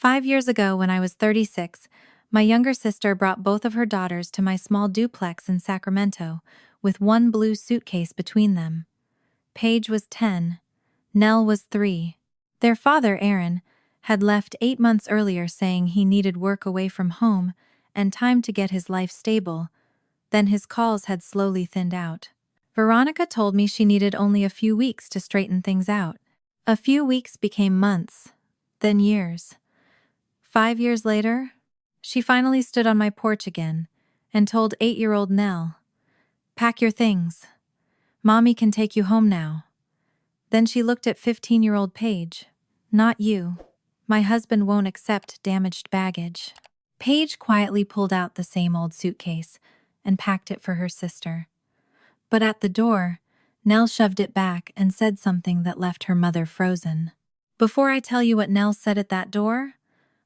5 years ago, when I was 36, my younger sister brought both of her daughters to my small duplex in Sacramento, with one blue suitcase between them. Paige was 10, Nell was 3. Their father, Aaron, had left 8 months earlier, saying he needed work away from home and time to get his life stable. Then his calls had slowly thinned out. Veronica told me she needed only a few weeks to straighten things out. A few weeks became months, then years. 5 years later, she finally stood on my porch again and told 8-year-old Nell, "Pack your things. Mommy can take you home now." Then she looked at 15-year-old Paige. "Not you. My husband won't accept damaged baggage." Paige quietly pulled out the same old suitcase and packed it for her sister. But at the door, Nell shoved it back and said something that left her mother frozen. Before I tell you what Nell said at that door,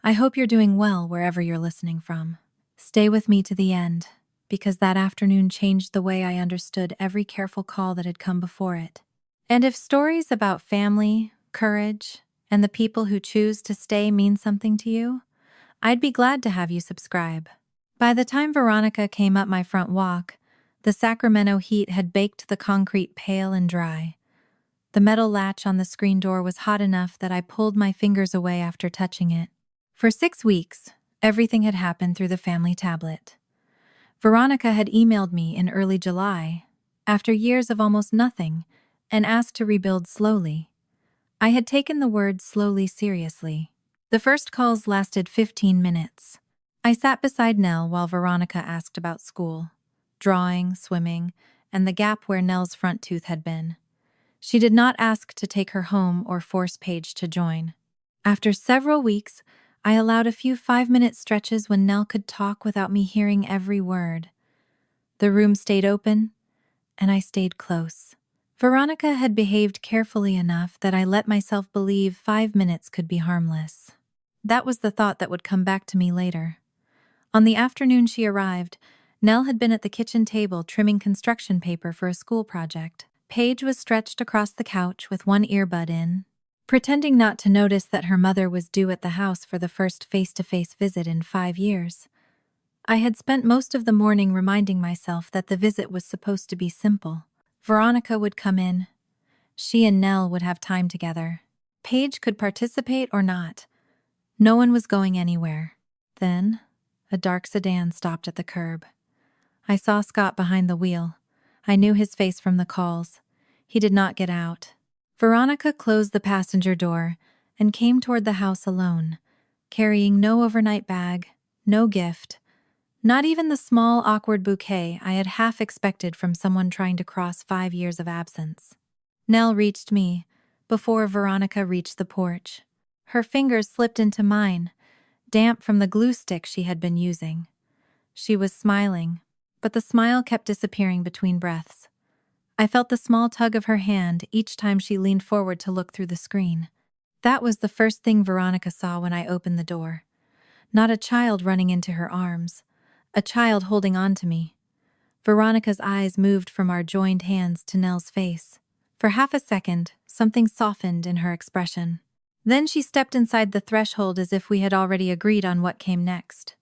I hope you're doing well wherever you're listening from. Stay with me to the end, because that afternoon changed the way I understood every careful call that had come before it. And if stories about family, courage, and the people who choose to stay mean something to you, I'd be glad to have you subscribe. By the time Veronica came up my front walk, the Sacramento heat had baked the concrete pale and dry. The metal latch on the screen door was hot enough that I pulled my fingers away after touching it. For 6 weeks, everything had happened through the family tablet. Veronica had emailed me in early July, after years of almost nothing, and asked to rebuild slowly. I had taken the word slowly seriously. The first calls lasted 15 minutes. I sat beside Nell while Veronica asked about school, drawing, swimming, and the gap where Nell's front tooth had been. She did not ask to take her home or force Paige to join. After several weeks, I allowed a few 5-minute stretches when Nell could talk without me hearing every word. The room stayed open, and I stayed close. Veronica had behaved carefully enough that I let myself believe 5 minutes could be harmless. That was the thought that would come back to me later. On the afternoon she arrived, Nell had been at the kitchen table trimming construction paper for a school project. Paige was stretched across the couch with one earbud in, pretending not to notice that her mother was due at the house for the first face-to-face visit in 5 years. I had spent most of the morning reminding myself that the visit was supposed to be simple. Veronica would come in. She and Nell would have time together. Paige could participate or not. No one was going anywhere. Then, a dark sedan stopped at the curb. I saw Scott behind the wheel. I knew his face from the calls. He did not get out. Veronica closed the passenger door and came toward the house alone, carrying no overnight bag, no gift, not even the small, awkward bouquet I had half expected from someone trying to cross 5 years of absence. Nell reached me before Veronica reached the porch. Her fingers slipped into mine, damp from the glue stick she had been using. She was smiling, but the smile kept disappearing between breaths. I felt the small tug of her hand each time she leaned forward to look through the screen. That was the first thing Veronica saw when I opened the door. Not a child running into her arms. A child holding on to me. Veronica's eyes moved from our joined hands to Nell's face. For half a second, something softened in her expression. Then she stepped inside the threshold as if we had already agreed on what came next.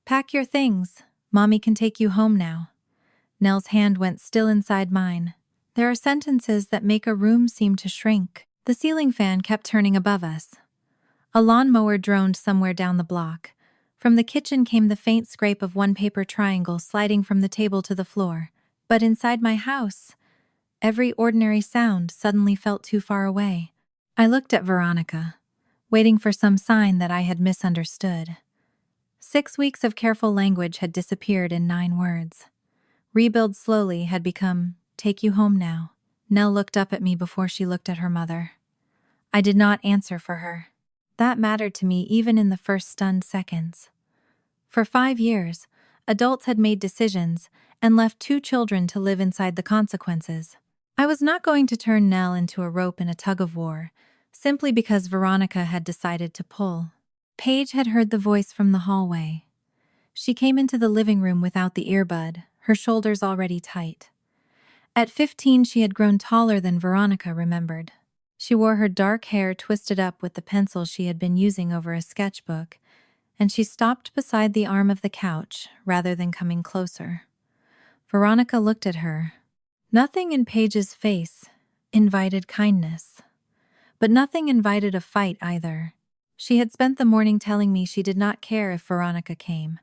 "Pack your things. Mommy can take you home now." Nell's hand went still inside mine. There are sentences that make a room seem to shrink. The ceiling fan kept turning above us. A lawnmower droned somewhere down the block. From the kitchen came the faint scrape of one paper triangle sliding from the table to the floor. But inside my house, every ordinary sound suddenly felt too far away. I looked at Veronica, waiting for some sign that I had misunderstood. 6 weeks of careful language had disappeared in 9 words. Rebuild slowly had become, "Take you home now." Nell looked up at me before she looked at her mother. I did not answer for her. That mattered to me even in the first stunned seconds. For 5 years, adults had made decisions and left 2 children to live inside the consequences. I was not going to turn Nell into a rope in a tug-of-war, simply because Veronica had decided to pull. Paige had heard the voice from the hallway. She came into the living room without the earbud, her shoulders already tight. At 15, she had grown taller than Veronica remembered. She wore her dark hair twisted up with the pencil she had been using over a sketchbook, and she stopped beside the arm of the couch rather than coming closer. Veronica looked at her. Nothing in Paige's face invited kindness, but nothing invited a fight either. She had spent the morning telling me she did not care if Veronica came.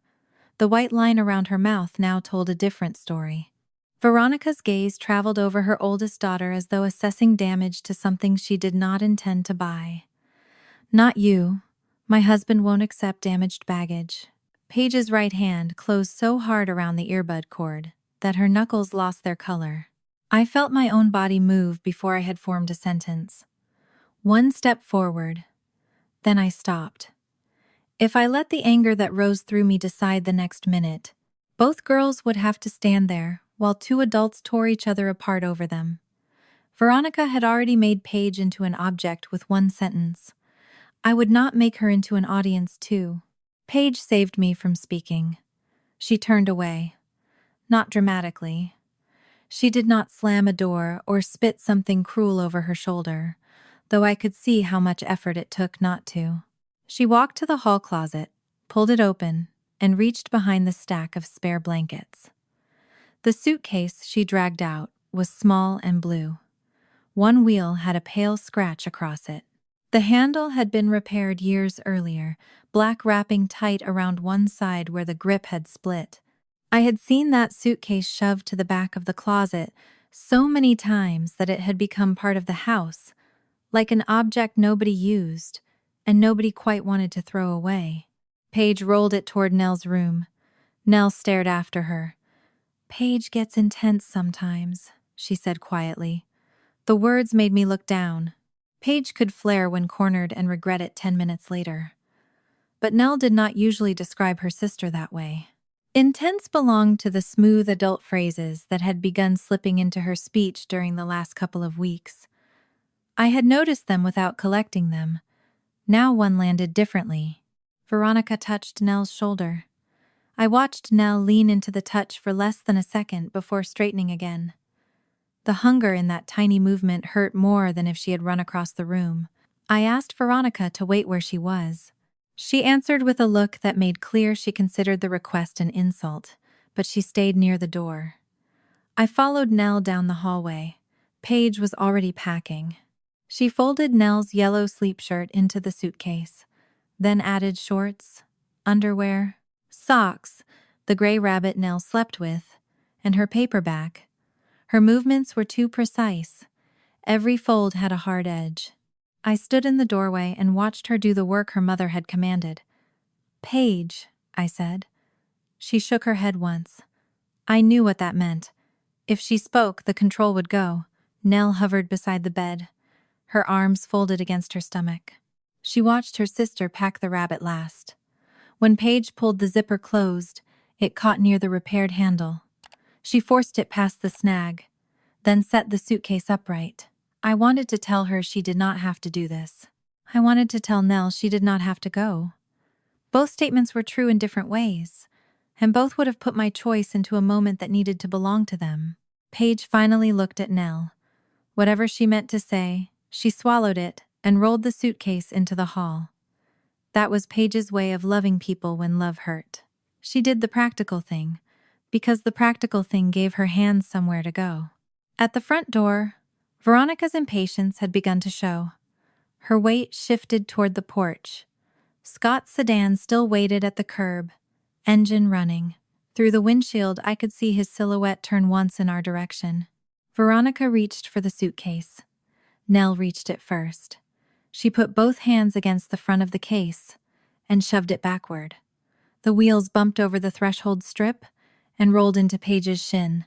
The white line around her mouth now told a different story. Veronica's gaze traveled over her oldest daughter as though assessing damage to something she did not intend to buy. "Not you. My husband won't accept damaged baggage." Paige's right hand closed so hard around the earbud cord that her knuckles lost their color. I felt my own body move before I had formed a sentence. One step forward. Then I stopped. If I let the anger that rose through me decide the next minute, both girls would have to stand there while two adults tore each other apart over them. Veronica had already made Paige into an object with one sentence. I would not make her into an audience too. Paige saved me from speaking. She turned away. Not dramatically. She did not slam a door or spit something cruel over her shoulder, though I could see how much effort it took not to. She walked to the hall closet, pulled it open, and reached behind the stack of spare blankets. The suitcase she dragged out was small and blue. One wheel had a pale scratch across it. The handle had been repaired years earlier, black wrapping tight around one side where the grip had split. I had seen that suitcase shoved to the back of the closet so many times that it had become part of the house, like an object nobody used and nobody quite wanted to throw away. Paige rolled it toward Nell's room. Nell stared after her. "Paige gets intense sometimes," she said quietly. The words made me look down. Paige could flare when cornered and regret it 10 minutes later. But Nell did not usually describe her sister that way. Intense belonged to the smooth adult phrases that had begun slipping into her speech during the last couple of weeks. I had noticed them without collecting them. Now one landed differently. Veronica touched Nell's shoulder. I watched Nell lean into the touch for less than a second before straightening again. The hunger in that tiny movement hurt more than if she had run across the room. I asked Veronica to wait where she was. She answered with a look that made clear she considered the request an insult, but she stayed near the door. I followed Nell down the hallway. Paige was already packing. She folded Nell's yellow sleep shirt into the suitcase, then added shorts, underwear, socks, the gray rabbit Nell slept with, and her paperback. Her movements were too precise. Every fold had a hard edge. I stood in the doorway and watched her do the work her mother had commanded. "Paige," I said. She shook her head once. I knew what that meant. If she spoke, the control would go. Nell hovered beside the bed, her arms folded against her stomach. She watched her sister pack the rabbit last. When Paige pulled the zipper closed, it caught near the repaired handle. She forced it past the snag, then set the suitcase upright. I wanted to tell her she did not have to do this. I wanted to tell Nell she did not have to go. Both statements were true in different ways, and both would have put my choice into a moment that needed to belong to them. Paige finally looked at Nell. Whatever she meant to say, she swallowed it and rolled the suitcase into the hall. That was Paige's way of loving people when love hurt. She did the practical thing, because the practical thing gave her hands somewhere to go. At the front door, Veronica's impatience had begun to show. Her weight shifted toward the porch. Scott's sedan still waited at the curb, engine running. Through the windshield, I could see his silhouette turn once in our direction. Veronica reached for the suitcase. Nell reached it first. She put both hands against the front of the case and shoved it backward. The wheels bumped over the threshold strip and rolled into Paige's shin.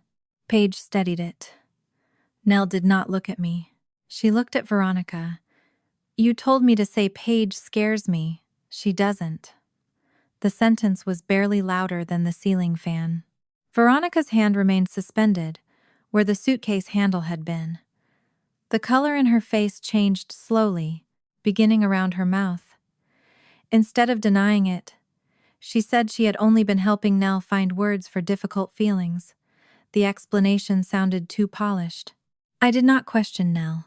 Paige steadied it. Nell did not look at me. She looked at Veronica. "You told me to say Paige scares me. She doesn't." The sentence was barely louder than the ceiling fan. Veronica's hand remained suspended, where the suitcase handle had been. The color in her face changed slowly, beginning around her mouth. Instead of denying it, she said she had only been helping Nell find words for difficult feelings. The explanation sounded too polished. I did not question Nell.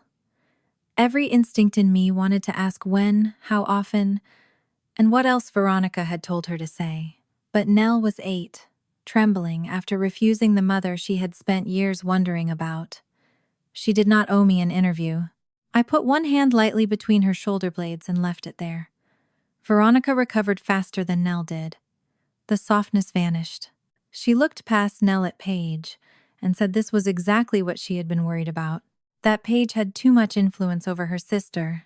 Every instinct in me wanted to ask when, how often, and what else Veronica had told her to say. But Nell was 8, trembling after refusing the mother she had spent years wondering about. She did not owe me an interview. I put one hand lightly between her shoulder blades and left it there. Veronica recovered faster than Nell did. The softness vanished. She looked past Nell at Paige and said this was exactly what she had been worried about, that Paige had too much influence over her sister,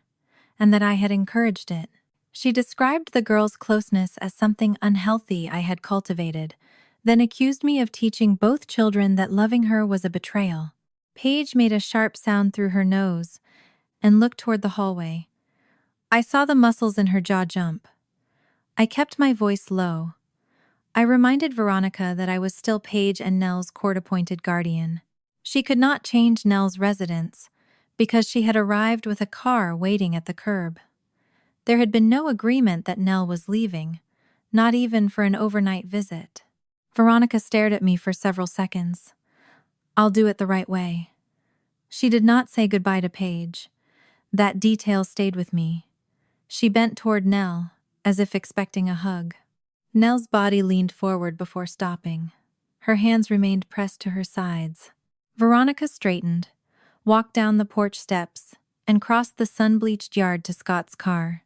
and that I had encouraged it. She described the girls' closeness as something unhealthy I had cultivated, then accused me of teaching both children that loving her was a betrayal. Paige made a sharp sound through her nose and looked toward the hallway. I saw the muscles in her jaw jump. I kept my voice low. I reminded Veronica that I was still Paige and Nell's court-appointed guardian. She could not change Nell's residence because she had arrived with a car waiting at the curb. There had been no agreement that Nell was leaving, not even for an overnight visit. Veronica stared at me for several seconds. "I'll do it the right way." She did not say goodbye to Paige. That detail stayed with me. She bent toward Nell, as if expecting a hug. Nell's body leaned forward before stopping. Her hands remained pressed to her sides. Veronica straightened, walked down the porch steps, and crossed the sun-bleached yard to Scott's car.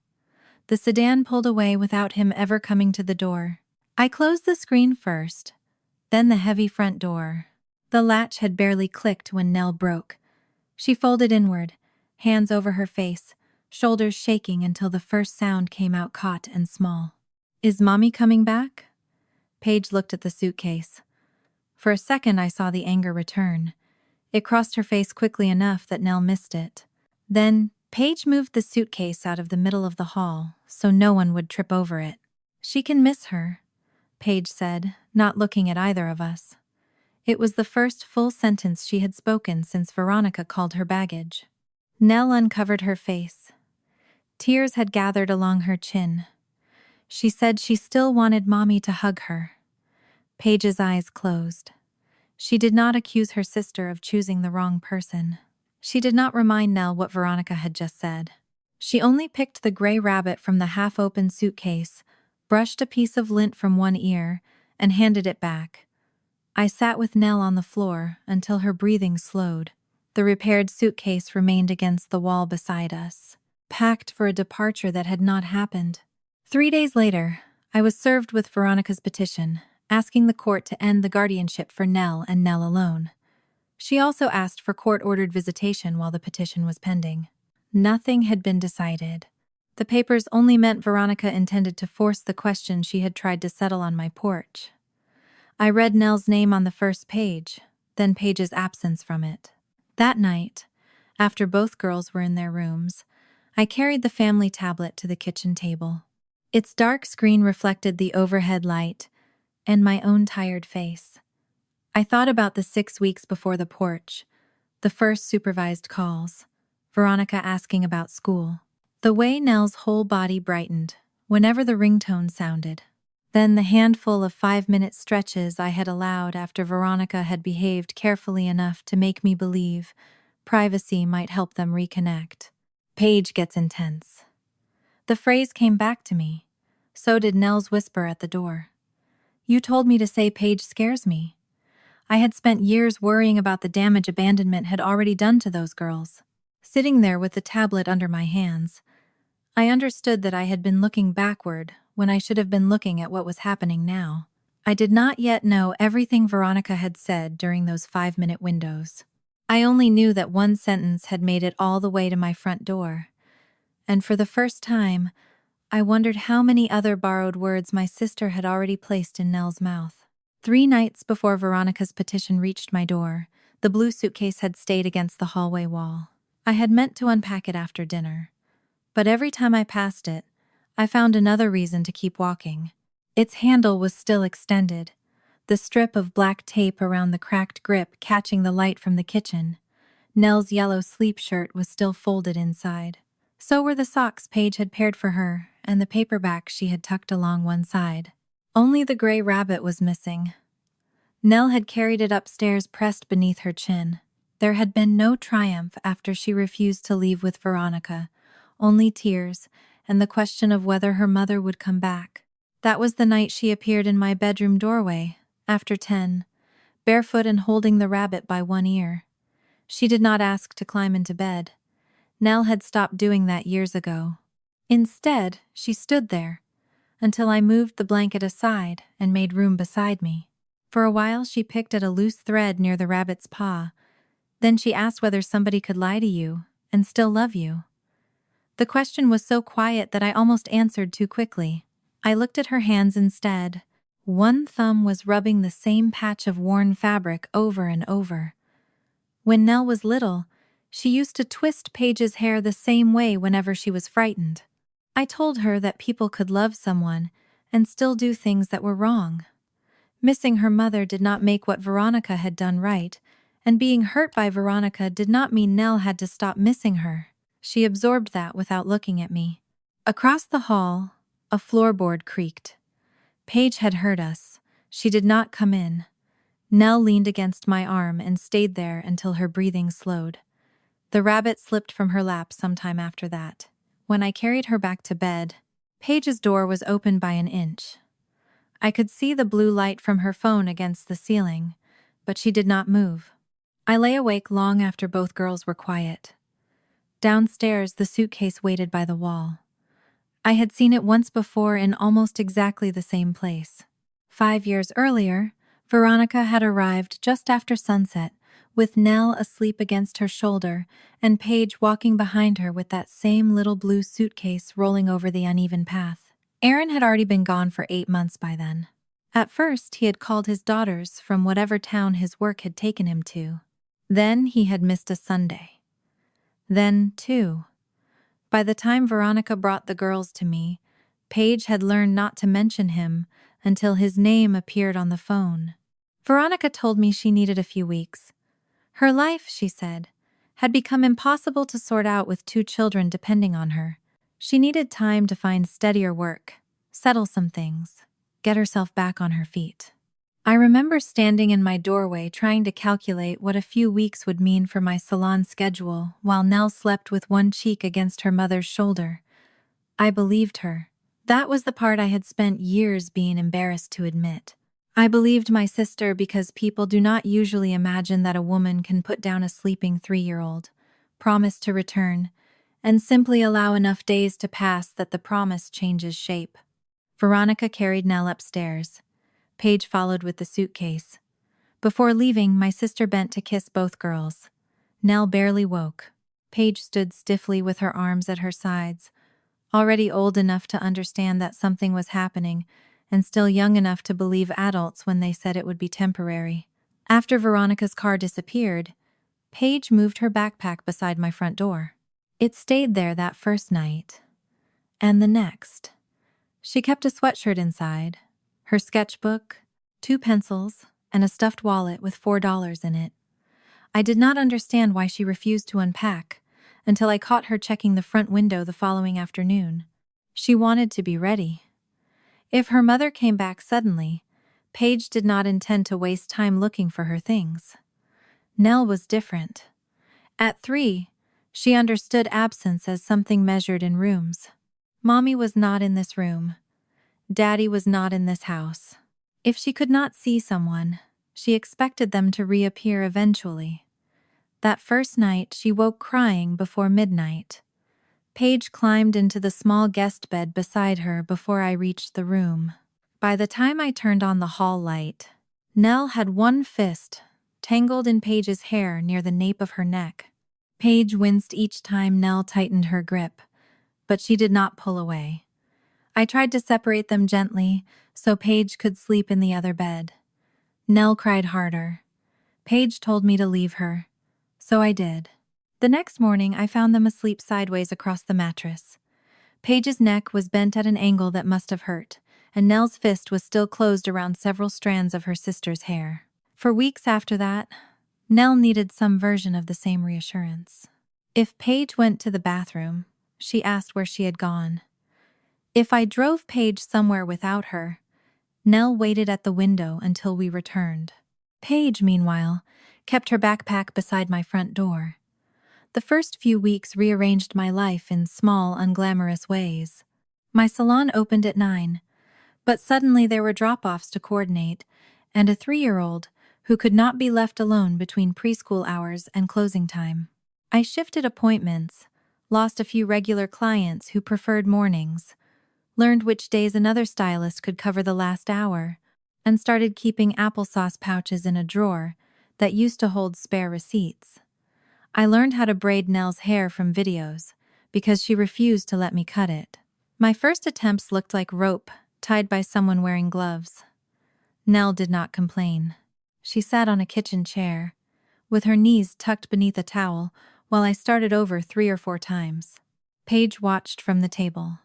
The sedan pulled away without him ever coming to the door. I closed the screen first, then the heavy front door. The latch had barely clicked when Nell broke. She folded inward, hands over her face, shoulders shaking until the first sound came out caught and small. "Is Mommy coming back?" Paige looked at the suitcase. For a second I saw the anger return. It crossed her face quickly enough that Nell missed it. Then, Paige moved the suitcase out of the middle of the hall so no one would trip over it. "She can miss her," Paige said, not looking at either of us. It was the first full sentence she had spoken since Veronica called her baggage. Nell uncovered her face. Tears had gathered along her chin. She said she still wanted Mommy to hug her. Paige's eyes closed. She did not accuse her sister of choosing the wrong person. She did not remind Nell what Veronica had just said. She only picked the gray rabbit from the half-open suitcase, brushed a piece of lint from one ear, and handed it back. I sat with Nell on the floor until her breathing slowed. The repaired suitcase remained against the wall beside us, packed for a departure that had not happened. 3 days later, I was served with Veronica's petition, asking the court to end the guardianship for Nell and Nell alone. She also asked for court-ordered visitation while the petition was pending. Nothing had been decided. The papers only meant Veronica intended to force the question she had tried to settle on my porch. I read Nell's name on the first page, then Paige's absence from it. That night, after both girls were in their rooms, I carried the family tablet to the kitchen table. Its dark screen reflected the overhead light and my own tired face. I thought about the 6 weeks before the porch, the first supervised calls, Veronica asking about school, the way Nell's whole body brightened whenever the ringtone sounded. Then the handful of 5-minute stretches I had allowed after Veronica had behaved carefully enough to make me believe privacy might help them reconnect. Paige gets intense. The phrase came back to me. So did Nell's whisper at the door. "You told me to say Paige scares me." I had spent years worrying about the damage abandonment had already done to those girls. Sitting there with the tablet under my hands, I understood that I had been looking backward when I should have been looking at what was happening now. I did not yet know everything Veronica had said during those 5-minute windows. I only knew that one sentence had made it all the way to my front door. And for the first time, I wondered how many other borrowed words my sister had already placed in Nell's mouth. 3 nights before Veronica's petition reached my door, the blue suitcase had stayed against the hallway wall. I had meant to unpack it after dinner, but every time I passed it, I found another reason to keep walking. Its handle was still extended, the strip of black tape around the cracked grip catching the light from the kitchen. Nell's yellow sleep shirt was still folded inside. So were the socks Paige had paired for her and the paperback she had tucked along one side. Only the gray rabbit was missing. Nell had carried it upstairs pressed beneath her chin. There had been no triumph after she refused to leave with Veronica, only tears and the question of whether her mother would come back. That was the night she appeared in my bedroom doorway, after 10, barefoot and holding the rabbit by one ear. She did not ask to climb into bed. Nell had stopped doing that years ago. Instead, she stood there, until I moved the blanket aside and made room beside me. For a while she picked at a loose thread near the rabbit's paw. Then she asked whether somebody could lie to you and still love you. The question was so quiet that I almost answered too quickly. I looked at her hands instead. One thumb was rubbing the same patch of worn fabric over and over. When Nell was little, she used to twist Paige's hair the same way whenever she was frightened. I told her that people could love someone and still do things that were wrong. Missing her mother did not make what Veronica had done right, and being hurt by Veronica did not mean Nell had to stop missing her. She absorbed that without looking at me. Across the hall, a floorboard creaked. Paige had heard us. She did not come in. Nell leaned against my arm and stayed there until her breathing slowed. The rabbit slipped from her lap sometime after that. When I carried her back to bed, Paige's door was open by an inch. I could see the blue light from her phone against the ceiling, but she did not move. I lay awake long after both girls were quiet. Downstairs, the suitcase waited by the wall. I had seen it once before in almost exactly the same place. 5 years earlier, Veronica had arrived just after sunset, with Nell asleep against her shoulder and Paige walking behind her with that same little blue suitcase rolling over the uneven path. Aaron had already been gone for 8 months by then. At first, he had called his daughters from whatever town his work had taken him to. Then he had missed a Sunday. Then, too, by the time Veronica brought the girls to me, Paige had learned not to mention him until his name appeared on the phone. Veronica told me she needed a few weeks. Her life, she said, had become impossible to sort out with 2 children depending on her. She needed time to find steadier work, settle some things, get herself back on her feet. I remember standing in my doorway trying to calculate what a few weeks would mean for my salon schedule while Nell slept with one cheek against her mother's shoulder. I believed her. That was the part I had spent years being embarrassed to admit. I believed my sister because people do not usually imagine that a woman can put down a sleeping 3-year-old, promise to return, and simply allow enough days to pass that the promise changes shape. Veronica carried Nell upstairs. Paige followed with the suitcase. Before leaving, my sister bent to kiss both girls. Nell barely woke. Paige stood stiffly with her arms at her sides, already old enough to understand that something was happening, and still young enough to believe adults when they said it would be temporary. After Veronica's car disappeared, Paige moved her backpack beside my front door. It stayed there that first night, and the next. She kept a sweatshirt inside, her sketchbook, 2 pencils, and a stuffed wallet with $4 in it. I did not understand why she refused to unpack until I caught her checking the front window the following afternoon. She wanted to be ready. If her mother came back suddenly, Paige did not intend to waste time looking for her things. Nell was different. At 3, she understood absence as something measured in rooms. Mommy was not in this room. Daddy was not in this house. If she could not see someone, she expected them to reappear eventually. That first night, she woke crying before midnight. Paige climbed into the small guest bed beside her before I reached the room. By the time I turned on the hall light, Nell had one fist tangled in Paige's hair near the nape of her neck. Paige winced each time Nell tightened her grip, but she did not pull away. I tried to separate them gently so Paige could sleep in the other bed. Nell cried harder. Paige told me to leave her, so I did. The next morning, I found them asleep sideways across the mattress. Paige's neck was bent at an angle that must have hurt, and Nell's fist was still closed around several strands of her sister's hair. For weeks after that, Nell needed some version of the same reassurance. If Paige went to the bathroom, she asked where she had gone. If I drove Paige somewhere without her, Nell waited at the window until we returned. Paige, meanwhile, kept her backpack beside my front door. The first few weeks rearranged my life in small, unglamorous ways. My salon opened at 9, but suddenly there were drop-offs to coordinate, and a 3-year-old who could not be left alone between preschool hours and closing time. I shifted appointments, lost a few regular clients who preferred mornings, learned which days another stylist could cover the last hour, and started keeping applesauce pouches in a drawer that used to hold spare receipts. I learned how to braid Nell's hair from videos because she refused to let me cut it. My first attempts looked like rope tied by someone wearing gloves. Nell did not complain. She sat on a kitchen chair, with her knees tucked beneath a towel, while I started over 3 or 4 times. Paige watched from the table.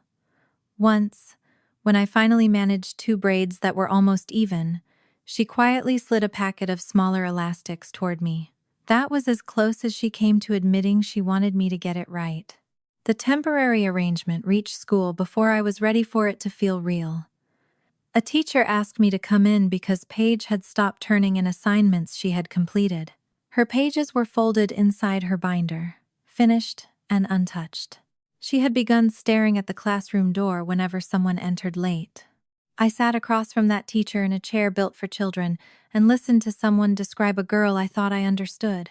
Once, when I finally managed 2 braids that were almost even, she quietly slid a packet of smaller elastics toward me. That was as close as she came to admitting she wanted me to get it right. The temporary arrangement reached school before I was ready for it to feel real. A teacher asked me to come in because Paige had stopped turning in assignments she had completed. Her pages were folded inside her binder, finished and untouched. She had begun staring at the classroom door whenever someone entered late. I sat across from that teacher in a chair built for children and listened to someone describe a girl I thought I understood.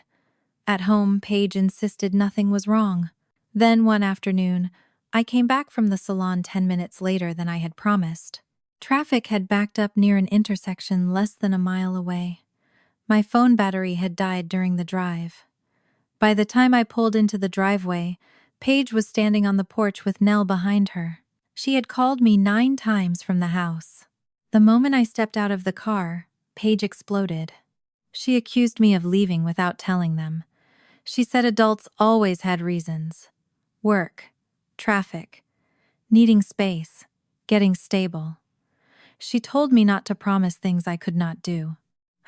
At home, Paige insisted nothing was wrong. Then one afternoon, I came back from the salon 10 minutes later than I had promised. Traffic had backed up near an intersection less than a mile away. My phone battery had died during the drive. By the time I pulled into the driveway, Paige was standing on the porch with Nell behind her. She had called me 9 times from the house. The moment I stepped out of the car, Paige exploded. She accused me of leaving without telling them. She said adults always had reasons. Work, traffic, needing space, getting stable. She told me not to promise things I could not do.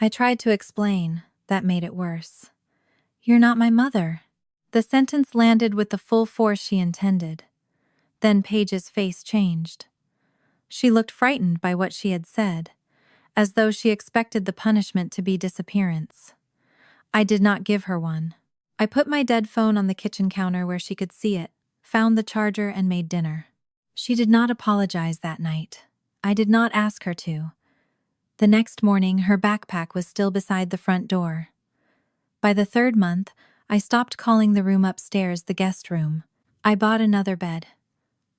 I tried to explain. That made it worse. "You're not my mother." The sentence landed with the full force she intended. Then Paige's face changed. She looked frightened by what she had said, as though she expected the punishment to be disappearance. I did not give her one. I put my dead phone on the kitchen counter where she could see it, found the charger, and made dinner. She did not apologize that night. I did not ask her to. The next morning, her backpack was still beside the front door. By the 3rd month, I stopped calling the room upstairs the guest room. I bought another bed.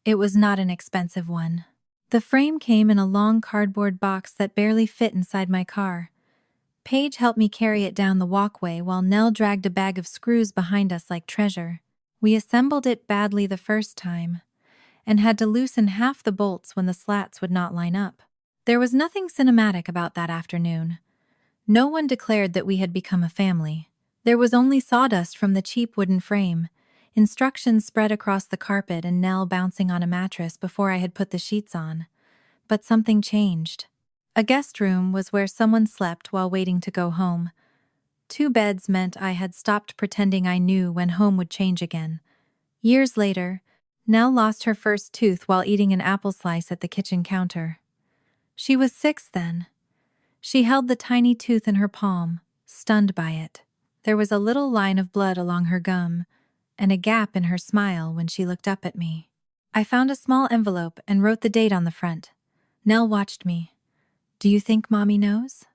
It was not an expensive one. The frame came in a long cardboard box that barely fit inside my car. Paige helped me carry it down the walkway while Nell dragged a bag of screws behind us like treasure. We assembled it badly the first time, and had to loosen half the bolts when the slats would not line up. There was nothing cinematic about that afternoon. No one declared that we had become a family. There was only sawdust from the cheap wooden frame, instructions spread across the carpet, and Nell bouncing on a mattress before I had put the sheets on. But something changed. A guest room was where someone slept while waiting to go home. 2 beds meant I had stopped pretending I knew when home would change again. Years later, Nell lost her first tooth while eating an apple slice at the kitchen counter. She was 6 then. She held the tiny tooth in her palm, stunned by it. There was a little line of blood along her gum, and a gap in her smile when she looked up at me. I found a small envelope and wrote the date on the front. Nell watched me. "Do you think Mommy knows?"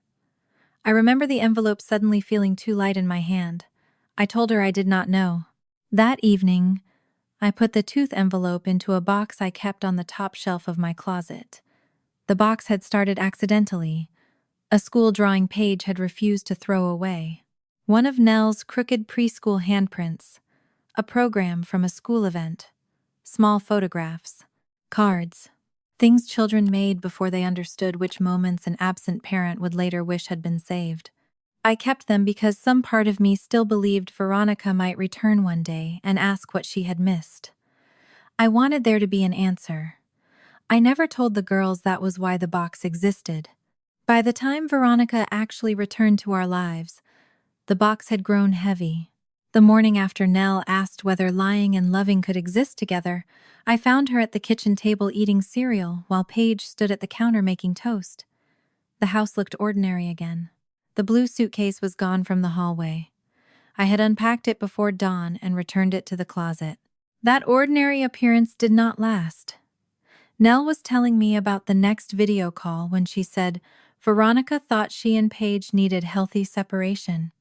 I remember the envelope suddenly feeling too light in my hand. I told her I did not know. That evening, I put the tooth envelope into a box I kept on the top shelf of my closet. The box had started accidentally. A school drawing Paige had refused to throw away. One of Nell's crooked preschool handprints. A program from a school event. Small photographs. Cards. Things children made before they understood which moments an absent parent would later wish had been saved. I kept them because some part of me still believed Veronica might return one day and ask what she had missed. I wanted there to be an answer. I never told the girls that was why the box existed. By the time Veronica actually returned to our lives, the box had grown heavy. The morning after Nell asked whether lying and loving could exist together, I found her at the kitchen table eating cereal while Paige stood at the counter making toast. The house looked ordinary again. The blue suitcase was gone from the hallway. I had unpacked it before dawn and returned it to the closet. That ordinary appearance did not last. Nell was telling me about the next video call when she said Veronica thought she and Paige needed healthy separation.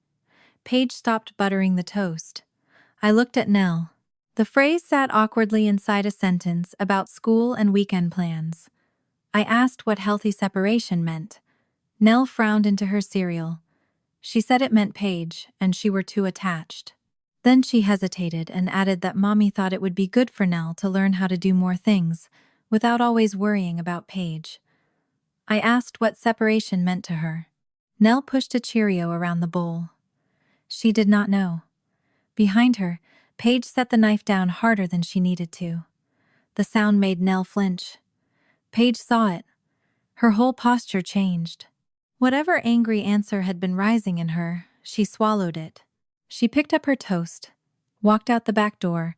Paige stopped buttering the toast. I looked at Nell. The phrase sat awkwardly inside a sentence about school and weekend plans. I asked what healthy separation meant. Nell frowned into her cereal. She said it meant Paige, and she were too attached. Then she hesitated and added that Mommy thought it would be good for Nell to learn how to do more things, without always worrying about Paige. I asked what separation meant to her. Nell pushed a Cheerio around the bowl. She did not know. Behind her, Paige set the knife down harder than she needed to. The sound made Nell flinch. Paige saw it. Her whole posture changed. Whatever angry answer had been rising in her, she swallowed it. She picked up her toast, walked out the back door,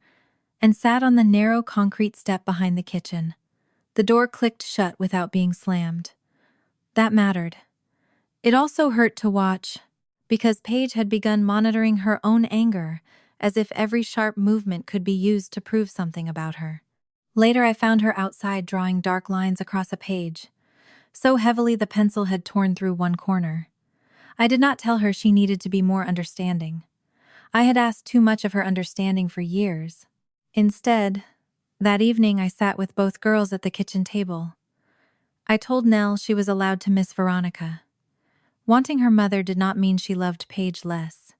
and sat on the narrow concrete step behind the kitchen. The door clicked shut without being slammed. That mattered. It also hurt to watch, because Paige had begun monitoring her own anger, as if every sharp movement could be used to prove something about her. Later I found her outside drawing dark lines across a page. So heavily the pencil had torn through one corner. I did not tell her she needed to be more understanding. I had asked too much of her understanding for years. Instead, that evening I sat with both girls at the kitchen table. I told Nell she was allowed to miss Veronica. Wanting her mother did not mean she loved Paige less.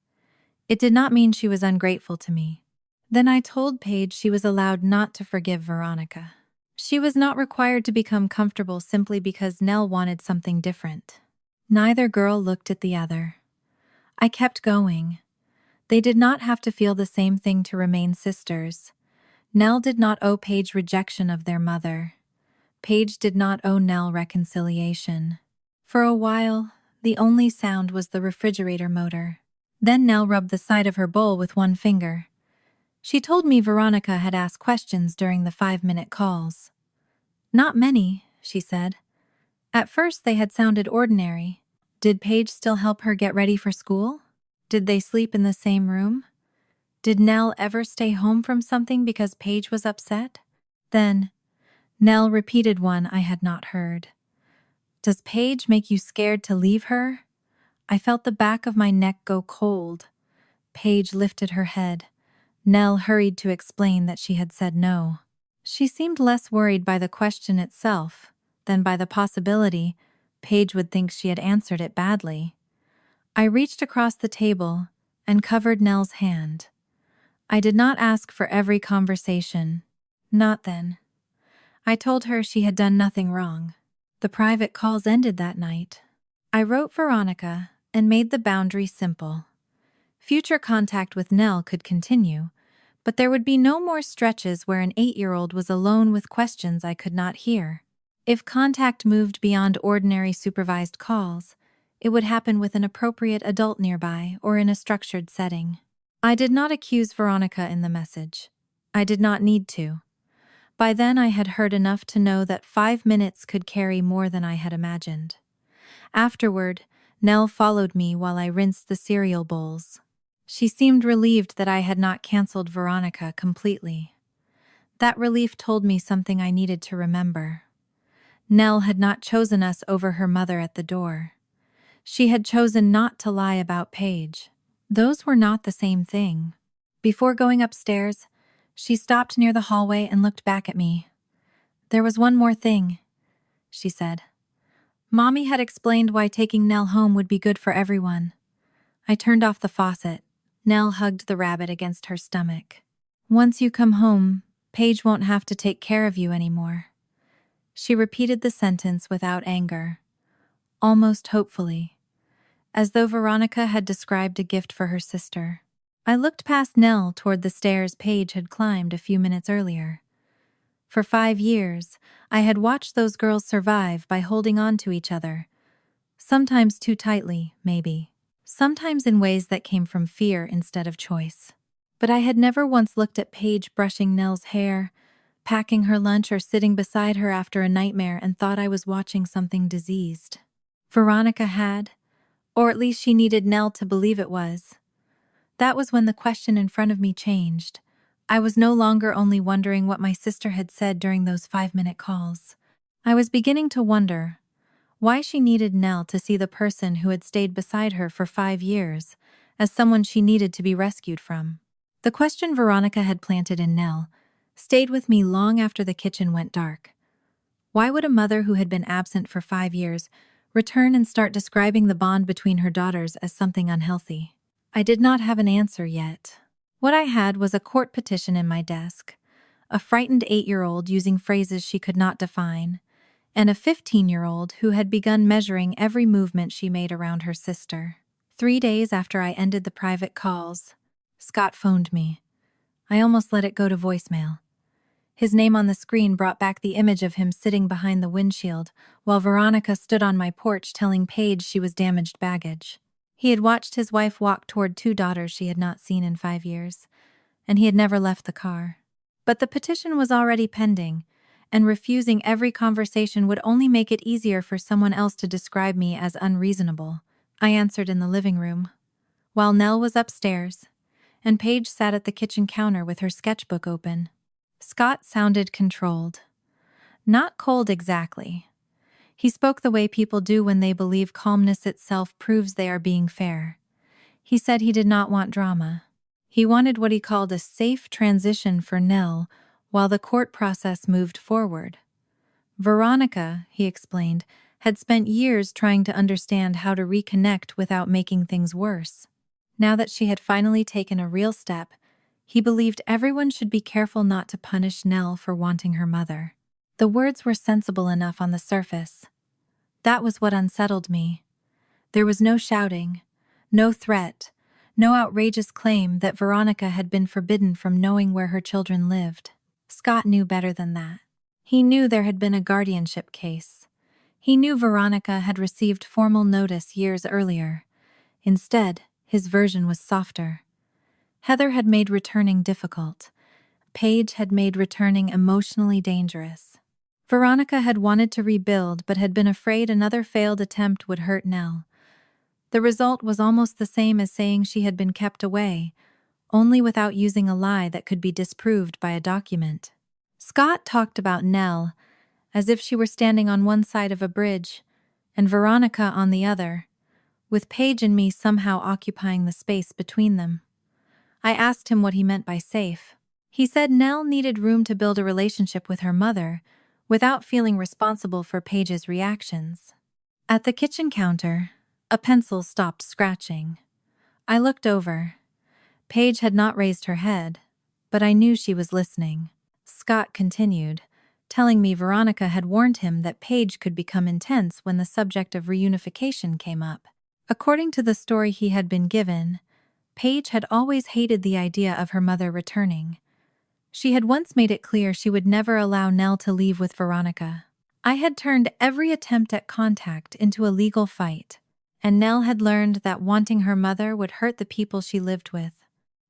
It did not mean she was ungrateful to me. Then I told Paige she was allowed not to forgive Veronica. She was not required to become comfortable simply because Nell wanted something different. Neither girl looked at the other. I kept going. They did not have to feel the same thing to remain sisters. Nell did not owe Paige rejection of their mother. Paige did not owe Nell reconciliation. For a while, the only sound was the refrigerator motor. Then Nell rubbed the side of her bowl with one finger. She told me Veronica had asked questions during the 5-minute calls. Not many, she said. At first they had sounded ordinary. Did Paige still help her get ready for school? Did they sleep in the same room? Did Nell ever stay home from something because Paige was upset? Then, Nell repeated one I had not heard. Does Paige make you scared to leave her? I felt the back of my neck go cold. Paige lifted her head. Nell hurried to explain that she had said no. She seemed less worried by the question itself than by the possibility Paige would think she had answered it badly. I reached across the table and covered Nell's hand. I did not ask for every conversation. Not then. I told her she had done nothing wrong. The private calls ended that night. I wrote Veronica and made the boundary simple. Future contact with Nell could continue, but there would be no more stretches where an 8-year-old was alone with questions I could not hear. If contact moved beyond ordinary supervised calls, it would happen with an appropriate adult nearby or in a structured setting. I did not accuse Veronica in the message. I did not need to. By then I had heard enough to know that 5 minutes could carry more than I had imagined. Afterward, Nell followed me while I rinsed the cereal bowls. She seemed relieved that I had not canceled Veronica completely. That relief told me something I needed to remember. Nell had not chosen us over her mother at the door. She had chosen not to lie about Paige. Those were not the same thing. Before going upstairs, she stopped near the hallway and looked back at me. There was one more thing, she said. Mommy had explained why taking Nell home would be good for everyone. I turned off the faucet. Nell hugged the rabbit against her stomach. Once you come home, Paige won't have to take care of you anymore. She repeated the sentence without anger, almost hopefully, as though Veronica had described a gift for her sister. I looked past Nell toward the stairs Paige had climbed a few minutes earlier. For 5 years, I had watched those girls survive by holding on to each other. Sometimes too tightly, maybe. Sometimes in ways that came from fear instead of choice. But I had never once looked at Paige brushing Nell's hair, packing her lunch or sitting beside her after a nightmare and thought I was watching something diseased. Veronica had, Or at least she needed Nell to believe it was. That was when the question in front of me changed. I was no longer only wondering what my sister had said during those 5-minute calls. I was beginning to wonder why she needed Nell to see the person who had stayed beside her for 5 years as someone she needed to be rescued from. The question Veronica had planted in Nell stayed with me long after the kitchen went dark. Why would a mother who had been absent for 5 years return and start describing the bond between her daughters as something unhealthy? I did not have an answer yet. What I had was a court petition in my desk, a frightened 8-year-old using phrases she could not define, and a 15-year-old who had begun measuring every movement she made around her sister. 3 days after I ended the private calls, Scott phoned me. I almost let it go to voicemail. His name on the screen brought back the image of him sitting behind the windshield, while Veronica stood on my porch telling Paige she was damaged baggage. He had watched his wife walk toward 2 daughters she had not seen in 5 years, and he had never left the car. But the petition was already pending, and refusing every conversation would only make it easier for someone else to describe me as unreasonable. I answered in the living room, while Nell was upstairs, and Paige sat at the kitchen counter with her sketchbook open. Scott sounded controlled. Not cold exactly. He spoke the way people do when they believe calmness itself proves they are being fair. He said he did not want drama. He wanted what he called a safe transition for Nell while the court process moved forward. Veronica, he explained, had spent years trying to understand how to reconnect without making things worse. Now that she had finally taken a real step, he believed everyone should be careful not to punish Nell for wanting her mother. The words were sensible enough on the surface. That was what unsettled me. There was no shouting, no threat, no outrageous claim that Veronica had been forbidden from knowing where her children lived. Scott knew better than that. He knew there had been a guardianship case. He knew Veronica had received formal notice years earlier. Instead, his version was softer. Heather had made returning difficult. Paige had made returning emotionally dangerous. Veronica had wanted to rebuild but had been afraid another failed attempt would hurt Nell. The result was almost the same as saying she had been kept away, only without using a lie that could be disproved by a document. Scott talked about Nell as if she were standing on one side of a bridge and Veronica on the other, with Paige and me somehow occupying the space between them. I asked him what he meant by safe. He said Nell needed room to build a relationship with her mother without feeling responsible for Paige's reactions. At the kitchen counter, a pencil stopped scratching. I looked over. Paige had not raised her head, but I knew she was listening. Scott continued, telling me Veronica had warned him that Paige could become intense when the subject of reunification came up. According to the story he had been given, Paige had always hated the idea of her mother returning. She had once made it clear she would never allow Nell to leave with Veronica. I had turned every attempt at contact into a legal fight, and Nell had learned that wanting her mother would hurt the people she lived with.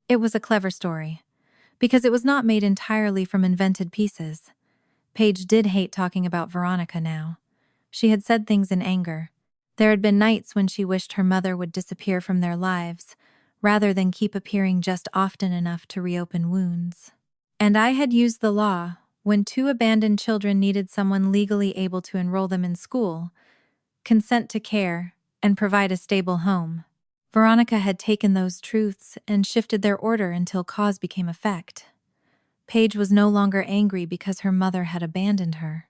It was a clever story, because it was not made entirely from invented pieces. Paige did hate talking about Veronica now. She had said things in anger. There had been nights when she wished her mother would disappear from their lives, rather than keep appearing just often enough to reopen wounds. And I had used the law, when 2 abandoned children needed someone legally able to enroll them in school, consent to care, and provide a stable home. Veronica had taken those truths and shifted their order until cause became effect. Paige was no longer angry because her mother had abandoned her.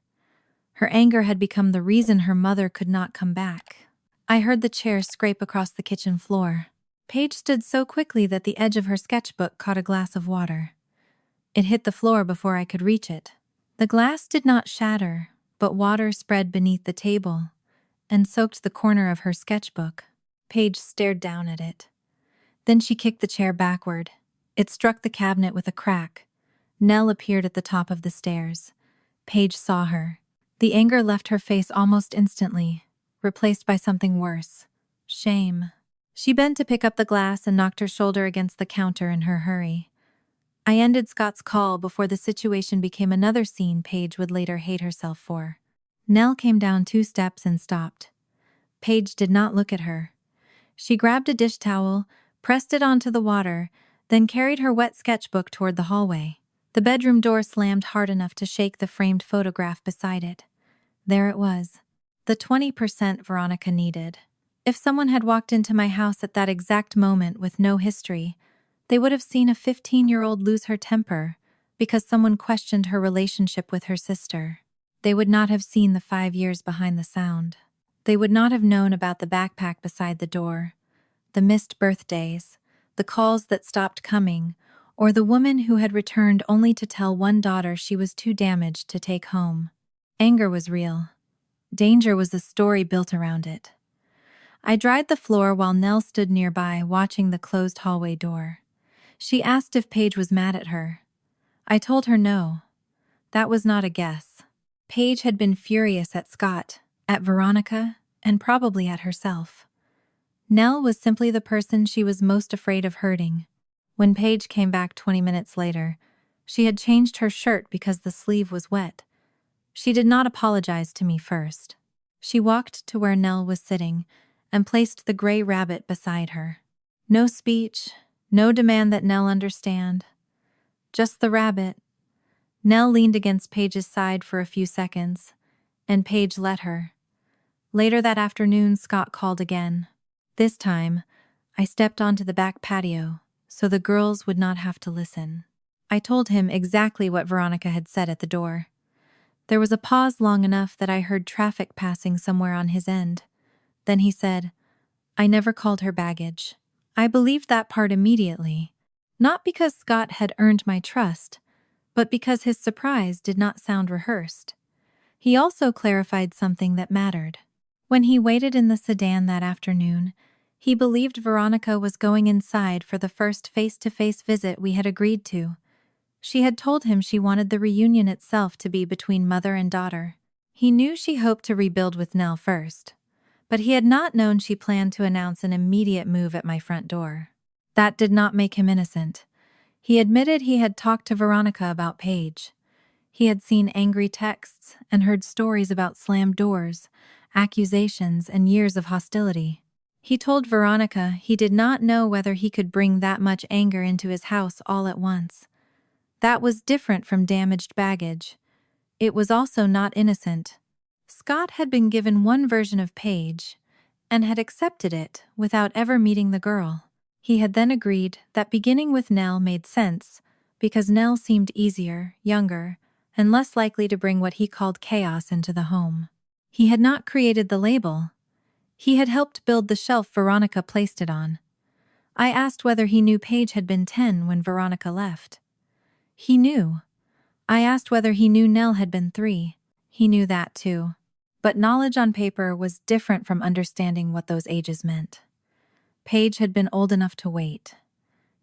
Her anger had become the reason her mother could not come back. I heard the chair scrape across the kitchen floor. Paige stood so quickly that the edge of her sketchbook caught a glass of water. It hit the floor before I could reach it. The glass did not shatter, but water spread beneath the table and soaked the corner of her sketchbook. Paige stared down at it. Then she kicked the chair backward. It struck the cabinet with a crack. Nell appeared at the top of the stairs. Paige saw her. The anger left her face almost instantly, replaced by something worse: shame. She bent to pick up the glass and knocked her shoulder against the counter in her hurry. I ended Scott's call before the situation became another scene Paige would later hate herself for. Nell came down 2 steps and stopped. Paige did not look at her. She grabbed a dish towel, pressed it onto the water, then carried her wet sketchbook toward the hallway. The bedroom door slammed hard enough to shake the framed photograph beside it. There it was. The 20% Veronica needed. If someone had walked into my house at that exact moment with no history, they would have seen a 15-year-old lose her temper because someone questioned her relationship with her sister. They would not have seen the 5 years behind the sound. They would not have known about the backpack beside the door, the missed birthdays, the calls that stopped coming, or the woman who had returned only to tell one daughter she was too damaged to take home. Anger was real. Danger was a story built around it. I dried the floor while Nell stood nearby watching the closed hallway door. She asked if Paige was mad at her. I told her no. That was not a guess. Paige had been furious at Scott, at Veronica, and probably at herself. Nell was simply the person she was most afraid of hurting. When Paige came back 20 minutes later, she had changed her shirt because the sleeve was wet. She did not apologize to me first. She walked to where Nell was sitting and placed the gray rabbit beside her. No speech, no demand that Nell understand. Just the rabbit. Nell leaned against Paige's side for a few seconds, and Paige let her. Later that afternoon, Scott called again. This time, I stepped onto the back patio so the girls would not have to listen. I told him exactly what Veronica had said at the door. There was a pause long enough that I heard traffic passing somewhere on his end. Then he said, "I never called her baggage." I believed that part immediately, not because Scott had earned my trust, but because his surprise did not sound rehearsed. He also clarified something that mattered. When he waited in the sedan that afternoon, he believed Veronica was going inside for the first face-to-face visit we had agreed to. She had told him she wanted the reunion itself to be between mother and daughter. He knew she hoped to rebuild with Nell first, but he had not known she planned to announce an immediate move at my front door. That did not make him innocent. He admitted he had talked to Veronica about Paige. He had seen angry texts and heard stories about slammed doors, accusations, and years of hostility. He told Veronica he did not know whether he could bring that much anger into his house all at once. That was different from damaged baggage. It was also not innocent. Scott had been given one version of Paige and had accepted it without ever meeting the girl. He had then agreed that beginning with Nell made sense because Nell seemed easier, younger, and less likely to bring what he called chaos into the home. He had not created the label. He had helped build the shelf Veronica placed it on. I asked whether he knew Paige had been 10 when Veronica left. He knew. I asked whether he knew Nell had been 3. He knew that too. But knowledge on paper was different from understanding what those ages meant. Paige had been old enough to wait.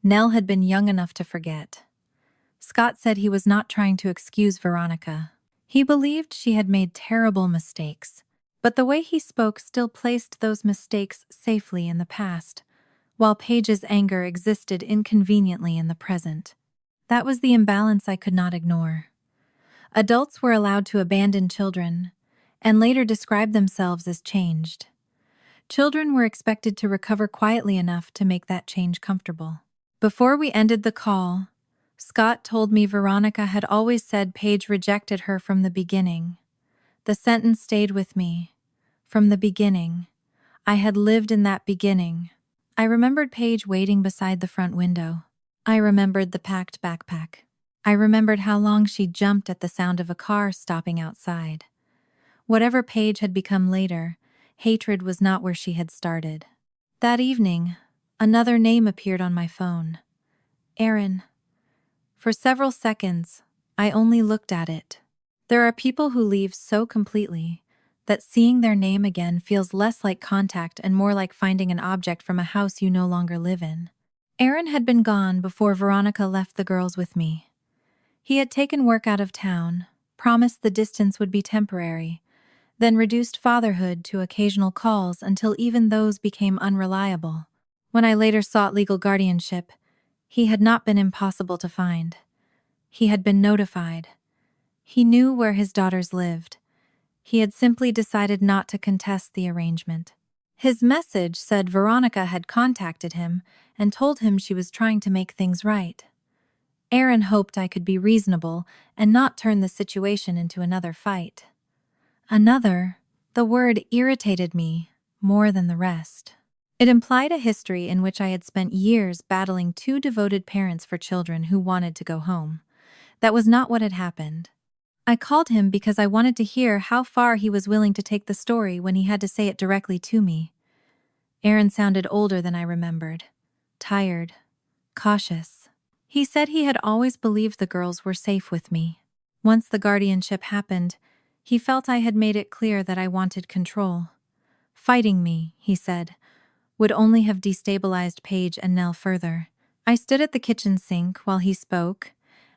Nell had been young enough to forget. Scott said he was not trying to excuse Veronica. He believed she had made terrible mistakes, but the way he spoke still placed those mistakes safely in the past, while Paige's anger existed inconveniently in the present. That was the imbalance I could not ignore. Adults were allowed to abandon children, and later describe themselves as changed. Children were expected to recover quietly enough to make that change comfortable. Before we ended the call, Scott told me Veronica had always said Paige rejected her from the beginning. The sentence stayed with me. From the beginning. I had lived in that beginning. I remembered Paige waiting beside the front window. I remembered the packed backpack. I remembered how long she jumped at the sound of a car stopping outside. Whatever Paige had become later, hatred was not where she had started. That evening, another name appeared on my phone. Aaron. For several seconds, I only looked at it. There are people who leave so completely that seeing their name again feels less like contact and more like finding an object from a house you no longer live in. Aaron had been gone before Veronica left the girls with me. He had taken work out of town, promised the distance would be temporary, then reduced fatherhood to occasional calls until even those became unreliable. When I later sought legal guardianship, he had not been impossible to find. He had been notified. He knew where his daughters lived. He had simply decided not to contest the arrangement. His message said Veronica had contacted him and told him she was trying to make things right. Aaron hoped I could be reasonable and not turn the situation into another fight. The word irritated me more than the rest. It implied a history in which I had spent years battling two devoted parents for children who wanted to go home. That was not what had happened. I called him because I wanted to hear how far he was willing to take the story when he had to say it directly to me. Aaron sounded older than I remembered. Tired. Cautious. He said he had always believed the girls were safe with me. Once the guardianship happened, he felt I had made it clear that I wanted control. Fighting me, he said, would only have destabilized Paige and Nell further. I stood at the kitchen sink while he spoke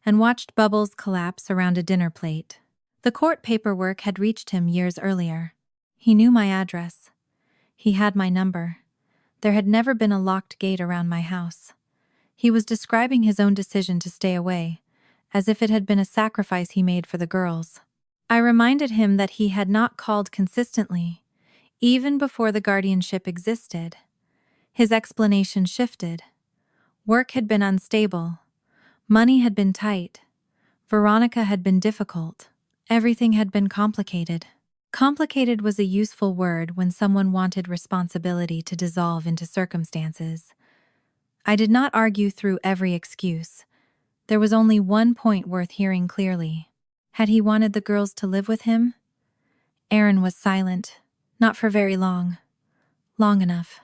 and watched bubbles collapse around a dinner plate. The court paperwork had reached him years earlier. He knew my address. He had my number. There had never been a locked gate around my house. He was describing his own decision to stay away, as if it had been a sacrifice he made for the girls. I reminded him that he had not called consistently, even before the guardianship existed. His explanation shifted. Work had been unstable. Money had been tight. Veronica had been difficult. Everything had been complicated. Complicated was a useful word when someone wanted responsibility to dissolve into circumstances. I did not argue through every excuse. There was only one point worth hearing clearly. Had he wanted the girls to live with him? Aaron was silent. Not for very long. Long enough.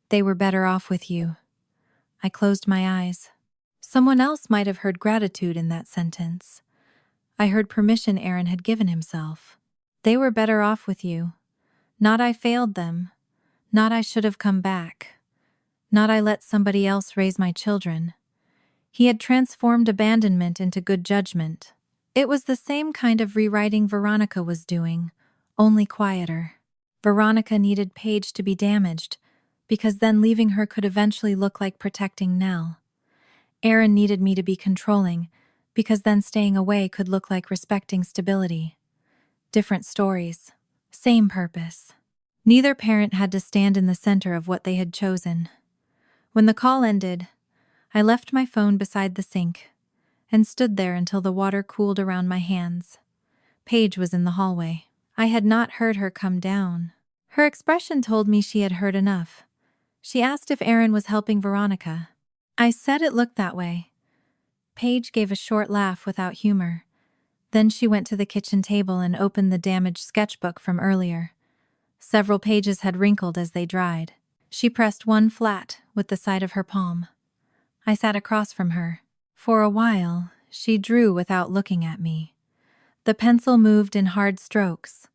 They were better off with you. I closed my eyes. Someone else might have heard gratitude in that sentence. I heard permission Aaron had given himself. They were better off with you. Not I failed them. Not I should have come back. Not I let somebody else raise my children. He had transformed abandonment into good judgment. It was the same kind of rewriting Veronica was doing, only quieter. Veronica needed Paige to be damaged, because then leaving her could eventually look like protecting Nell. Aaron needed me to be controlling, because then staying away could look like respecting stability. Different stories. Same purpose. Neither parent had to stand in the center of what they had chosen. When the call ended, I left my phone beside the sink and stood there until the water cooled around my hands. Paige was in the hallway. I had not heard her come down. Her expression told me she had heard enough. She asked if Aaron was helping Veronica. I said it looked that way. Paige gave a short laugh without humor. Then she went to the kitchen table and opened the damaged sketchbook from earlier. Several pages had wrinkled as they dried. She pressed one flat with the side of her palm. I sat across from her. For a while, she drew without looking at me. The pencil moved in hard strokes.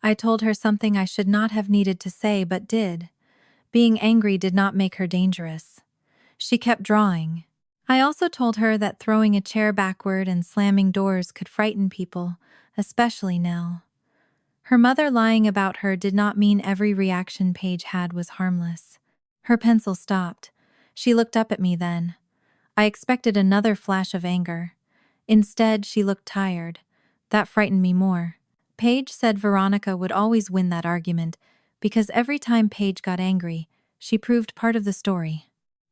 I told her something I should not have needed to say but did. Being angry did not make her dangerous. She kept drawing. I also told her that throwing a chair backward and slamming doors could frighten people, especially Nell. Her mother lying about her did not mean every reaction Paige had was harmless. Her pencil stopped. She looked up at me then. I expected another flash of anger. Instead, she looked tired. That frightened me more. Paige said Veronica would always win that argument because every time Paige got angry, she proved part of the story.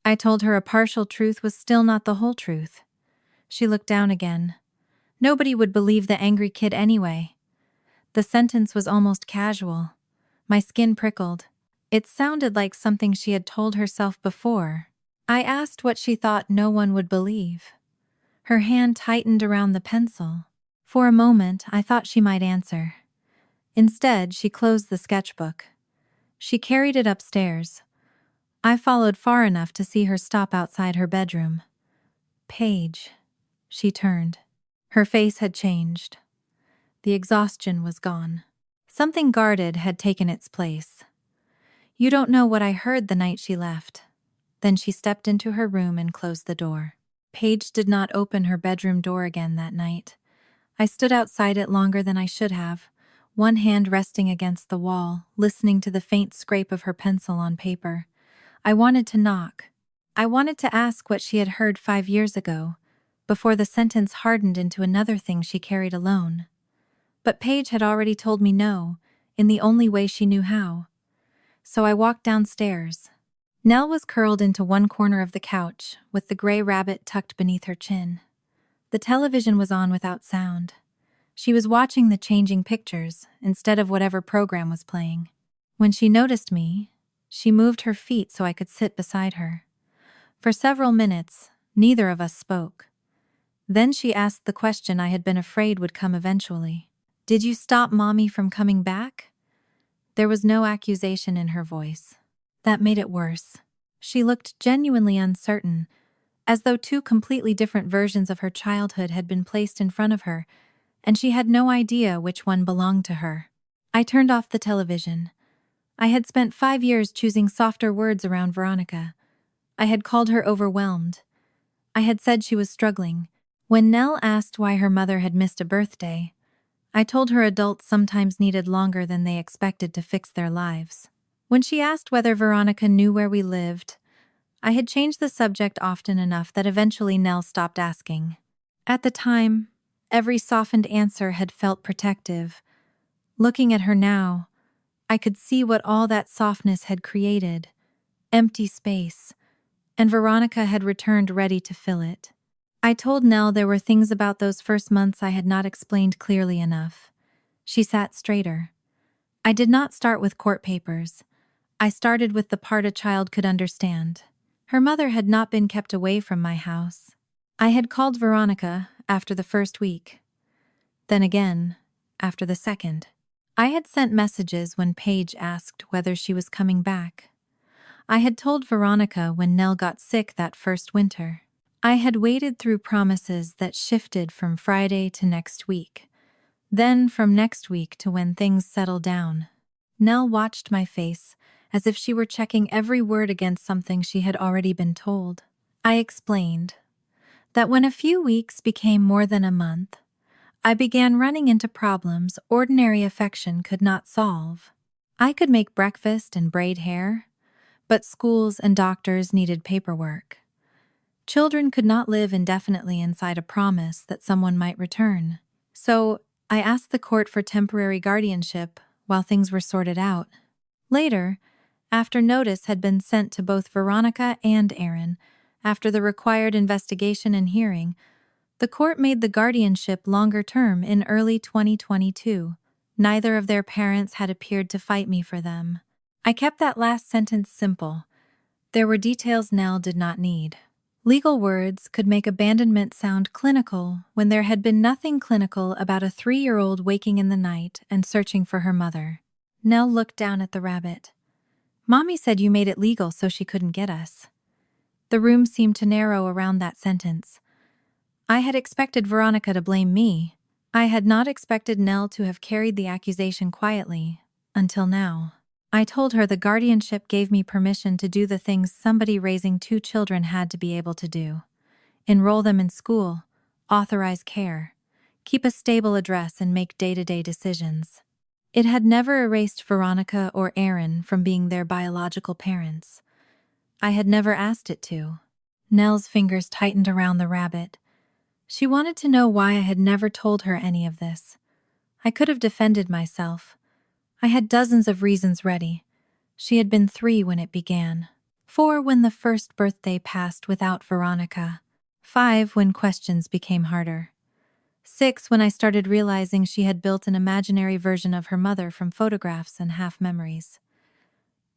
I told her a partial truth was still not the whole truth. She looked down again. Nobody would believe the angry kid anyway. The sentence was almost casual. My skin prickled. It sounded like something she had told herself before. I asked what she thought no one would believe. Her hand tightened around the pencil. For a moment, I thought she might answer. Instead, she closed the sketchbook. She carried it upstairs. I followed far enough to see her stop outside her bedroom. Paige. She turned. Her face had changed. The exhaustion was gone. Something guarded had taken its place. You don't know what I heard the night she left. Then she stepped into her room and closed the door. Paige did not open her bedroom door again that night. I stood outside it longer than I should have, one hand resting against the wall, listening to the faint scrape of her pencil on paper. I wanted to knock. I wanted to ask what she had heard 5 years ago, before the sentence hardened into another thing she carried alone. But Paige had already told me no, in the only way she knew how. so I walked downstairs. Nell was curled into one corner of the couch, with the gray rabbit tucked beneath her chin. The television was on without sound. She was watching the changing pictures instead of whatever program was playing. When she noticed me, she moved her feet so I could sit beside her. For several minutes, neither of us spoke. Then she asked the question I had been afraid would come eventually. "Did you stop Mommy from coming back?" There was no accusation in her voice. That made it worse. She looked genuinely uncertain, as though two completely different versions of her childhood had been placed in front of her, and she had no idea which one belonged to her. I turned off the television. I had spent 5 years choosing softer words around Veronica. I had called her overwhelmed. I had said she was struggling. When Nell asked why her mother had missed a birthday, I told her adults sometimes needed longer than they expected to fix their lives. When she asked whether Veronica knew where we lived, I had changed the subject often enough that eventually Nell stopped asking. At the time, every softened answer had felt protective. Looking at her now, I could see what all that softness had created: empty space, and Veronica had returned ready to fill it. I told Nell there were things about those first months I had not explained clearly enough. She sat straighter. I did not start with court papers. I started with the part a child could understand. Her mother had not been kept away from my house. I had called Veronica after the first week, then again after the second. I had sent messages when Paige asked whether she was coming back. I had told Veronica when Nell got sick that first winter. I had waited through promises that shifted from Friday to next week, then from next week to when things settled down. Nell watched my face as if she were checking every word against something she had already been told. I explained that when a few weeks became more than a month, I began running into problems ordinary affection could not solve. I could make breakfast and braid hair, but schools and doctors needed paperwork. Children could not live indefinitely inside a promise that someone might return. So I asked the court for temporary guardianship while things were sorted out. Later, after notice had been sent to both Veronica and Aaron, after the required investigation and hearing, the court made the guardianship longer term in early 2022. Neither of their parents had appeared to fight me for them. I kept that last sentence simple. There were details Nell did not need. Legal words could make abandonment sound clinical when there had been nothing clinical about a 3-year-old waking in the night and searching for her mother. Nell looked down at the rabbit. "Mommy said you made it legal so she couldn't get us." The room seemed to narrow around that sentence. I had expected Veronica to blame me. I had not expected Nell to have carried the accusation quietly, until now. I told her the guardianship gave me permission to do the things somebody raising 2 children had to be able to do: enroll them in school, authorize care, keep a stable address, and make day-to-day decisions. It had never erased Veronica or Aaron from being their biological parents. I had never asked it to. Nell's fingers tightened around the rabbit. She wanted to know why I had never told her any of this. I could have defended myself. I had dozens of reasons ready. She had been 3 when it began. 4 when the first birthday passed without Veronica. 5 when questions became harder. 6 when I started realizing she had built an imaginary version of her mother from photographs and half-memories.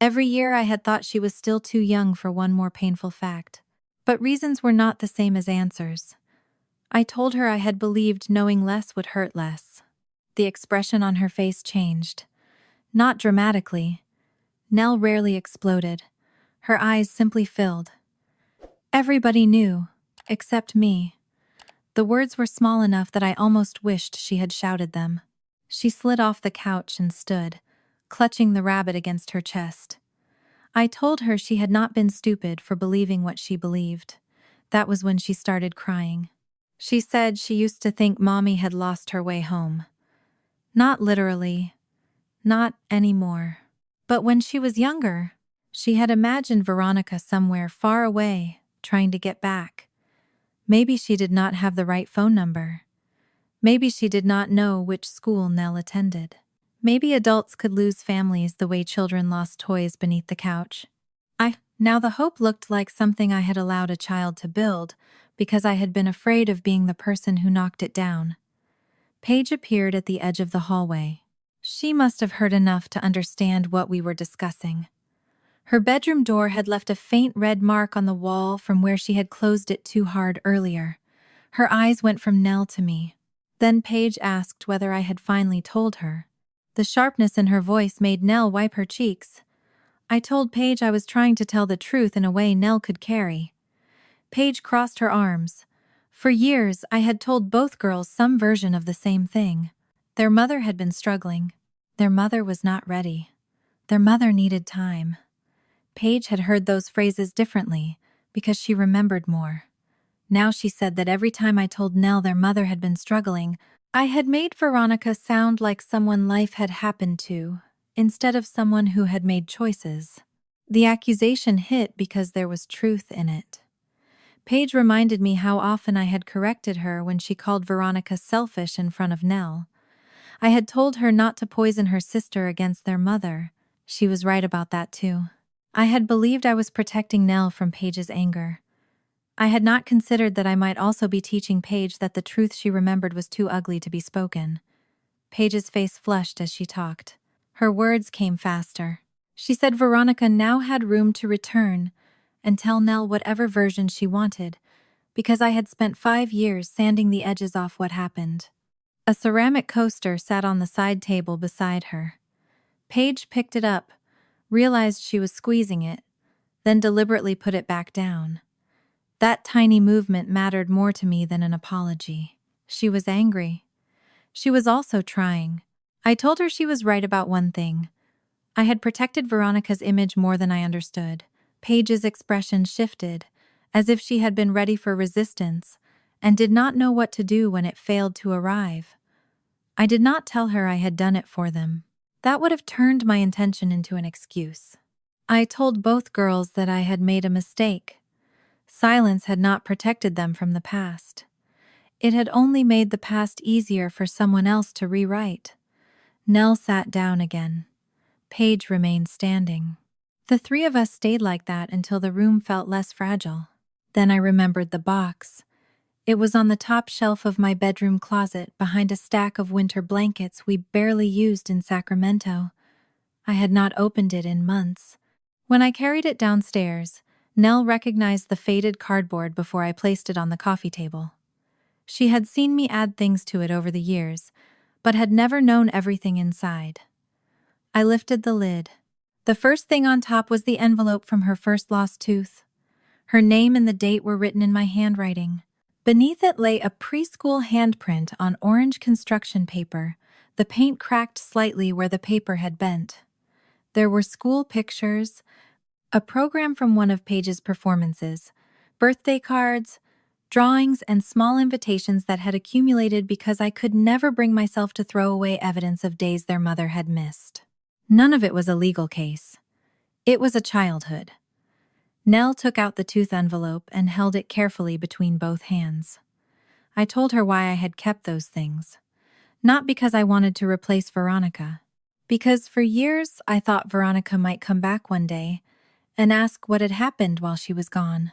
Every year I had thought she was still too young for one more painful fact. But reasons were not the same as answers. I told her I had believed knowing less would hurt less. The expression on her face changed. Not dramatically. Nell rarely exploded. Her eyes simply filled. Everybody knew, except me. The words were small enough that I almost wished she had shouted them. She slid off the couch and stood, clutching the rabbit against her chest. I told her she had not been stupid for believing what she believed. That was when she started crying. She said she used to think Mommy had lost her way home. Not literally. Not anymore. But when she was younger, she had imagined Veronica somewhere far away, trying to get back. Maybe she did not have the right phone number. Maybe she did not know which school Nell attended. Maybe adults could lose families the way children lost toys beneath the couch. Now the hope looked like something I had allowed a child to build because I had been afraid of being the person who knocked it down. Paige appeared at the edge of the hallway. She must have heard enough to understand what we were discussing. Her bedroom door had left a faint red mark on the wall from where she had closed it too hard earlier. Her eyes went from Nell to me. Then Paige asked whether I had finally told her. The sharpness in her voice made Nell wipe her cheeks. I told Paige I was trying to tell the truth in a way Nell could carry. Paige crossed her arms. For years, I had told both girls some version of the same thing. Their mother had been struggling. Their mother was not ready. Their mother needed time. Paige had heard those phrases differently because she remembered more. Now she said that every time I told Nell their mother had been struggling, I had made Veronica sound like someone life had happened to, instead of someone who had made choices. The accusation hit because there was truth in it. Paige reminded me how often I had corrected her when she called Veronica selfish in front of Nell. I had told her not to poison her sister against their mother. She was right about that too. I had believed I was protecting Nell from Paige's anger. I had not considered that I might also be teaching Paige that the truth she remembered was too ugly to be spoken. Paige's face flushed as she talked. Her words came faster. She said Veronica now had room to return and tell Nell whatever version she wanted, because I had spent 5 years sanding the edges off what happened. A ceramic coaster sat on the side table beside her. Paige picked it up, realized she was squeezing it, then deliberately put it back down. That tiny movement mattered more to me than an apology. She was angry. She was also trying. I told her she was right about one thing. I had protected Veronica's image more than I understood. Paige's expression shifted, as if she had been ready for resistance, and did not know what to do when it failed to arrive. I did not tell her I had done it for them. That would have turned my intention into an excuse. I told both girls that I had made a mistake. Silence had not protected them from the past. It had only made the past easier for someone else to rewrite. Nell sat down again. Paige remained standing. The three of us stayed like that until the room felt less fragile. Then I remembered the box. It was on the top shelf of my bedroom closet behind a stack of winter blankets we barely used in Sacramento. I had not opened it in months. When I carried it downstairs, Nell recognized the faded cardboard before I placed it on the coffee table. She had seen me add things to it over the years, but had never known everything inside. I lifted the lid. The first thing on top was the envelope from her first lost tooth. Her name and the date were written in my handwriting. Beneath it lay a preschool handprint on orange construction paper, the paint cracked slightly where the paper had bent. There were school pictures, a program from one of Paige's performances, birthday cards, drawings, and small invitations that had accumulated because I could never bring myself to throw away evidence of days their mother had missed. None of it was a legal case. It was a childhood. Nell took out the tooth envelope and held it carefully between both hands. I told her why I had kept those things. Not because I wanted to replace Veronica. Because for years I thought Veronica might come back one day and ask what had happened while she was gone.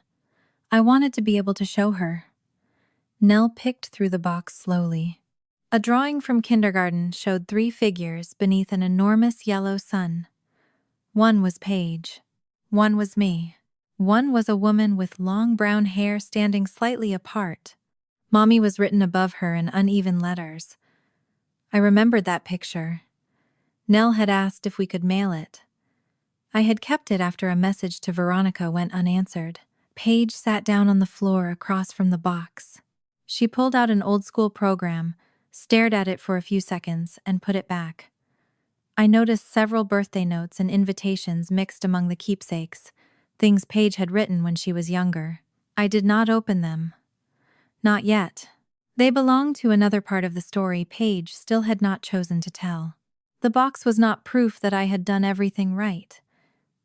I wanted to be able to show her. Nell picked through the box slowly. A drawing from kindergarten showed 3 figures beneath an enormous yellow sun. One was Paige. One was me. One was a woman with long brown hair standing slightly apart. Mommy was written above her in uneven letters. I remembered that picture. Nell had asked if we could mail it. I had kept it after a message to Veronica went unanswered. Paige sat down on the floor across from the box. She pulled out an old-school program, stared at it for a few seconds, and put it back. I noticed several birthday notes and invitations mixed among the keepsakes, things Paige had written when she was younger. I did not open them. Not yet. They belonged to another part of the story Paige still had not chosen to tell. The box was not proof that I had done everything right.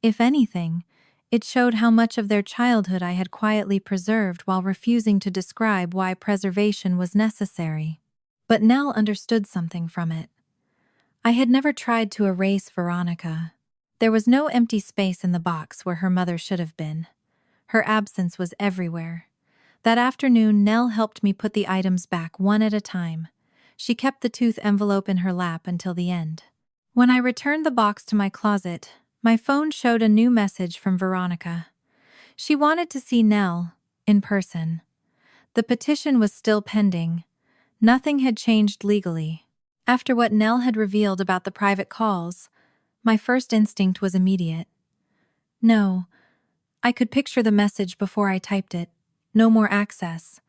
If anything, it showed how much of their childhood I had quietly preserved while refusing to describe why preservation was necessary. But Nell understood something from it. I had never tried to erase Veronica. There was no empty space in the box where her mother should have been. Her absence was everywhere. That afternoon, Nell helped me put the items back one at a time. She kept the tooth envelope in her lap until the end. When I returned the box to my closet, my phone showed a new message from Veronica. She wanted to see Nell in person. The petition was still pending. Nothing had changed legally. After what Nell had revealed about the private calls, my first instinct was immediate. No. I could picture the message before I typed it. No more access.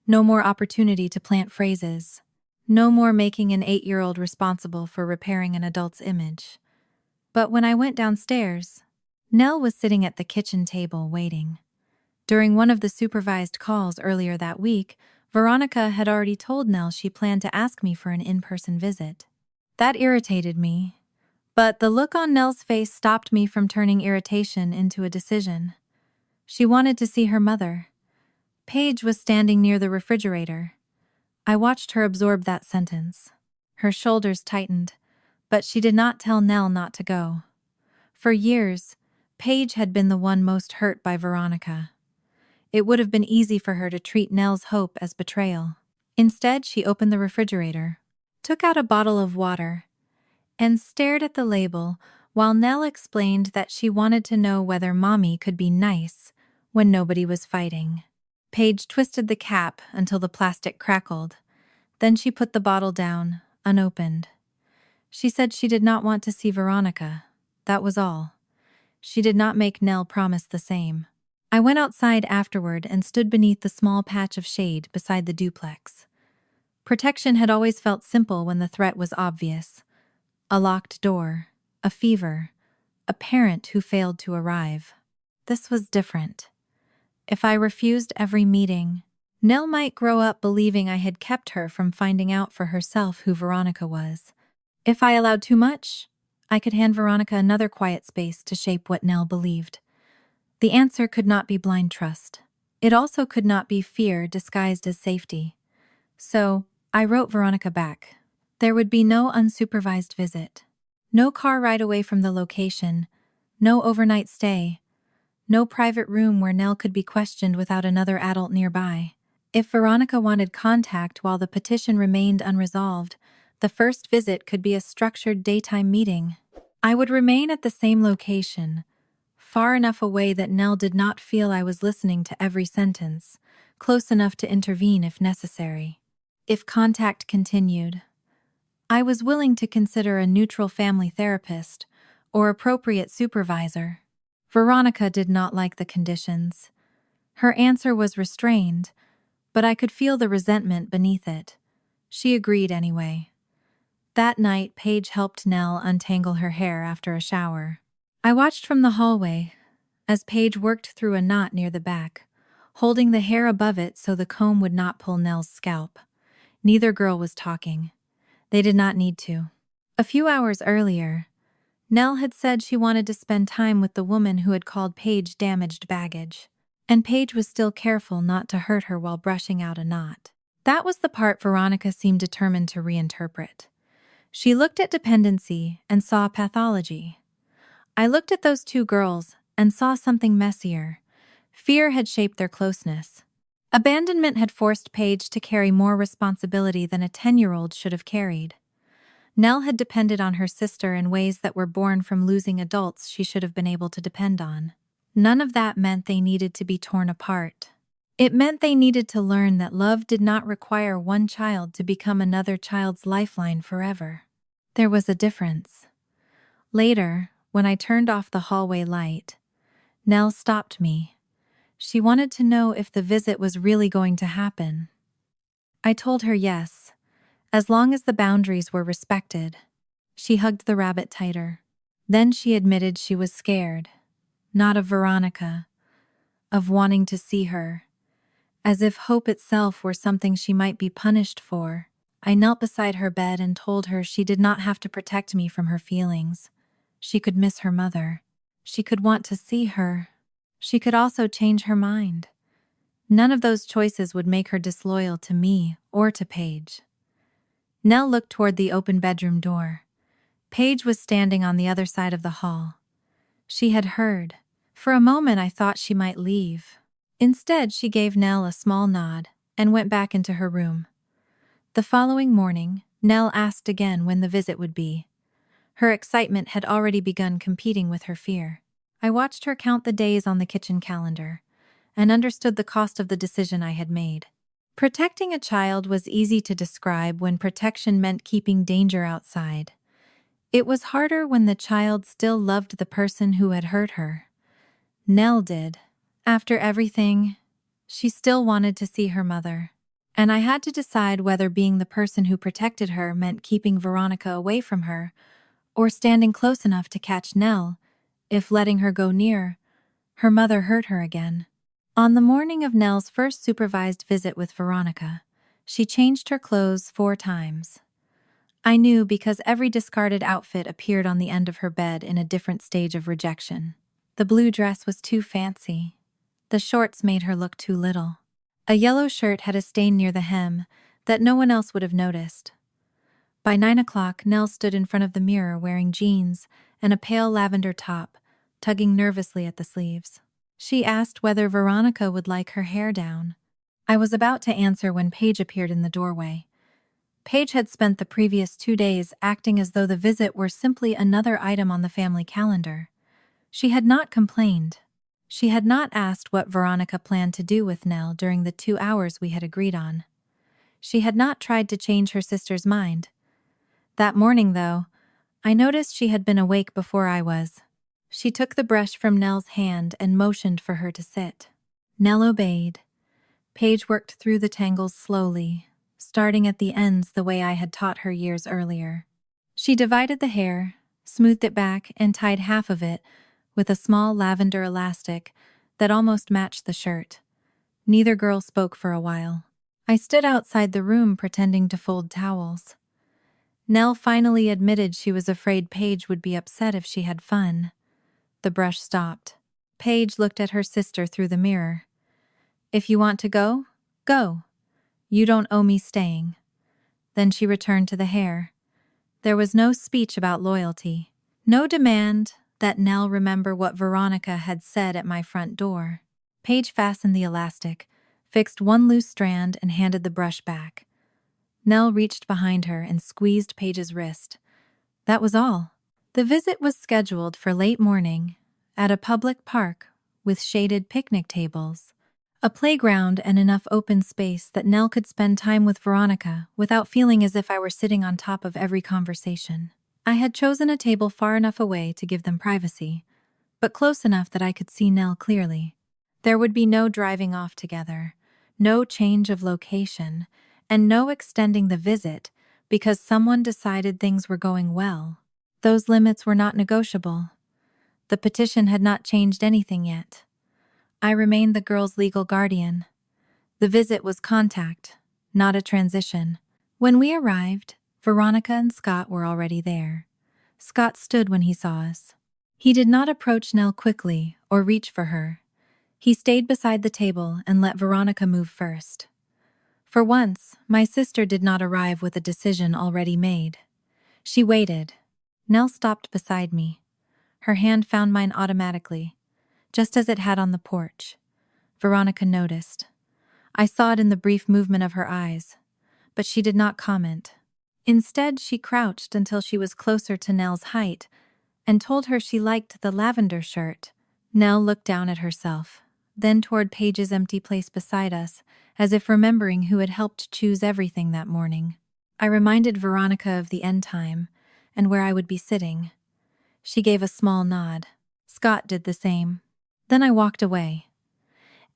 No more opportunity to plant phrases. No more making an 8-year-old responsible for repairing an adult's image. But when I went downstairs, Nell was sitting at the kitchen table waiting. During one of the supervised calls earlier that week, Veronica had already told Nell she planned to ask me for an in-person visit. That irritated me, but the look on Nell's face stopped me from turning irritation into a decision. She wanted to see her mother. Paige was standing near the refrigerator. I watched her absorb that sentence. Her shoulders tightened, but she did not tell Nell not to go. For years, Paige had been the one most hurt by Veronica. It would have been easy for her to treat Nell's hope as betrayal. Instead, she opened the refrigerator, took out a bottle of water, and stared at the label while Nell explained that she wanted to know whether Mommy could be nice when nobody was fighting. Paige twisted the cap until the plastic crackled. Then she put the bottle down, unopened. She said she did not want to see Veronica. That was all. She did not make Nell promise the same. I went outside afterward and stood beneath the small patch of shade beside the duplex. Protection had always felt simple when the threat was obvious. A locked door, a fever, a parent who failed to arrive. This was different. If I refused every meeting, Nell might grow up believing I had kept her from finding out for herself who Veronica was. If I allowed too much, I could hand Veronica another quiet space to shape what Nell believed. The answer could not be blind trust. It also could not be fear disguised as safety. So, I wrote Veronica back. There would be no unsupervised visit. No car ride away from the location. No overnight stay. No private room where Nell could be questioned without another adult nearby. If Veronica wanted contact while the petition remained unresolved, the first visit could be a structured daytime meeting. I would remain at the same location, far enough away that Nell did not feel I was listening to every sentence, close enough to intervene if necessary. If contact continued, I was willing to consider a neutral family therapist or appropriate supervisor. Veronica did not like the conditions. Her answer was restrained, but I could feel the resentment beneath it. She agreed anyway. That night, Paige helped Nell untangle her hair after a shower. I watched from the hallway as Paige worked through a knot near the back, holding the hair above it so the comb would not pull Nell's scalp. Neither girl was talking. They did not need to. A few hours earlier, Nell had said she wanted to spend time with the woman who had called Paige damaged baggage, and Paige was still careful not to hurt her while brushing out a knot. That was the part Veronica seemed determined to reinterpret. She looked at dependency and saw pathology. I looked at those two girls and saw something messier. Fear had shaped their closeness. Abandonment had forced Paige to carry more responsibility than a 10-year-old should have carried. Nell had depended on her sister in ways that were born from losing adults she should have been able to depend on. None of that meant they needed to be torn apart. It meant they needed to learn that love did not require one child to become another child's lifeline forever. There was a difference. Later, when I turned off the hallway light, Nell stopped me. She wanted to know if the visit was really going to happen. I told her yes, as long as the boundaries were respected. She hugged the rabbit tighter. Then she admitted she was scared. Not of Veronica, of wanting to see her. As if hope itself were something she might be punished for. I knelt beside her bed and told her she did not have to protect me from her feelings. She could miss her mother. She could want to see her. She could also change her mind. None of those choices would make her disloyal to me or to Paige. Nell looked toward the open bedroom door. Paige was standing on the other side of the hall. She had heard. For a moment I thought she might leave. Instead, she gave Nell a small nod and went back into her room. The following morning, Nell asked again when the visit would be. Her excitement had already begun competing with her fear. I watched her count the days on the kitchen calendar and understood the cost of the decision I had made. Protecting a child was easy to describe when protection meant keeping danger outside. It was harder when the child still loved the person who had hurt her. Nell did. After everything, she still wanted to see her mother. And I had to decide whether being the person who protected her meant keeping Veronica away from her, or standing close enough to catch Nell, if letting her go near her mother hurt her again. On the morning of Nell's first supervised visit with Veronica, she changed her clothes 4 times. I knew because every discarded outfit appeared on the end of her bed in a different stage of rejection. The blue dress was too fancy. The shorts made her look too little. A yellow shirt had a stain near the hem that no one else would have noticed. By 9 o'clock, Nell stood in front of the mirror wearing jeans and a pale lavender top, tugging nervously at the sleeves. She asked whether Veronica would like her hair down. I was about to answer when Paige appeared in the doorway. Paige had spent the previous 2 days acting as though the visit were simply another item on the family calendar. She had not complained. She had not asked what Veronica planned to do with Nell during the 2 hours we had agreed on. She had not tried to change her sister's mind. That morning, though, I noticed she had been awake before I was. She took the brush from Nell's hand and motioned for her to sit. Nell obeyed. Paige worked through the tangles slowly, starting at the ends the way I had taught her years earlier. She divided the hair, smoothed it back, and tied half of it with a small lavender elastic that almost matched the shirt. Neither girl spoke for a while. I stood outside the room pretending to fold towels. Nell finally admitted she was afraid Paige would be upset if she had fun. The brush stopped. Paige looked at her sister through the mirror. "If you want to go, go. You don't owe me staying." Then she returned to the hair. There was no speech about loyalty, no demand that Nell remember what Veronica had said at my front door. Paige fastened the elastic, fixed one loose strand, and handed the brush back. Nell reached behind her and squeezed Paige's wrist. That was all. The visit was scheduled for late morning at a public park with shaded picnic tables, a playground, and enough open space that Nell could spend time with Veronica without feeling as if I were sitting on top of every conversation. I had chosen a table far enough away to give them privacy, but close enough that I could see Nell clearly. There would be no driving off together, no change of location, and no extending the visit because someone decided things were going well. Those limits were not negotiable. The petition had not changed anything yet. I remained the girl's legal guardian. The visit was contact, not a transition. When we arrived, Veronica and Scott were already there. Scott stood when he saw us. He did not approach Nell quickly or reach for her. He stayed beside the table and let Veronica move first. For once, my sister did not arrive with a decision already made. She waited. Nell stopped beside me. Her hand found mine automatically, just as it had on the porch. Veronica noticed. I saw it in the brief movement of her eyes, but she did not comment. Instead, she crouched until she was closer to Nell's height and told her she liked the lavender shirt. Nell looked down at herself, then toward Paige's empty place beside us, as if remembering who had helped choose everything that morning. I reminded Veronica of the end time and where I would be sitting. She gave a small nod. Scott did the same. Then I walked away.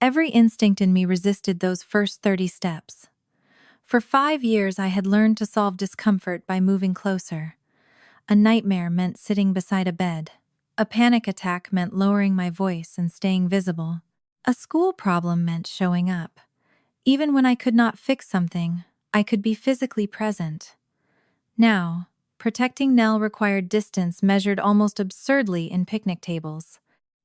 Every instinct in me resisted those first 30 steps. For 5 years, I had learned to solve discomfort by moving closer. A nightmare meant sitting beside a bed. A panic attack meant lowering my voice and staying visible. A school problem meant showing up. Even when I could not fix something, I could be physically present. Now, protecting Nell required distance measured almost absurdly in picnic tables.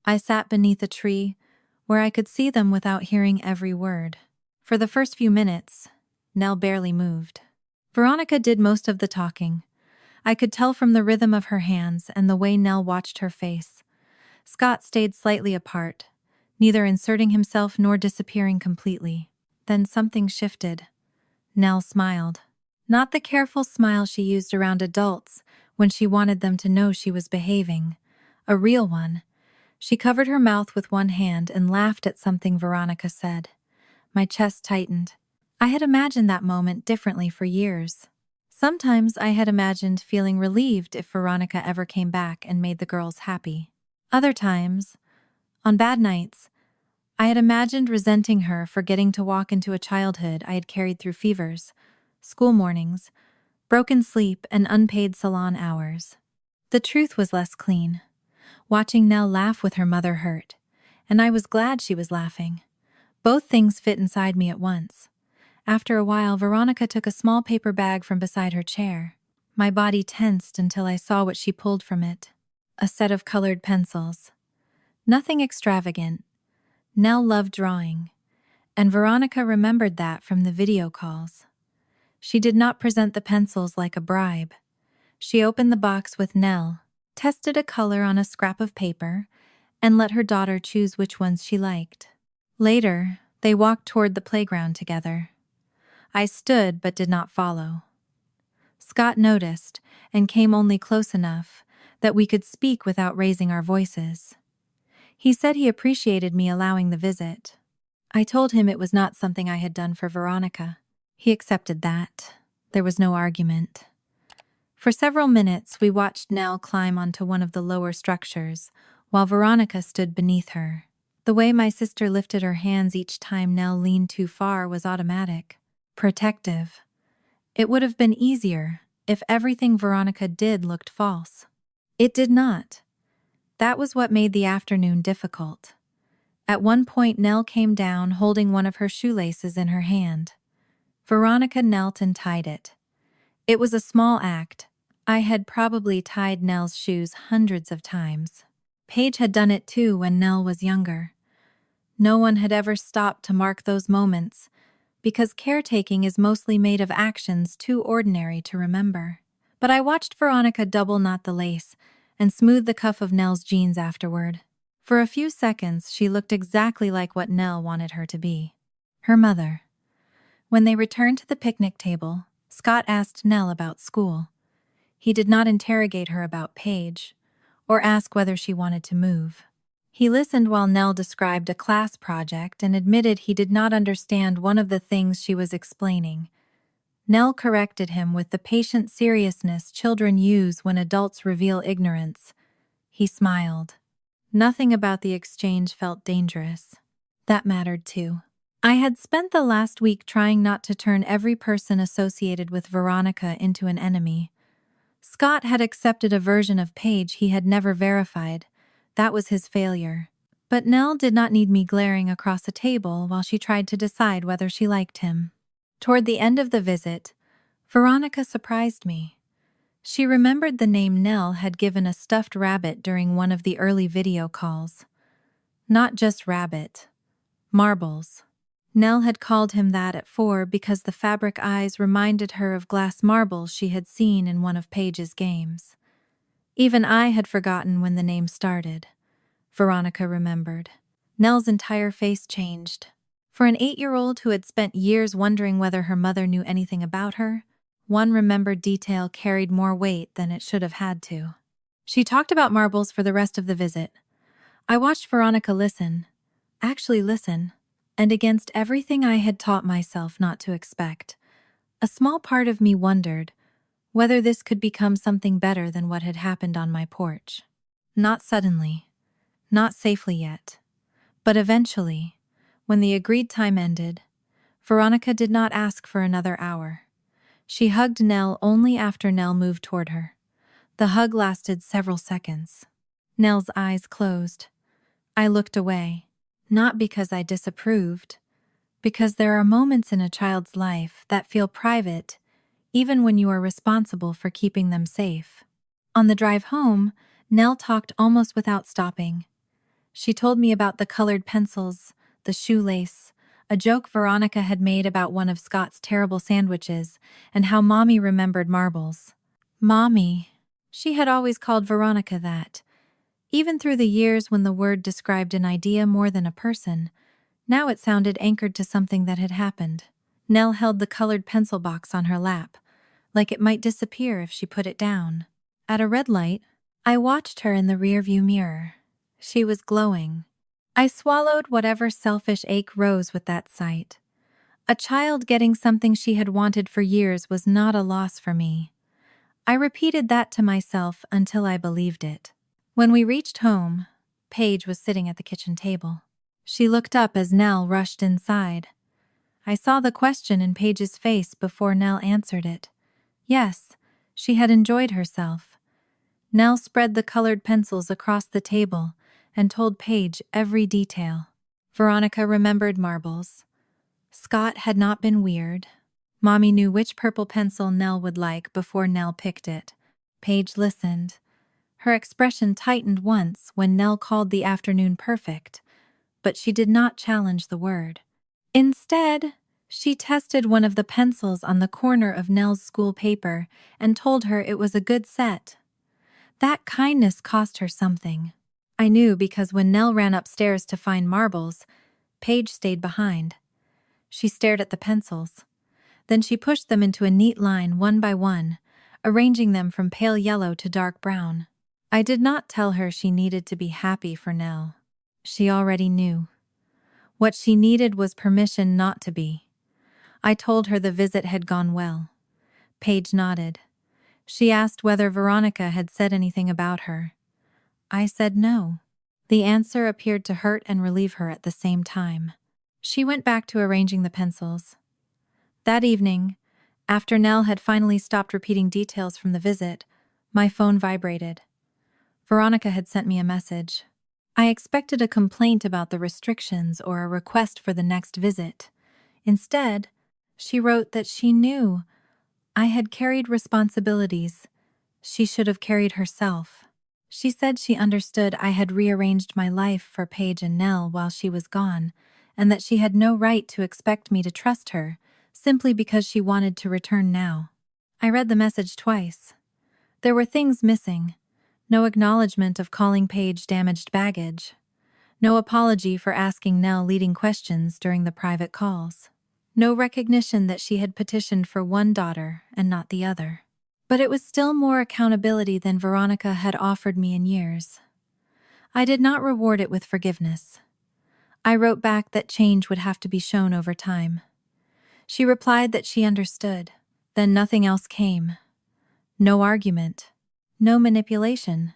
I sat beneath a tree where I could see them without hearing every word. For the first few minutes, Nell barely moved. Veronica did most of the talking. I could tell from the rhythm of her hands and the way Nell watched her face. Scott stayed slightly apart, neither inserting himself nor disappearing completely. Then something shifted. Nell smiled. Not the careful smile she used around adults when she wanted them to know she was behaving. A real one. She covered her mouth with one hand and laughed at something Veronica said. My chest tightened. I had imagined that moment differently for years. Sometimes I had imagined feeling relieved if Veronica ever came back and made the girls happy. Other times, on bad nights, I had imagined resenting her for getting to walk into a childhood I had carried through fevers, school mornings, broken sleep, and unpaid salon hours. The truth was less clean. Watching Nell laugh with her mother hurt, and I was glad she was laughing. Both things fit inside me at once. After a while, Veronica took a small paper bag from beside her chair. My body tensed until I saw what she pulled from it. A set of colored pencils. Nothing extravagant. Nell loved drawing, and Veronica remembered that from the video calls. She did not present the pencils like a bribe. She opened the box with Nell, tested a color on a scrap of paper, and let her daughter choose which ones she liked. Later, they walked toward the playground together. I stood but did not follow. Scott noticed and came only close enough that we could speak without raising our voices. He said he appreciated me allowing the visit. I told him it was not something I had done for Veronica. He accepted that. There was no argument. For several minutes, we watched Nell climb onto one of the lower structures, while Veronica stood beneath her. The way my sister lifted her hands each time Nell leaned too far was automatic, protective. It would have been easier if everything Veronica did looked false. It did not. That was what made the afternoon difficult. At one point, Nell came down holding one of her shoelaces in her hand. Veronica knelt and tied it. It was a small act. I had probably tied Nell's shoes hundreds of times. Paige had done it too when Nell was younger. No one had ever stopped to mark those moments, because caretaking is mostly made of actions too ordinary to remember. But I watched Veronica double knot the lace and smooth the cuff of Nell's jeans afterward. For a few seconds, she looked exactly like what Nell wanted her to be. Her mother. When they returned to the picnic table, Scott asked Nell about school. He did not interrogate her about Paige, or ask whether she wanted to move. He listened while Nell described a class project and admitted he did not understand one of the things she was explaining. Nell corrected him with the patient seriousness children use when adults reveal ignorance. He smiled. Nothing about the exchange felt dangerous. That mattered too. I had spent the last week trying not to turn every person associated with Veronica into an enemy. Scott had accepted a version of Paige he had never verified. That was his failure. But Nell did not need me glaring across a table while she tried to decide whether she liked him. Toward the end of the visit, Veronica surprised me. She remembered the name Nell had given a stuffed rabbit during one of the early video calls. Not just rabbit. Marbles. Nell had called him that at 4 because the fabric eyes reminded her of glass marbles she had seen in one of Paige's games. Even I had forgotten when the name started. Veronica remembered. Nell's entire face changed. For an 8-year-old who had spent years wondering whether her mother knew anything about her, one remembered detail carried more weight than it should have had to. She talked about marbles for the rest of the visit. I watched Veronica actually listen, and against everything I had taught myself not to expect, a small part of me wondered whether this could become something better than what had happened on my porch. Not suddenly, not safely yet, but eventually, when the agreed time ended, Veronica did not ask for another hour. She hugged Nell only after Nell moved toward her. The hug lasted several seconds. Nell's eyes closed. I looked away, not because I disapproved, because there are moments in a child's life that feel private, even when you are responsible for keeping them safe. On the drive home, Nell talked almost without stopping. She told me about the colored pencils, the shoelace, a joke Veronica had made about one of Scott's terrible sandwiches, and how Mommy remembered marbles. Mommy. She had always called Veronica that. Even through the years when the word described an idea more than a person, now it sounded anchored to something that had happened. Nell held the colored pencil box on her lap, like it might disappear if she put it down. At a red light, I watched her in the rearview mirror. She was glowing. I swallowed whatever selfish ache rose with that sight. A child getting something she had wanted for years was not a loss for me. I repeated that to myself until I believed it. When we reached home, Paige was sitting at the kitchen table. She looked up as Nell rushed inside. I saw the question in Paige's face before Nell answered it. Yes, she had enjoyed herself. Nell spread the colored pencils across the table and told Paige every detail. Veronica remembered marbles. Scott had not been weird. Mommy knew which purple pencil Nell would like before Nell picked it. Paige listened. Her expression tightened once when Nell called the afternoon perfect, but she did not challenge the word. Instead, she tested one of the pencils on the corner of Nell's school paper and told her it was a good set. That kindness cost her something. I knew because when Nell ran upstairs to find marbles, Paige stayed behind. She stared at the pencils. Then she pushed them into a neat line one by one, arranging them from pale yellow to dark brown. I did not tell her she needed to be happy for Nell. She already knew. What she needed was permission not to be. I told her the visit had gone well. Paige nodded. She asked whether Veronica had said anything about her. I said no. The answer appeared to hurt and relieve her at the same time. She went back to arranging the pencils. That evening, after Nell had finally stopped repeating details from the visit, my phone vibrated. Veronica had sent me a message. I expected a complaint about the restrictions or a request for the next visit. Instead, she wrote that she knew I had carried responsibilities she should have carried herself. She said she understood I had rearranged my life for Paige and Nell while she was gone, and that she had no right to expect me to trust her, simply because she wanted to return now. I read the message twice. There were things missing. No acknowledgement of calling Paige damaged baggage. No apology for asking Nell leading questions during the private calls. No recognition that she had petitioned for one daughter and not the other. But it was still more accountability than Veronica had offered me in years. I did not reward it with forgiveness. I wrote back that change would have to be shown over time. She replied that she understood. Then nothing else came. No argument. No manipulation.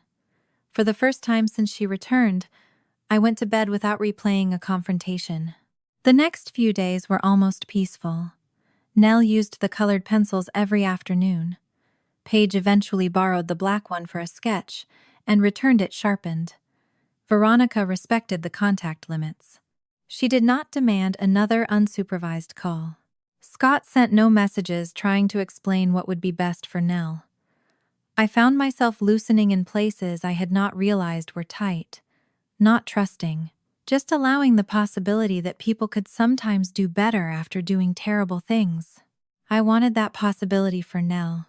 For the first time since she returned, I went to bed without replaying a confrontation. The next few days were almost peaceful. Nell used the colored pencils every afternoon. Paige eventually borrowed the black one for a sketch and returned it sharpened. Veronica respected the contact limits. She did not demand another unsupervised call. Scott sent no messages trying to explain what would be best for Nell. I found myself loosening in places I had not realized were tight, not trusting, just allowing the possibility that people could sometimes do better after doing terrible things. I wanted that possibility for Nell.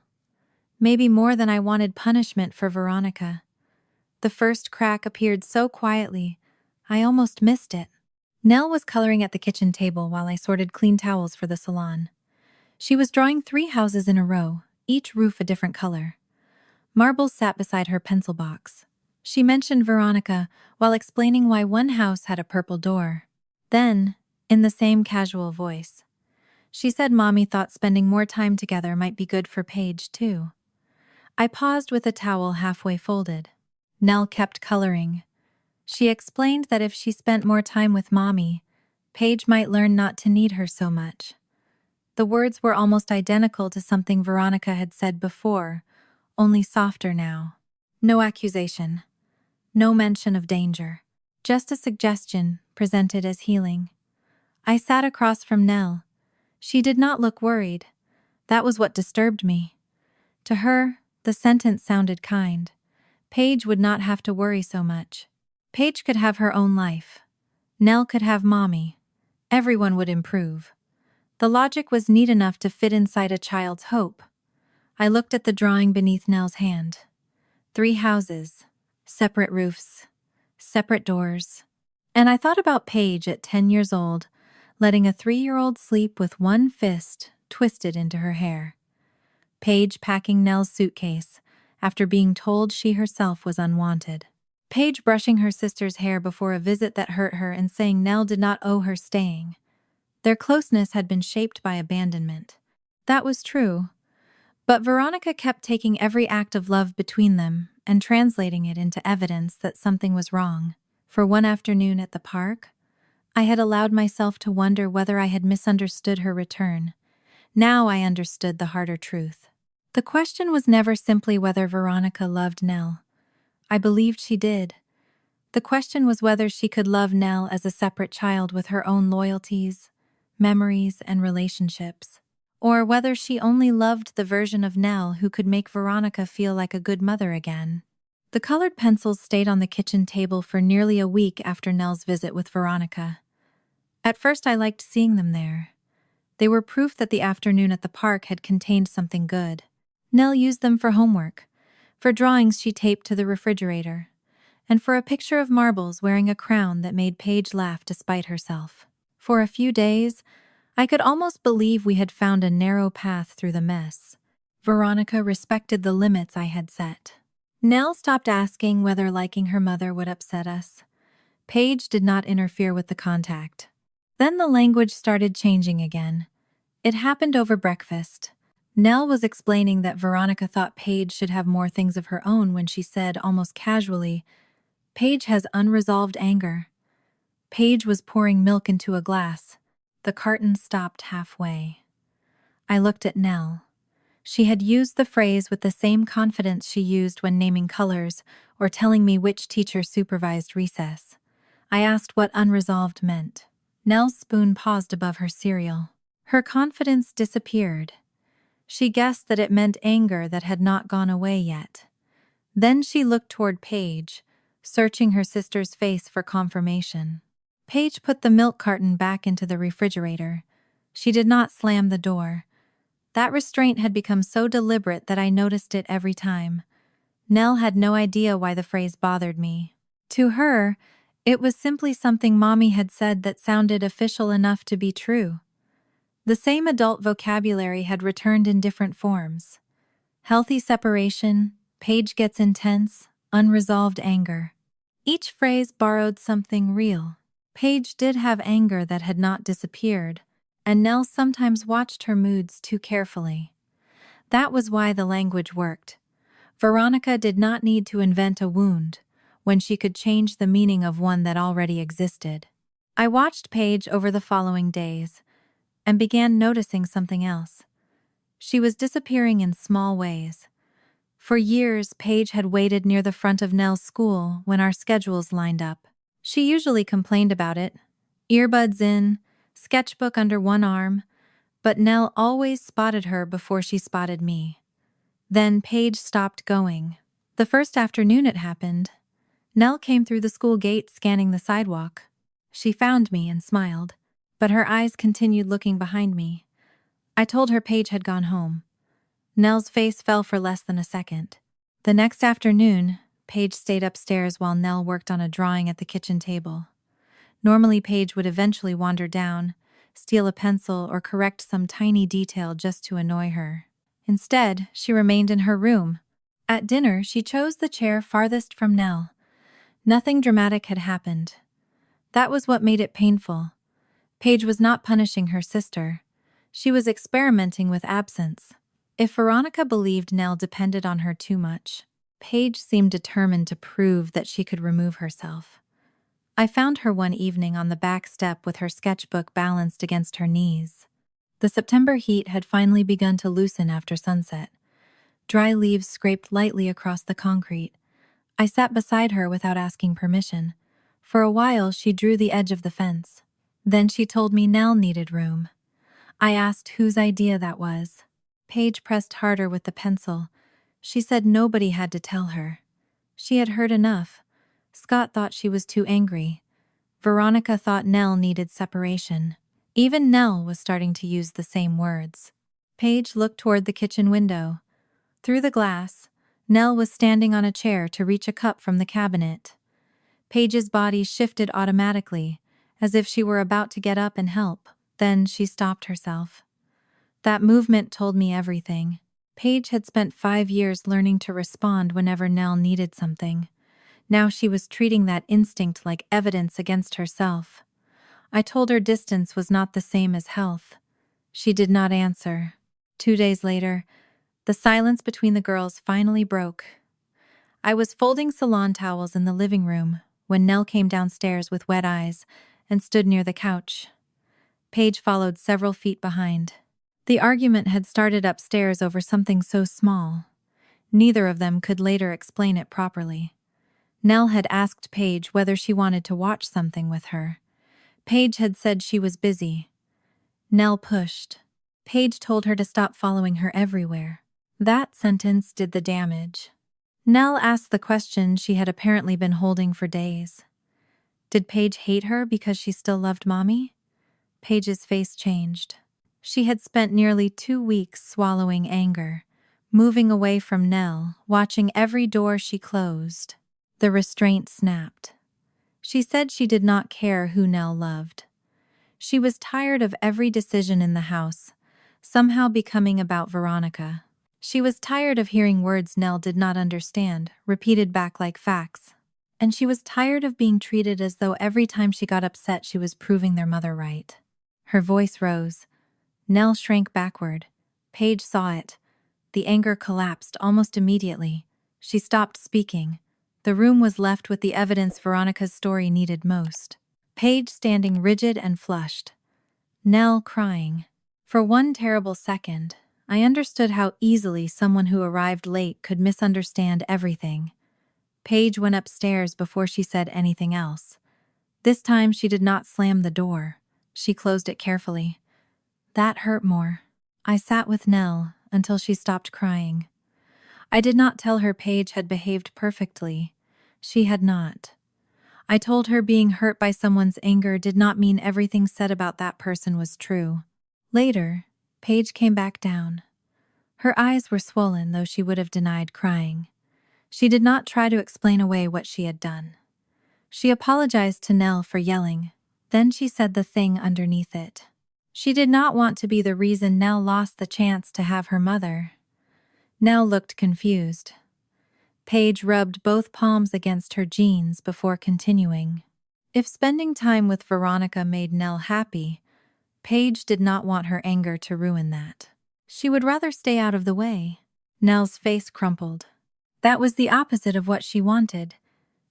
Maybe more than I wanted punishment for Veronica. The first crack appeared so quietly, I almost missed it. Nell was coloring at the kitchen table while I sorted clean towels for the salon. She was drawing 3 houses in a row, each roof a different color. Marbles sat beside her pencil box. She mentioned Veronica while explaining why one house had a purple door. Then, in the same casual voice, she said Mommy thought spending more time together might be good for Paige, too. I paused with a towel halfway folded. Nell kept coloring. She explained that if she spent more time with Mommy, Paige might learn not to need her so much. The words were almost identical to something Veronica had said before, only softer now. No accusation. No mention of danger. Just a suggestion presented as healing. I sat across from Nell. She did not look worried. That was what disturbed me. To her, the sentence sounded kind. Paige would not have to worry so much. Paige could have her own life. Nell could have Mommy. Everyone would improve. The logic was neat enough to fit inside a child's hope. I looked at the drawing beneath Nell's hand. 3 houses, separate roofs, separate doors. And I thought about Paige at 10 years old, letting a 3-year-old sleep with one fist twisted into her hair. Paige packing Nell's suitcase after being told she herself was unwanted. Paige brushing her sister's hair before a visit that hurt her and saying Nell did not owe her staying. Their closeness had been shaped by abandonment. That was true. But Veronica kept taking every act of love between them and translating it into evidence that something was wrong. For one afternoon at the park, I had allowed myself to wonder whether I had misunderstood her return. Now I understood the harder truth. The question was never simply whether Veronica loved Nell. I believed she did. The question was whether she could love Nell as a separate child with her own loyalties, memories, and relationships. Or whether she only loved the version of Nell who could make Veronica feel like a good mother again. The colored pencils stayed on the kitchen table for nearly a week after Nell's visit with Veronica. At first I liked seeing them there. They were proof that the afternoon at the park had contained something good. Nell used them for homework, for drawings she taped to the refrigerator, and for a picture of marbles wearing a crown that made Paige laugh despite herself. For a few days, I could almost believe we had found a narrow path through the mess. Veronica respected the limits I had set. Nell stopped asking whether liking her mother would upset us. Paige did not interfere with the contact. Then the language started changing again. It happened over breakfast. Nell was explaining that Veronica thought Paige should have more things of her own when she said, almost casually, "Paige has unresolved anger." Paige was pouring milk into a glass. The carton stopped halfway. I looked at Nell. She had used the phrase with the same confidence she used when naming colors or telling me which teacher supervised recess. I asked what unresolved meant. Nell's spoon paused above her cereal. Her confidence disappeared. She guessed that it meant anger that had not gone away yet. Then she looked toward Paige, searching her sister's face for confirmation. Paige put the milk carton back into the refrigerator. She did not slam the door. That restraint had become so deliberate that I noticed it every time. Nell had no idea why the phrase bothered me. To her, it was simply something Mommy had said that sounded official enough to be true. The same adult vocabulary had returned in different forms. Healthy separation, Paige gets intense, unresolved anger. Each phrase borrowed something real. Paige did have anger that had not disappeared, and Nell sometimes watched her moods too carefully. That was why the language worked. Veronica did not need to invent a wound when she could change the meaning of one that already existed. I watched Paige over the following days and began noticing something else. She was disappearing in small ways. For years, Paige had waited near the front of Nell's school when our schedules lined up. She usually complained about it, earbuds in, sketchbook under one arm, but Nell always spotted her before she spotted me. Then Paige stopped going. The first afternoon it happened, Nell came through the school gate scanning the sidewalk. She found me and smiled, but her eyes continued looking behind me. I told her Paige had gone home. Nell's face fell for less than a second. The next afternoon, Paige stayed upstairs while Nell worked on a drawing at the kitchen table. Normally, Paige would eventually wander down, steal a pencil, or correct some tiny detail just to annoy her. Instead, she remained in her room. At dinner, she chose the chair farthest from Nell. Nothing dramatic had happened. That was what made it painful. Paige was not punishing her sister. She was experimenting with absence. If Veronica believed Nell depended on her too much, Paige seemed determined to prove that she could remove herself. I found her one evening on the back step with her sketchbook balanced against her knees. The September heat had finally begun to loosen after sunset. Dry leaves scraped lightly across the concrete. I sat beside her without asking permission. For a while, she drew the edge of the fence. Then she told me Nell needed room. I asked whose idea that was. Paige pressed harder with the pencil. She said nobody had to tell her. She had heard enough. Scott thought she was too angry. Veronica thought Nell needed separation. Even Nell was starting to use the same words. Paige looked toward the kitchen window. Through the glass, Nell was standing on a chair to reach a cup from the cabinet. Paige's body shifted automatically, as if she were about to get up and help. Then she stopped herself. That movement told me everything. Paige had spent 5 years learning to respond whenever Nell needed something. Now she was treating that instinct like evidence against herself. I told her distance was not the same as health. She did not answer. 2 days later, the silence between the girls finally broke. I was folding salon towels in the living room when Nell came downstairs with wet eyes and stood near the couch. Paige followed several feet behind. The argument had started upstairs over something so small. Neither of them could later explain it properly. Nell had asked Paige whether she wanted to watch something with her. Paige had said she was busy. Nell pushed. Paige told her to stop following her everywhere. That sentence did the damage. Nell asked the question she had apparently been holding for days. Did Paige hate her because she still loved Mommy? Paige's face changed. She had spent nearly 2 weeks swallowing anger, moving away from Nell, watching every door she closed. The restraint snapped. She said she did not care who Nell loved. She was tired of every decision in the house, somehow becoming about Veronica. She was tired of hearing words Nell did not understand, repeated back like facts. And she was tired of being treated as though every time she got upset she was proving their mother right. Her voice rose. Nell shrank backward. Paige saw it. The anger collapsed almost immediately. She stopped speaking. The room was left with the evidence Veronica's story needed most. Paige standing rigid and flushed. Nell crying. For one terrible second, I understood how easily someone who arrived late could misunderstand everything. Paige went upstairs before she said anything else. This time she did not slam the door. She closed it carefully. That hurt more. I sat with Nell until she stopped crying. I did not tell her Paige had behaved perfectly. She had not. I told her being hurt by someone's anger did not mean everything said about that person was true. Later, Paige came back down. Her eyes were swollen, though she would have denied crying. She did not try to explain away what she had done. She apologized to Nell for yelling. Then she said the thing underneath it. She did not want to be the reason Nell lost the chance to have her mother. Nell looked confused. Paige rubbed both palms against her jeans before continuing. If spending time with Veronica made Nell happy, Paige did not want her anger to ruin that. She would rather stay out of the way. Nell's face crumpled. That was the opposite of what she wanted.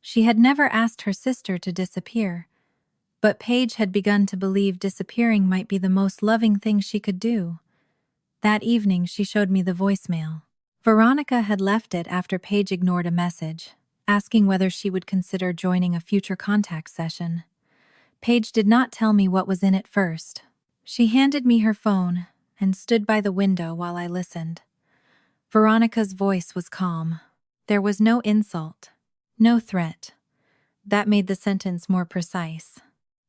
She had never asked her sister to disappear, but Paige had begun to believe disappearing might be the most loving thing she could do. That evening she showed me the voicemail. Veronica had left it after Paige ignored a message, asking whether she would consider joining a future contact session. Paige did not tell me what was in it first. She handed me her phone and stood by the window while I listened. Veronica's voice was calm. There was no insult, no threat. That made the sentence more precise.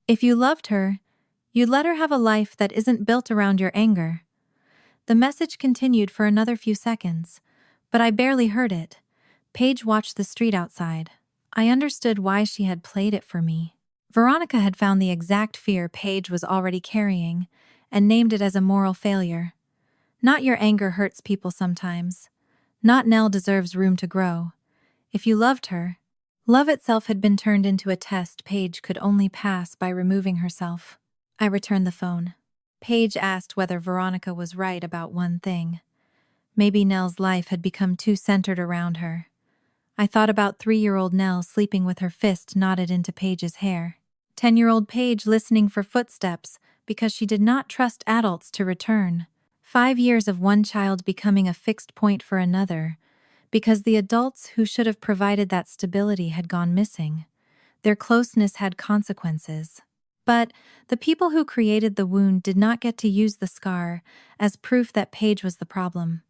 If you loved her, you'd let her have a life that isn't built around your anger. The message continued for another few seconds, but I barely heard it. Paige watched the street outside. I understood why she had played it for me. Veronica had found the exact fear Paige was already carrying and named it as a moral failure. Not your anger hurts people sometimes. Not Nell deserves room to grow. If you loved her, love itself had been turned into a test Paige could only pass by removing herself. I returned the phone. Paige asked whether Veronica was right about one thing. Maybe Nell's life had become too centered around her. I thought about 3-year-old Nell sleeping with her fist knotted into Paige's hair. 10-year-old Paige listening for footsteps because she did not trust adults to return. 5 years of one child becoming a fixed point for another because the adults who should have provided that stability had gone missing. Their closeness had consequences. But the people who created the wound did not get to use the scar as proof that Paige was the problem.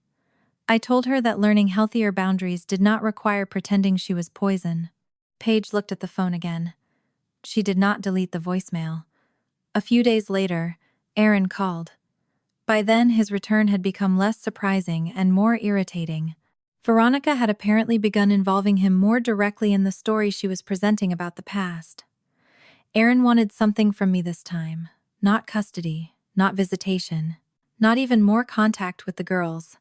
I told her that learning healthier boundaries did not require pretending she was poison. Paige looked at the phone again. She did not delete the voicemail. A few days later, Aaron called. By then, his return had become less surprising and more irritating. Veronica had apparently begun involving him more directly in the story she was presenting about the past. Aaron wanted something from me this time. Not custody, not visitation, not even more contact with the girls.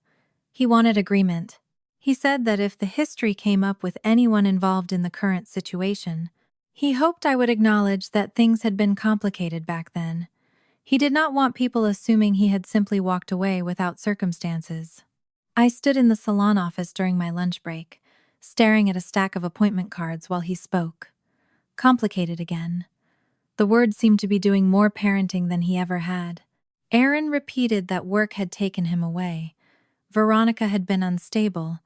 He wanted agreement. He said that if the history came up with anyone involved in the current situation, he hoped I would acknowledge that things had been complicated back then. He did not want people assuming he had simply walked away without circumstances. I stood in the salon office during my lunch break, staring at a stack of appointment cards while he spoke. Complicated again. The word seemed to be doing more parenting than he ever had. Aaron repeated that work had taken him away. Veronica had been unstable,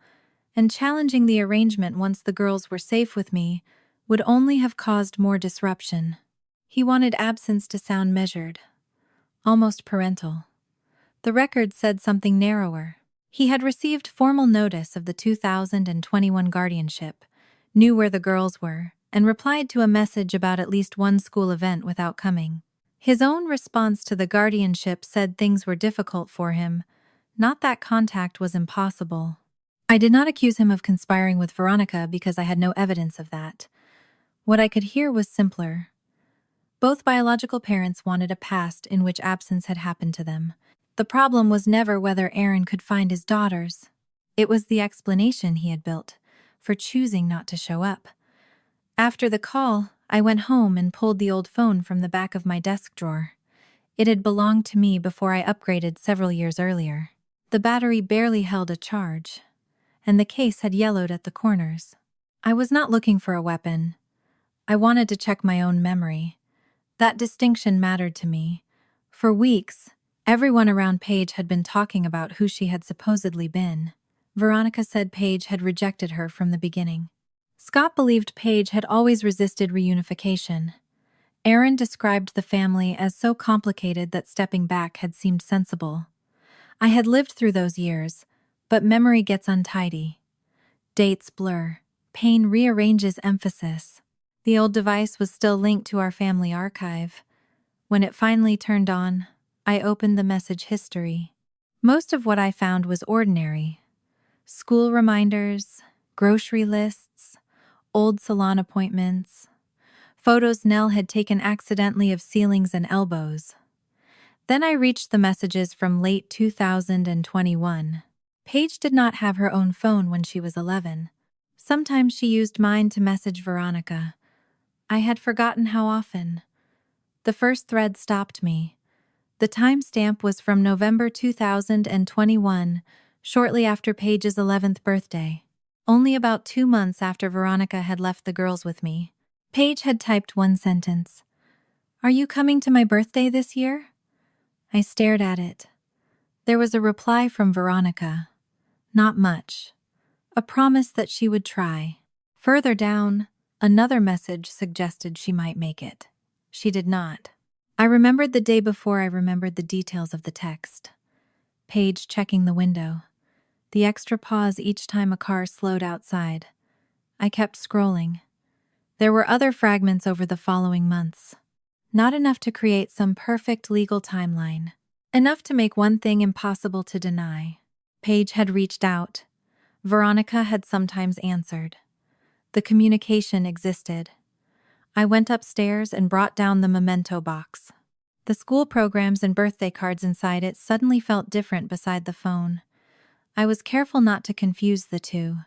and challenging the arrangement once the girls were safe with me would only have caused more disruption. He wanted absence to sound measured, almost parental. The record said something narrower. He had received formal notice of the 2021 guardianship, knew where the girls were, and replied to a message about at least one school event without coming. His own response to the guardianship said things were difficult for him, not that contact was impossible. I did not accuse him of conspiring with Veronica because I had no evidence of that. What I could hear was simpler. Both biological parents wanted a past in which absence had happened to them. The problem was never whether Aaron could find his daughters. It was the explanation he had built for choosing not to show up. After the call, I went home and pulled the old phone from the back of my desk drawer. It had belonged to me before I upgraded several years earlier. The battery barely held a charge, and the case had yellowed at the corners. I was not looking for a weapon. I wanted to check my own memory. That distinction mattered to me. For weeks, everyone around Paige had been talking about who she had supposedly been. Veronica said Paige had rejected her from the beginning. Scott believed Paige had always resisted reunification. Aaron described the family as so complicated that stepping back had seemed sensible. I had lived through those years, but memory gets untidy. Dates blur. Pain rearranges emphasis. The old device was still linked to our family archive. When it finally turned on, I opened the message history. Most of what I found was ordinary. School reminders, grocery lists, old salon appointments, photos Nell had taken accidentally of ceilings and elbows. Then I reached the messages from late 2021. Paige did not have her own phone when she was 11. Sometimes she used mine to message Veronica. I had forgotten how often. The first thread stopped me. The timestamp was from November 2021, shortly after Paige's 11th birthday. Only about 2 months after Veronica had left the girls with me. Paige had typed one sentence. "Are you coming to my birthday this year?" I stared at it. There was a reply from Veronica. Not much. A promise that she would try. Further down, another message suggested she might make it. She did not. I remembered the day before I remembered the details of the text. Paige checking the window. The extra pause each time a car slowed outside. I kept scrolling. There were other fragments over the following months. Not enough to create some perfect legal timeline. Enough to make one thing impossible to deny. Paige had reached out. Veronica had sometimes answered. The communication existed. I went upstairs and brought down the memento box. The school programs and birthday cards inside it suddenly felt different beside the phone. I was careful not to confuse the two.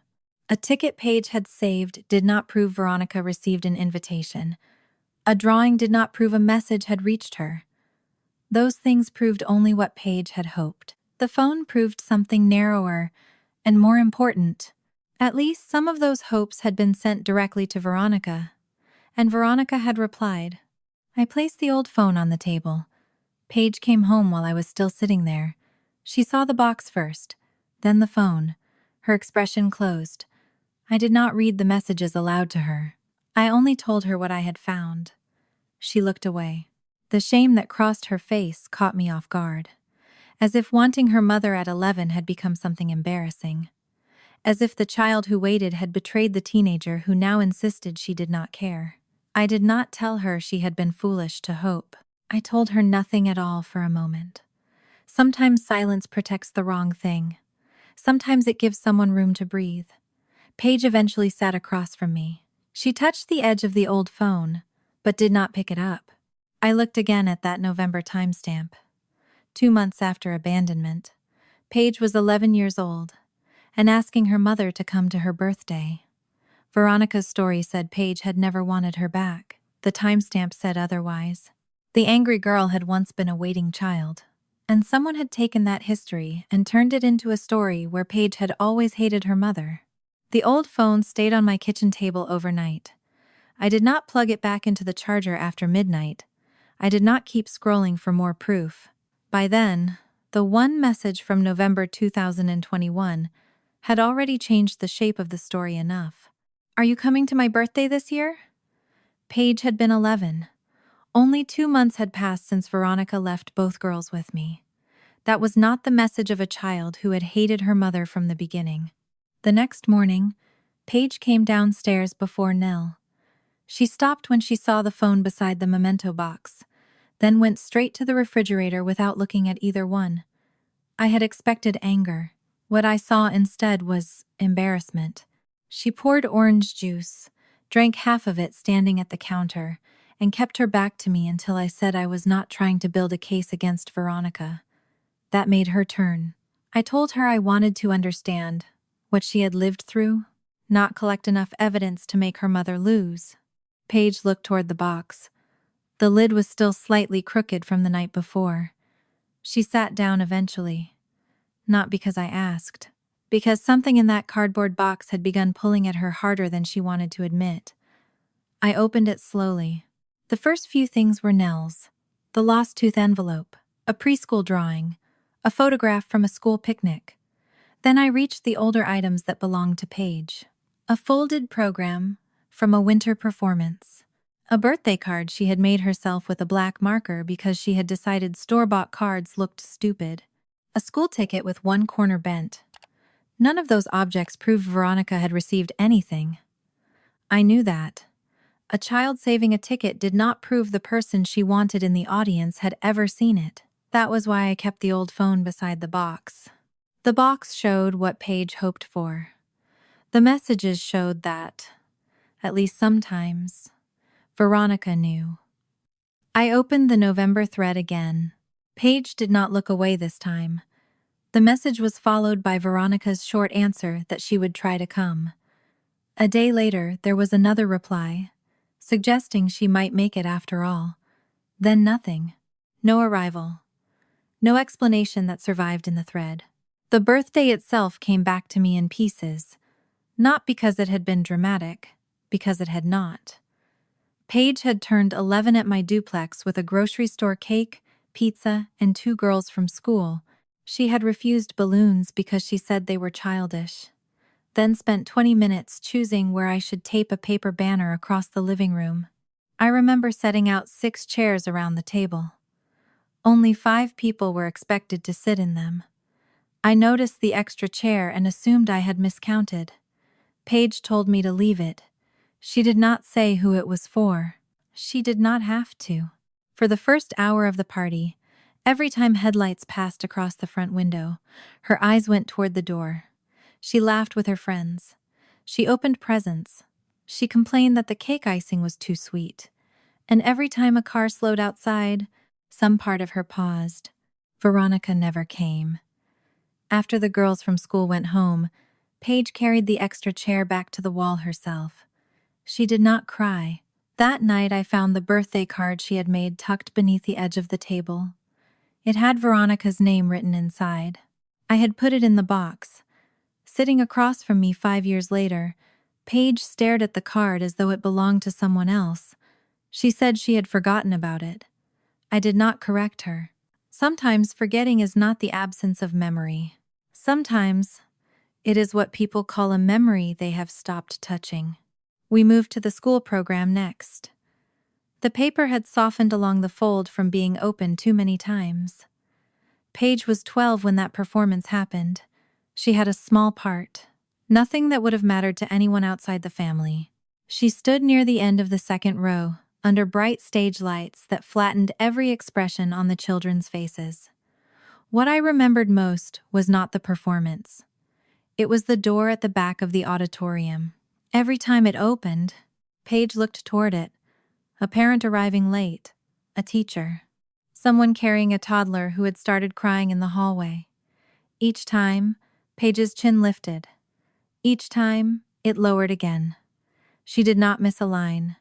A ticket Paige had saved did not prove Veronica received an invitation. A drawing did not prove a message had reached her. Those things proved only what Paige had hoped. The phone proved something narrower and more important. At least some of those hopes had been sent directly to Veronica, and Veronica had replied. I placed the old phone on the table. Paige came home while I was still sitting there. She saw the box first, then the phone. Her expression closed. I did not read the messages aloud to her. I only told her what I had found. She looked away. The shame that crossed her face caught me off guard. As if wanting her mother at 11 had become something embarrassing. As if the child who waited had betrayed the teenager who now insisted she did not care. I did not tell her she had been foolish to hope. I told her nothing at all for a moment. Sometimes silence protects the wrong thing. Sometimes it gives someone room to breathe. Paige eventually sat across from me. She touched the edge of the old phone, but did not pick it up. I looked again at that November timestamp. 2 months after abandonment. Paige was 11 years old and asking her mother to come to her birthday. Veronica's story said Paige had never wanted her back. The timestamp said otherwise. The angry girl had once been a waiting child, and someone had taken that history and turned it into a story where Paige had always hated her mother. The old phone stayed on my kitchen table overnight. I did not plug it back into the charger after midnight. I did not keep scrolling for more proof. By then, the one message from November 2021 had already changed the shape of the story enough. "Are you coming to my birthday this year?" Paige had been 11. Only 2 months had passed since Veronica left both girls with me. That was not the message of a child who had hated her mother from the beginning. The next morning, Paige came downstairs before Nell. She stopped when she saw the phone beside the memento box, then went straight to the refrigerator without looking at either one. I had expected anger. What I saw instead was embarrassment. She poured orange juice, drank half of it standing at the counter, and kept her back to me until I said I was not trying to build a case against Veronica. That made her turn. I told her I wanted to understand what she had lived through, not collect enough evidence to make her mother lose. Paige looked toward the box. The lid was still slightly crooked from the night before. She sat down eventually. Not because I asked, because something in that cardboard box had begun pulling at her harder than she wanted to admit. I opened it slowly. The first few things were Nell's. The lost tooth envelope, a preschool drawing, a photograph from a school picnic. Then I reached the older items that belonged to Paige. A folded program from a winter performance. A birthday card she had made herself with a black marker because she had decided store-bought cards looked stupid. A school ticket with one corner bent. None of those objects proved Veronica had received anything. I knew that. A child saving a ticket did not prove the person she wanted in the audience had ever seen it. That was why I kept the old phone beside the box. The box showed what Paige hoped for. The messages showed that, at least sometimes, Veronica knew. I opened the November thread again. Paige did not look away this time. The message was followed by Veronica's short answer that she would try to come. A day later, there was another reply, suggesting she might make it after all. Then nothing. No arrival. No explanation that survived in the thread. The birthday itself came back to me in pieces, not because it had been dramatic, because it had not. Paige had turned 11 at my duplex with a grocery store cake, pizza, and 2 girls from school. She had refused balloons because she said they were childish. Then spent 20 minutes choosing where I should tape a paper banner across the living room. I remember setting out 6 chairs around the table. Only 5 people were expected to sit in them. I noticed the extra chair and assumed I had miscounted. Paige told me to leave it. She did not say who it was for. She did not have to. For the first hour of the party, every time headlights passed across the front window, her eyes went toward the door. She laughed with her friends. She opened presents. She complained that the cake icing was too sweet. And every time a car slowed outside, some part of her paused. Veronica never came. After the girls from school went home, Paige carried the extra chair back to the wall herself. She did not cry. That night I found the birthday card she had made tucked beneath the edge of the table. It had Veronica's name written inside. I had put it in the box. Sitting across from me 5 years later, Paige stared at the card as though it belonged to someone else. She said she had forgotten about it. I did not correct her. Sometimes forgetting is not the absence of memory. Sometimes it is what people call a memory they have stopped touching. We moved to the school program next. The paper had softened along the fold from being opened too many times. Paige was 12 when that performance happened. She had a small part. Nothing that would have mattered to anyone outside the family. She stood near the end of the second row, under bright stage lights that flattened every expression on the children's faces. What I remembered most was not the performance. It was the door at the back of the auditorium. Every time it opened, Paige looked toward it. A parent arriving late, a teacher, someone carrying a toddler who had started crying in the hallway. Each time, Paige's chin lifted. Each time, it lowered again. She did not miss a line.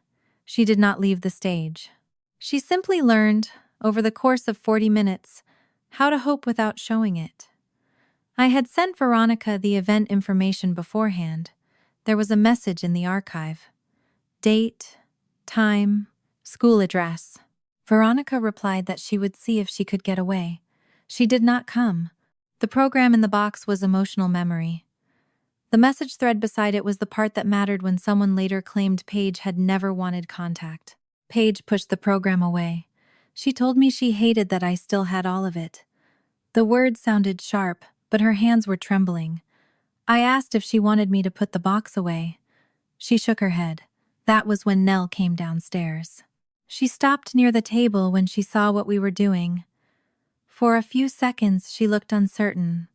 She did not leave the stage. She simply learned, over the course of 40 minutes, how to hope without showing it. I had sent Veronica the event information beforehand. There was a message in the archive. Date, time, school address. Veronica replied that she would see if she could get away. She did not come. The program in the box was emotional memory. The message thread beside it was the part that mattered when someone later claimed Paige had never wanted contact. Paige pushed the program away. She told me she hated that I still had all of it. The words sounded sharp, but her hands were trembling. I asked if she wanted me to put the box away. She shook her head. That was when Nell came downstairs. She stopped near the table when she saw what we were doing. For a few seconds she looked uncertain,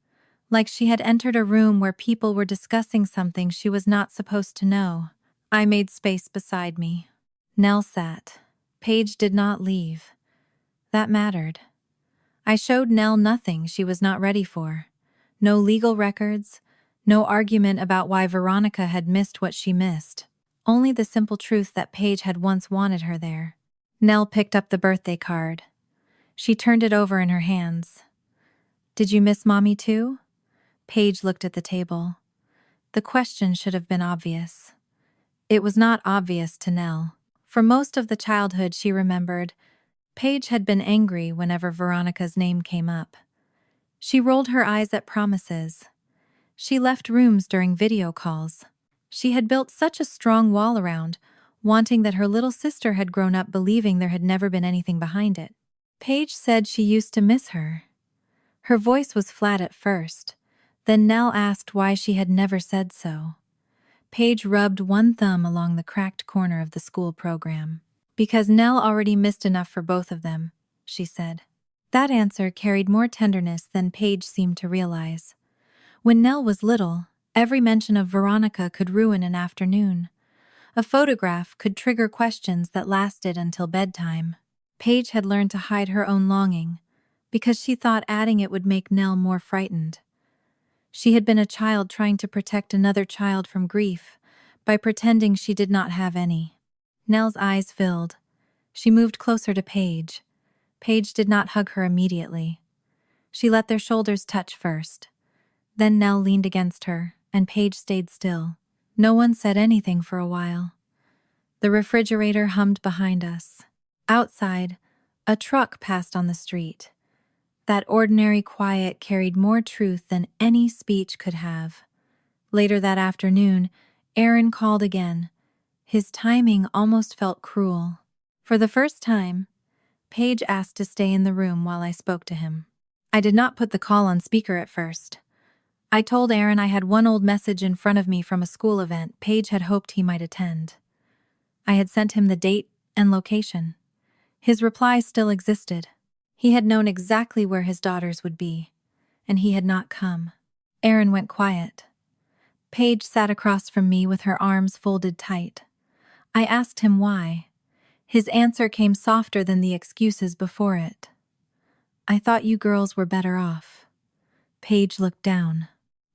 like she had entered a room where people were discussing something she was not supposed to know. I made space beside me. Nell sat. Paige did not leave. That mattered. I showed Nell nothing she was not ready for. No legal records, no argument about why Veronica had missed what she missed. Only the simple truth that Paige had once wanted her there. Nell picked up the birthday card. She turned it over in her hands. Did you miss Mommy too? Paige looked at the table. The question should have been obvious. It was not obvious to Nell. For most of the childhood she remembered, Paige had been angry whenever Veronica's name came up. She rolled her eyes at promises. She left rooms during video calls. She had built such a strong wall around, wanting that her little sister had grown up believing there had never been anything behind it. Paige said she used to miss her. Her voice was flat at first. Then Nell asked why she had never said so. Paige rubbed one thumb along the cracked corner of the school program. Because Nell already missed enough for both of them, she said. That answer carried more tenderness than Paige seemed to realize. When Nell was little, every mention of Veronica could ruin an afternoon. A photograph could trigger questions that lasted until bedtime. Paige had learned to hide her own longing, because she thought adding it would make Nell more frightened. She had been a child trying to protect another child from grief by pretending she did not have any. Nell's eyes filled. She moved closer to Paige. Paige did not hug her immediately. She let their shoulders touch first. Then Nell leaned against her, and Paige stayed still. No one said anything for a while. The refrigerator hummed behind us. Outside, a truck passed on the street. That ordinary quiet carried more truth than any speech could have. Later that afternoon, Aaron called again. His timing almost felt cruel. For the first time, Paige asked to stay in the room while I spoke to him. I did not put the call on speaker at first. I told Aaron I had one old message in front of me from a school event Paige had hoped he might attend. I had sent him the date and location. His reply still existed. He had known exactly where his daughters would be, and he had not come. Aaron went quiet. Paige sat across from me with her arms folded tight. I asked him why. His answer came softer than the excuses before it. I thought you girls were better off. Paige looked down.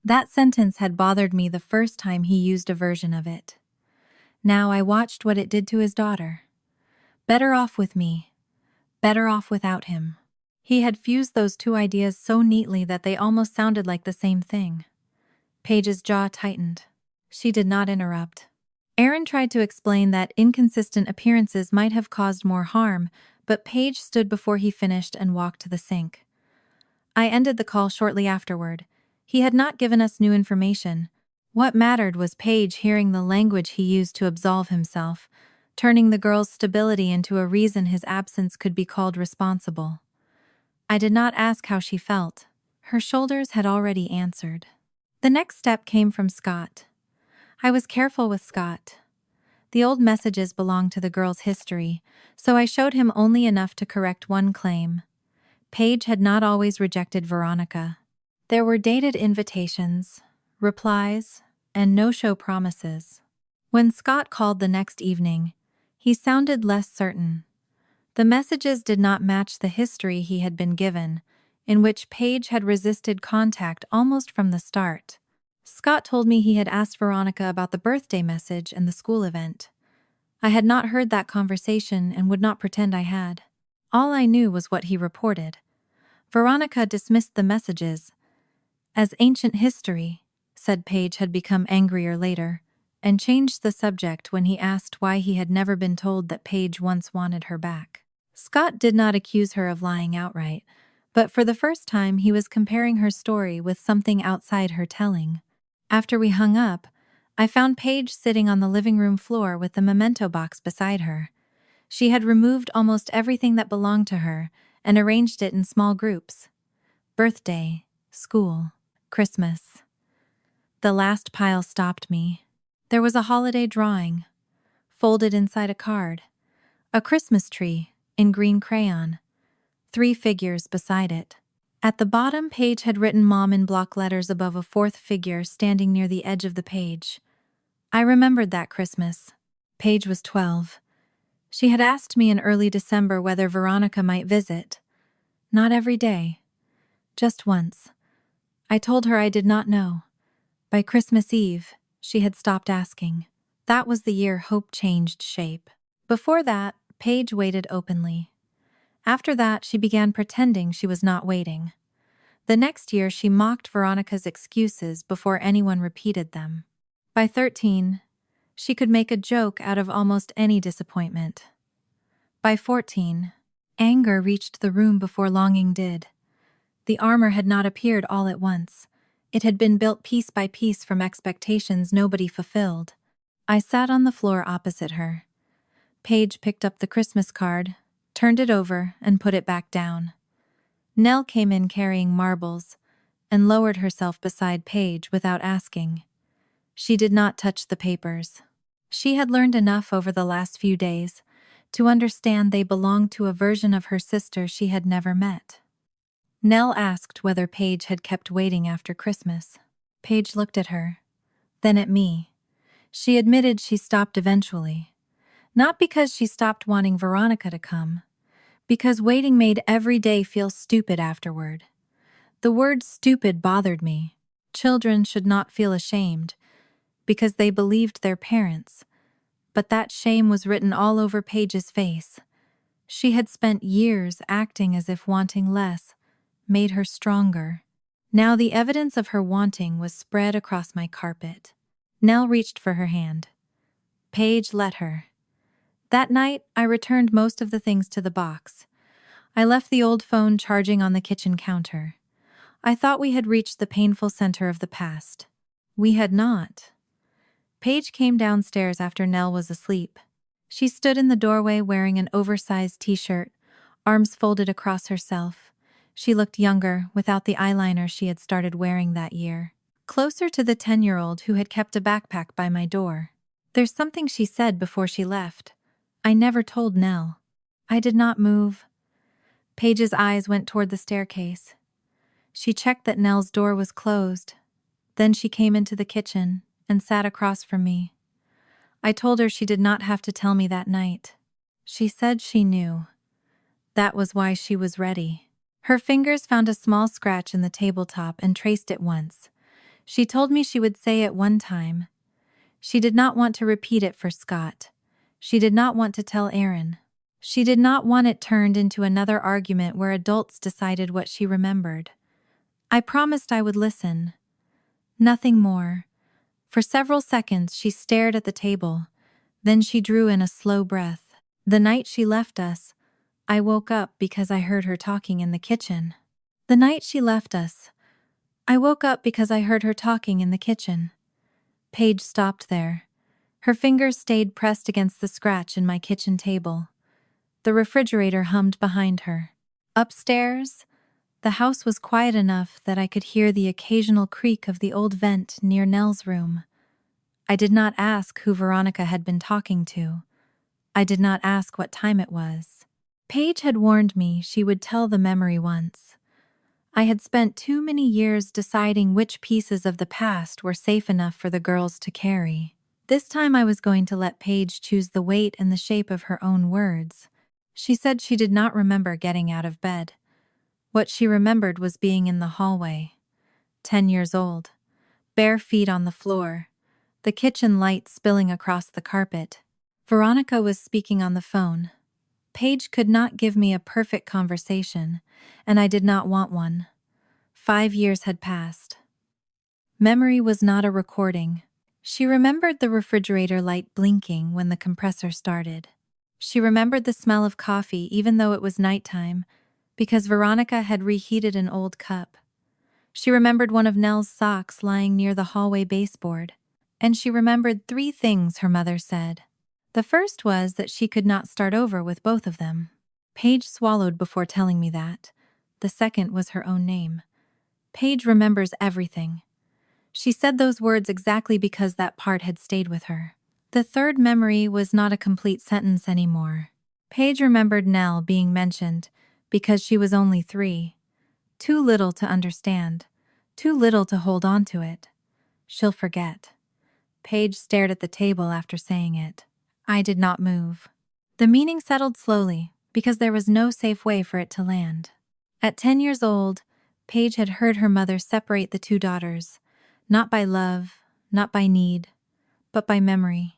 That sentence had bothered me the first time he used a version of it. Now I watched what it did to his daughter. Better off with me. Better off without him. He had fused those two ideas so neatly that they almost sounded like the same thing. Paige's jaw tightened. She did not interrupt. Aaron tried to explain that inconsistent appearances might have caused more harm, but Paige stood before he finished and walked to the sink. I ended the call shortly afterward. He had not given us new information. What mattered was Paige hearing the language he used to absolve himself, turning the girl's stability into a reason his absence could be called responsible. I did not ask how she felt. Her shoulders had already answered. The next step came from Scott. I was careful with Scott. The old messages belonged to the girl's history, so I showed him only enough to correct one claim. Paige had not always rejected Veronica. There were dated invitations, replies, and no-show promises. When Scott called the next evening, he sounded less certain. The messages did not match the history he had been given, in which Paige had resisted contact almost from the start. Scott told me he had asked Veronica about the birthday message and the school event. I had not heard that conversation and would not pretend I had. All I knew was what he reported. Veronica dismissed the messages as ancient history, said Paige had become angrier later, and changed the subject when he asked why he had never been told that Paige once wanted her back. Scott did not accuse her of lying outright, but for the first time he was comparing her story with something outside her telling. After we hung up, I found Paige sitting on the living room floor with the memento box beside her. She had removed almost everything that belonged to her and arranged it in small groups. Birthday, school, Christmas. The last pile stopped me. There was a holiday drawing, folded inside a card, a Christmas tree in green crayon, 3 figures beside it. At the bottom, Paige had written Mom in block letters above a 4th figure standing near the edge of the page. I remembered that Christmas. Paige was 12. She had asked me in early December whether Veronica might visit. Not every day. Just once. I told her I did not know. By Christmas Eve, she had stopped asking. That was the year hope changed shape. Before that, Paige waited openly. After that, she began pretending she was not waiting. The next year, she mocked Veronica's excuses before anyone repeated them. By 13, she could make a joke out of almost any disappointment. By 14, anger reached the room before longing did. The armor had not appeared all at once. It had been built piece by piece from expectations nobody fulfilled. I sat on the floor opposite her. Paige picked up the Christmas card, turned it over, and put it back down. Nell came in carrying marbles and lowered herself beside Paige without asking. She did not touch the papers. She had learned enough over the last few days to understand they belonged to a version of her sister she had never met. Nell asked whether Paige had kept waiting after Christmas. Paige looked at her, then at me. She admitted she stopped eventually. Not because she stopped wanting Veronica to come, because waiting made every day feel stupid afterward. The word stupid bothered me. Children should not feel ashamed, because they believed their parents. But that shame was written all over Paige's face. She had spent years acting as if wanting less made her stronger. Now the evidence of her wanting was spread across my carpet. Nell reached for her hand. Paige let her. That night, I returned most of the things to the box. I left the old phone charging on the kitchen counter. I thought we had reached the painful center of the past. We had not. Paige came downstairs after Nell was asleep. She stood in the doorway wearing an oversized t-shirt, arms folded across herself. She looked younger without the eyeliner she had started wearing that year. Closer to the 10-year-old who had kept a backpack by my door. There's something she said before she left. I never told Nell. I did not move. Paige's eyes went toward the staircase. She checked that Nell's door was closed. Then she came into the kitchen and sat across from me. I told her she did not have to tell me that night. She said she knew. That was why she was ready. Her fingers found a small scratch in the tabletop and traced it once. She told me she would say it one time. She did not want to repeat it for Scott. She did not want to tell Aaron. She did not want it turned into another argument where adults decided what she remembered. I promised I would listen. Nothing more. For several seconds she stared at the table. Then she drew in a slow breath. The night she left us, I woke up because I heard her talking in the kitchen. The night she left us, I woke up because I heard her talking in the kitchen. Paige stopped there. Her fingers stayed pressed against the scratch in my kitchen table. The refrigerator hummed behind her. Upstairs, the house was quiet enough that I could hear the occasional creak of the old vent near Nell's room. I did not ask who Veronica had been talking to. I did not ask what time it was. Paige had warned me she would tell the memory once. I had spent too many years deciding which pieces of the past were safe enough for the girls to carry. This time I was going to let Paige choose the weight and the shape of her own words. She said she did not remember getting out of bed. What she remembered was being in the hallway, 10 years old, bare feet on the floor, the kitchen light spilling across the carpet. Veronica was speaking on the phone. Paige could not give me a perfect conversation, and I did not want one. 5 years had passed. Memory was not a recording. She remembered the refrigerator light blinking when the compressor started. She remembered the smell of coffee even though it was nighttime, because Veronica had reheated an old cup. She remembered one of Nell's socks lying near the hallway baseboard, and she remembered 3 things her mother said. The first was that she could not start over with both of them. Paige swallowed before telling me that. The second was her own name. Paige remembers everything. She said those words exactly because that part had stayed with her. The third memory was not a complete sentence anymore. Paige remembered Nell being mentioned because she was only 3. Too little to understand. Too little to hold on to it. She'll forget. Paige stared at the table after saying it. I did not move. The meaning settled slowly because there was no safe way for it to land. At 10 years old, Paige had heard her mother separate the 2 daughters, not by love, not by need, but by memory.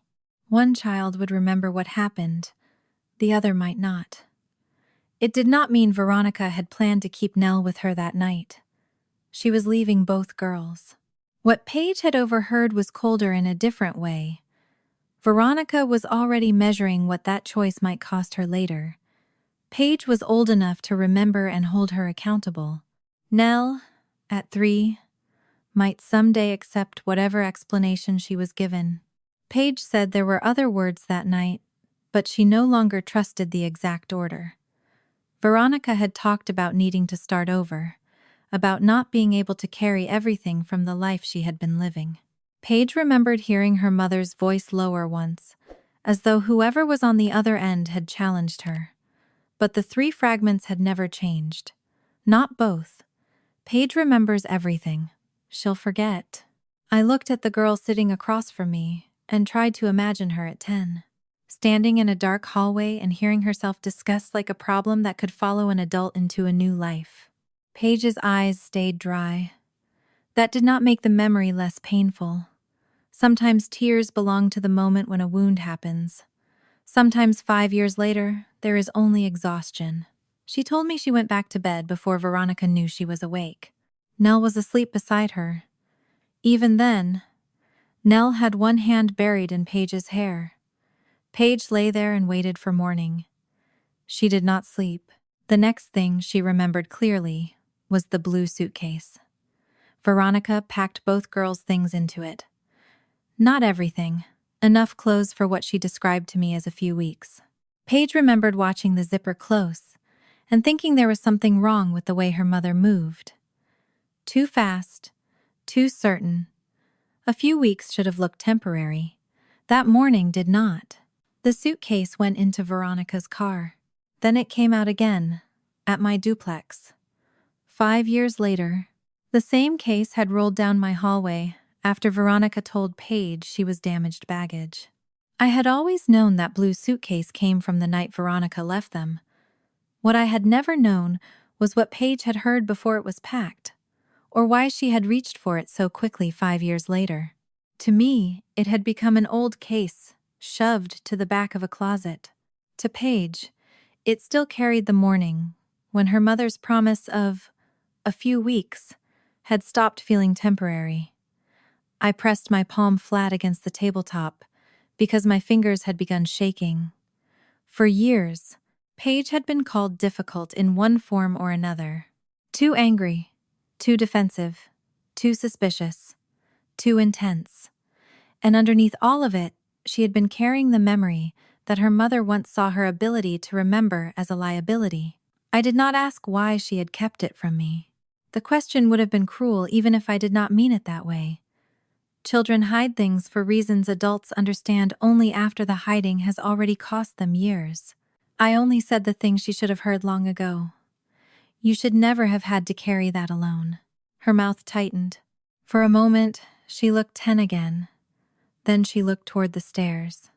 One child would remember what happened, the other might not. It did not mean Veronica had planned to keep Nell with her that night. She was leaving both girls. What Paige had overheard was colder in a different way. Veronica was already measuring what that choice might cost her later. Paige was old enough to remember and hold her accountable. Nell, at 3, might someday accept whatever explanation she was given. Paige said there were other words that night, but she no longer trusted the exact order. Veronica had talked about needing to start over, about not being able to carry everything from the life she had been living. Paige remembered hearing her mother's voice lower once, as though whoever was on the other end had challenged her. But the 3 fragments had never changed. Not both. Paige remembers everything. She'll forget. I looked at the girl sitting across from me and tried to imagine her at 10. Standing in a dark hallway and hearing herself discussed like a problem that could follow an adult into a new life. Paige's eyes stayed dry. That did not make the memory less painful. Sometimes tears belong to the moment when a wound happens. Sometimes 5 years later, there is only exhaustion. She told me she went back to bed before Veronica knew she was awake. Nell was asleep beside her. Even then, Nell had one hand buried in Paige's hair. Paige lay there and waited for morning. She did not sleep. The next thing she remembered clearly was the blue suitcase. Veronica packed both girls' things into it. Not everything. Enough clothes for what she described to me as a few weeks. Paige remembered watching the zipper close and thinking there was something wrong with the way her mother moved. Too fast, too certain. A few weeks should have looked temporary. That morning did not. The suitcase went into Veronica's car. Then it came out again, at my duplex. 5 years later, the same case had rolled down my hallway after Veronica told Paige she was damaged baggage. I had always known that blue suitcase came from the night Veronica left them. What I had never known was what Paige had heard before it was packed, or why she had reached for it so quickly 5 years later. To me, it had become an old case, shoved to the back of a closet. To Paige, it still carried the morning, when her mother's promise of a few weeks had stopped feeling temporary. I pressed my palm flat against the tabletop because my fingers had begun shaking. For years, Paige had been called difficult in one form or another. Too angry, too defensive, too suspicious, too intense. And underneath all of it, she had been carrying the memory that her mother once saw her ability to remember as a liability. I did not ask why she had kept it from me. The question would have been cruel even if I did not mean it that way. Children hide things for reasons adults understand only after the hiding has already cost them years. I only said the thing she should have heard long ago. You should never have had to carry that alone. Her mouth tightened. For a moment, she looked 10 again. Then she looked toward the stairs.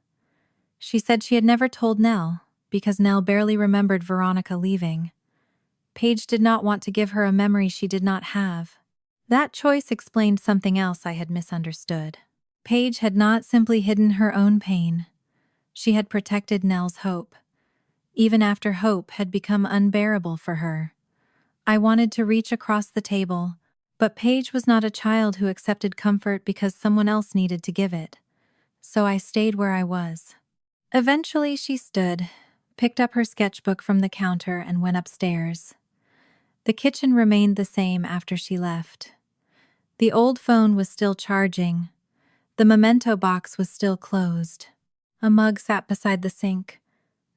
She said she had never told Nell, because Nell barely remembered Veronica leaving. Paige did not want to give her a memory she did not have. That choice explained something else I had misunderstood. Paige had not simply hidden her own pain. She had protected Nell's hope, even after hope had become unbearable for her. I wanted to reach across the table, but Paige was not a child who accepted comfort because someone else needed to give it. So I stayed where I was. Eventually she stood, picked up her sketchbook from the counter and went upstairs. The kitchen remained the same after she left. The old phone was still charging. The memento box was still closed. A mug sat beside the sink.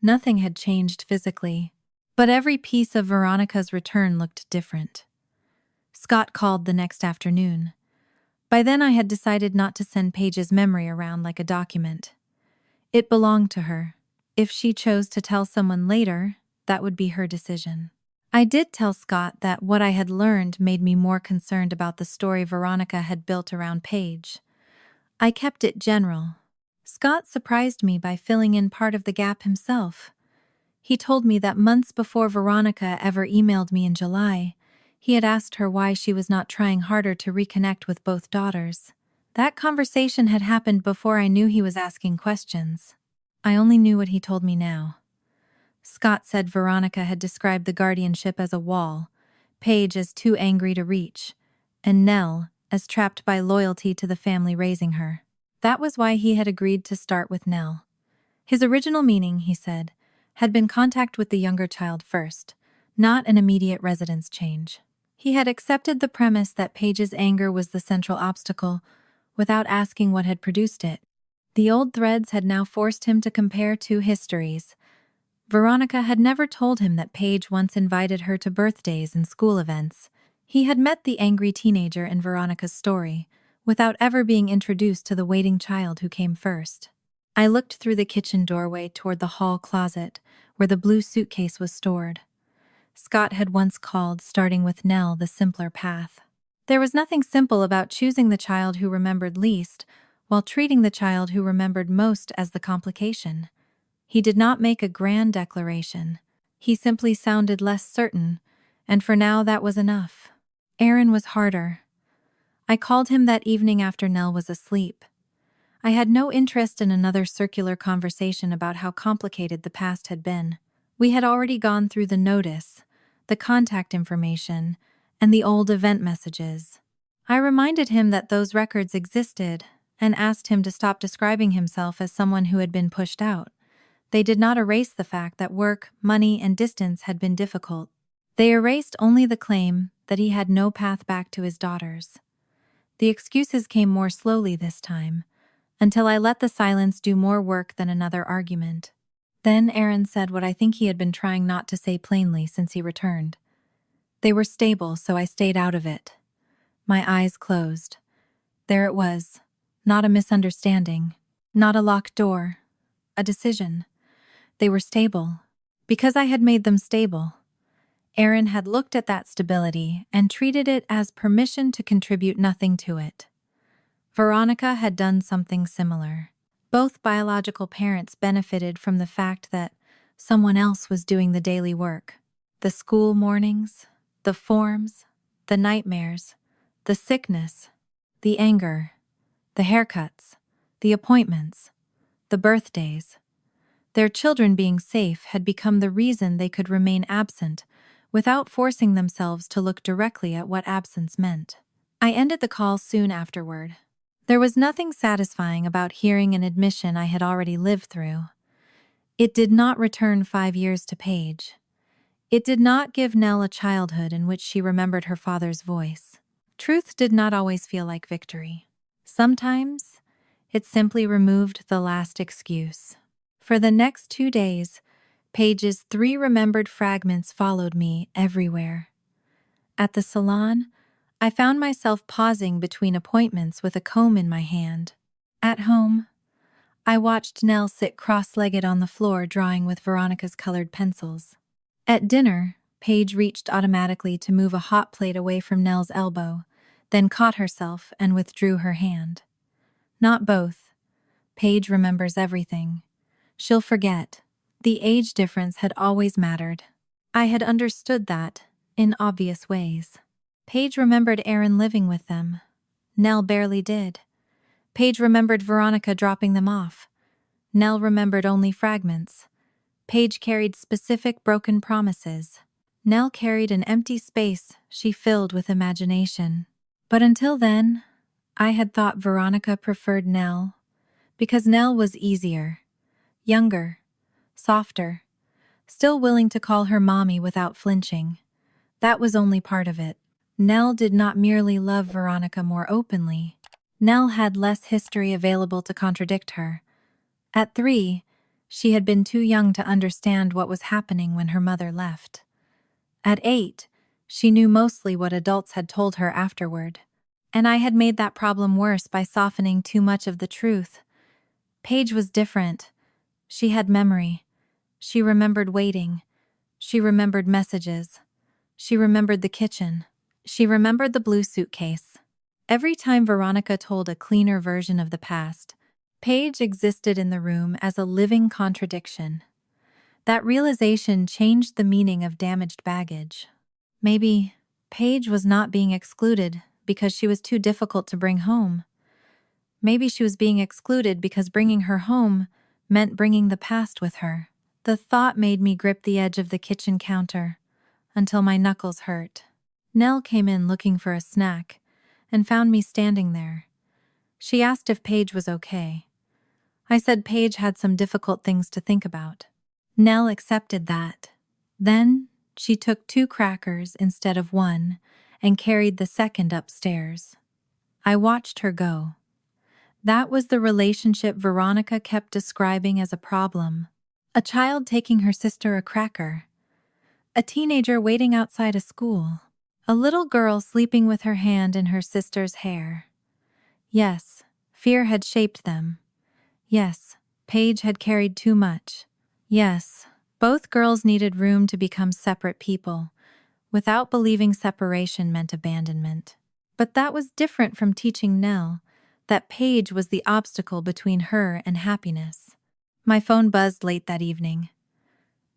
Nothing had changed physically, but every piece of Veronica's return looked different. Scott called the next afternoon. By then I had decided not to send Paige's memory around like a document. It belonged to her. If she chose to tell someone later, that would be her decision. I did tell Scott that what I had learned made me more concerned about the story Veronica had built around Paige. I kept it general. Scott surprised me by filling in part of the gap himself. He told me that months before Veronica ever emailed me in July, he had asked her why she was not trying harder to reconnect with both daughters. That conversation had happened before I knew he was asking questions. I only knew what he told me now. Scott said Veronica had described the guardianship as a wall, Paige as too angry to reach, and Nell as trapped by loyalty to the family raising her. That was why he had agreed to start with Nell. His original meaning, he said, had been contact with the younger child first, not an immediate residence change. He had accepted the premise that Paige's anger was the central obstacle, without asking what had produced it. The old threads had now forced him to compare two histories. Veronica had never told him that Paige once invited her to birthdays and school events. He had met the angry teenager in Veronica's story, without ever being introduced to the waiting child who came first. I looked through the kitchen doorway toward the hall closet, where the blue suitcase was stored. Scott had once called starting with Nell the simpler path. There was nothing simple about choosing the child who remembered least, while treating the child who remembered most as the complication. He did not make a grand declaration. He simply sounded less certain, and for now that was enough. Aaron was harder. I called him that evening after Nell was asleep. I had no interest in another circular conversation about how complicated the past had been. We had already gone through the notice, the contact information, and the old event messages. I reminded him that those records existed and asked him to stop describing himself as someone who had been pushed out. They did not erase the fact that work, money, and distance had been difficult. They erased only the claim that he had no path back to his daughters. The excuses came more slowly this time, until I let the silence do more work than another argument. Then Aaron said what I think he had been trying not to say plainly since he returned. They were stable, so I stayed out of it. My eyes closed. There it was. Not a misunderstanding. Not a locked door. A decision. They were stable. Because I had made them stable. Aaron had looked at that stability and treated it as permission to contribute nothing to it. Veronica had done something similar. Both biological parents benefited from the fact that someone else was doing the daily work. The school mornings, the forms, the nightmares, the sickness, the anger, the haircuts, the appointments, the birthdays. Their children being safe had become the reason they could remain absent without forcing themselves to look directly at what absence meant. I ended the call soon afterward. There was nothing satisfying about hearing an admission I had already lived through. It did not return 5 years to Paige. It did not give Nell a childhood in which she remembered her father's voice. Truth did not always feel like victory. Sometimes, it simply removed the last excuse. For the next 2 days, Paige's 3 remembered fragments followed me everywhere. At the salon, I found myself pausing between appointments with a comb in my hand. At home, I watched Nell sit cross-legged on the floor drawing with Veronica's colored pencils. At dinner, Paige reached automatically to move a hot plate away from Nell's elbow, then caught herself and withdrew her hand. Not both. Paige remembers everything. She'll forget. The age difference had always mattered. I had understood that, in obvious ways. Paige remembered Aaron living with them. Nell barely did. Paige remembered Veronica dropping them off. Nell remembered only fragments. Paige carried specific broken promises. Nell carried an empty space she filled with imagination. But until then, I had thought Veronica preferred Nell because Nell was easier, younger, softer, still willing to call her mommy without flinching. That was only part of it. Nell did not merely love Veronica more openly. Nell had less history available to contradict her. At 3, she had been too young to understand what was happening when her mother left. At 8, she knew mostly what adults had told her afterward. And I had made that problem worse by softening too much of the truth. Paige was different. She had memory. She remembered waiting. She remembered messages. She remembered the kitchen. She remembered the blue suitcase. Every time Veronica told a cleaner version of the past, Paige existed in the room as a living contradiction. That realization changed the meaning of damaged baggage. Maybe Paige was not being excluded because she was too difficult to bring home. Maybe she was being excluded because bringing her home meant bringing the past with her. The thought made me grip the edge of the kitchen counter until my knuckles hurt. Nell came in looking for a snack and found me standing there. She asked if Paige was okay. I said Paige had some difficult things to think about. Nell accepted that. Then she took 2 crackers instead of 1 and carried the second upstairs. I watched her go. That was the relationship Veronica kept describing as a problem. A child taking her sister a cracker. A teenager waiting outside a school. A little girl sleeping with her hand in her sister's hair. Yes, fear had shaped them. Yes, Paige had carried too much. Yes, both girls needed room to become separate people, without believing separation meant abandonment. But that was different from teaching Nell that Paige was the obstacle between her and happiness. My phone buzzed late that evening.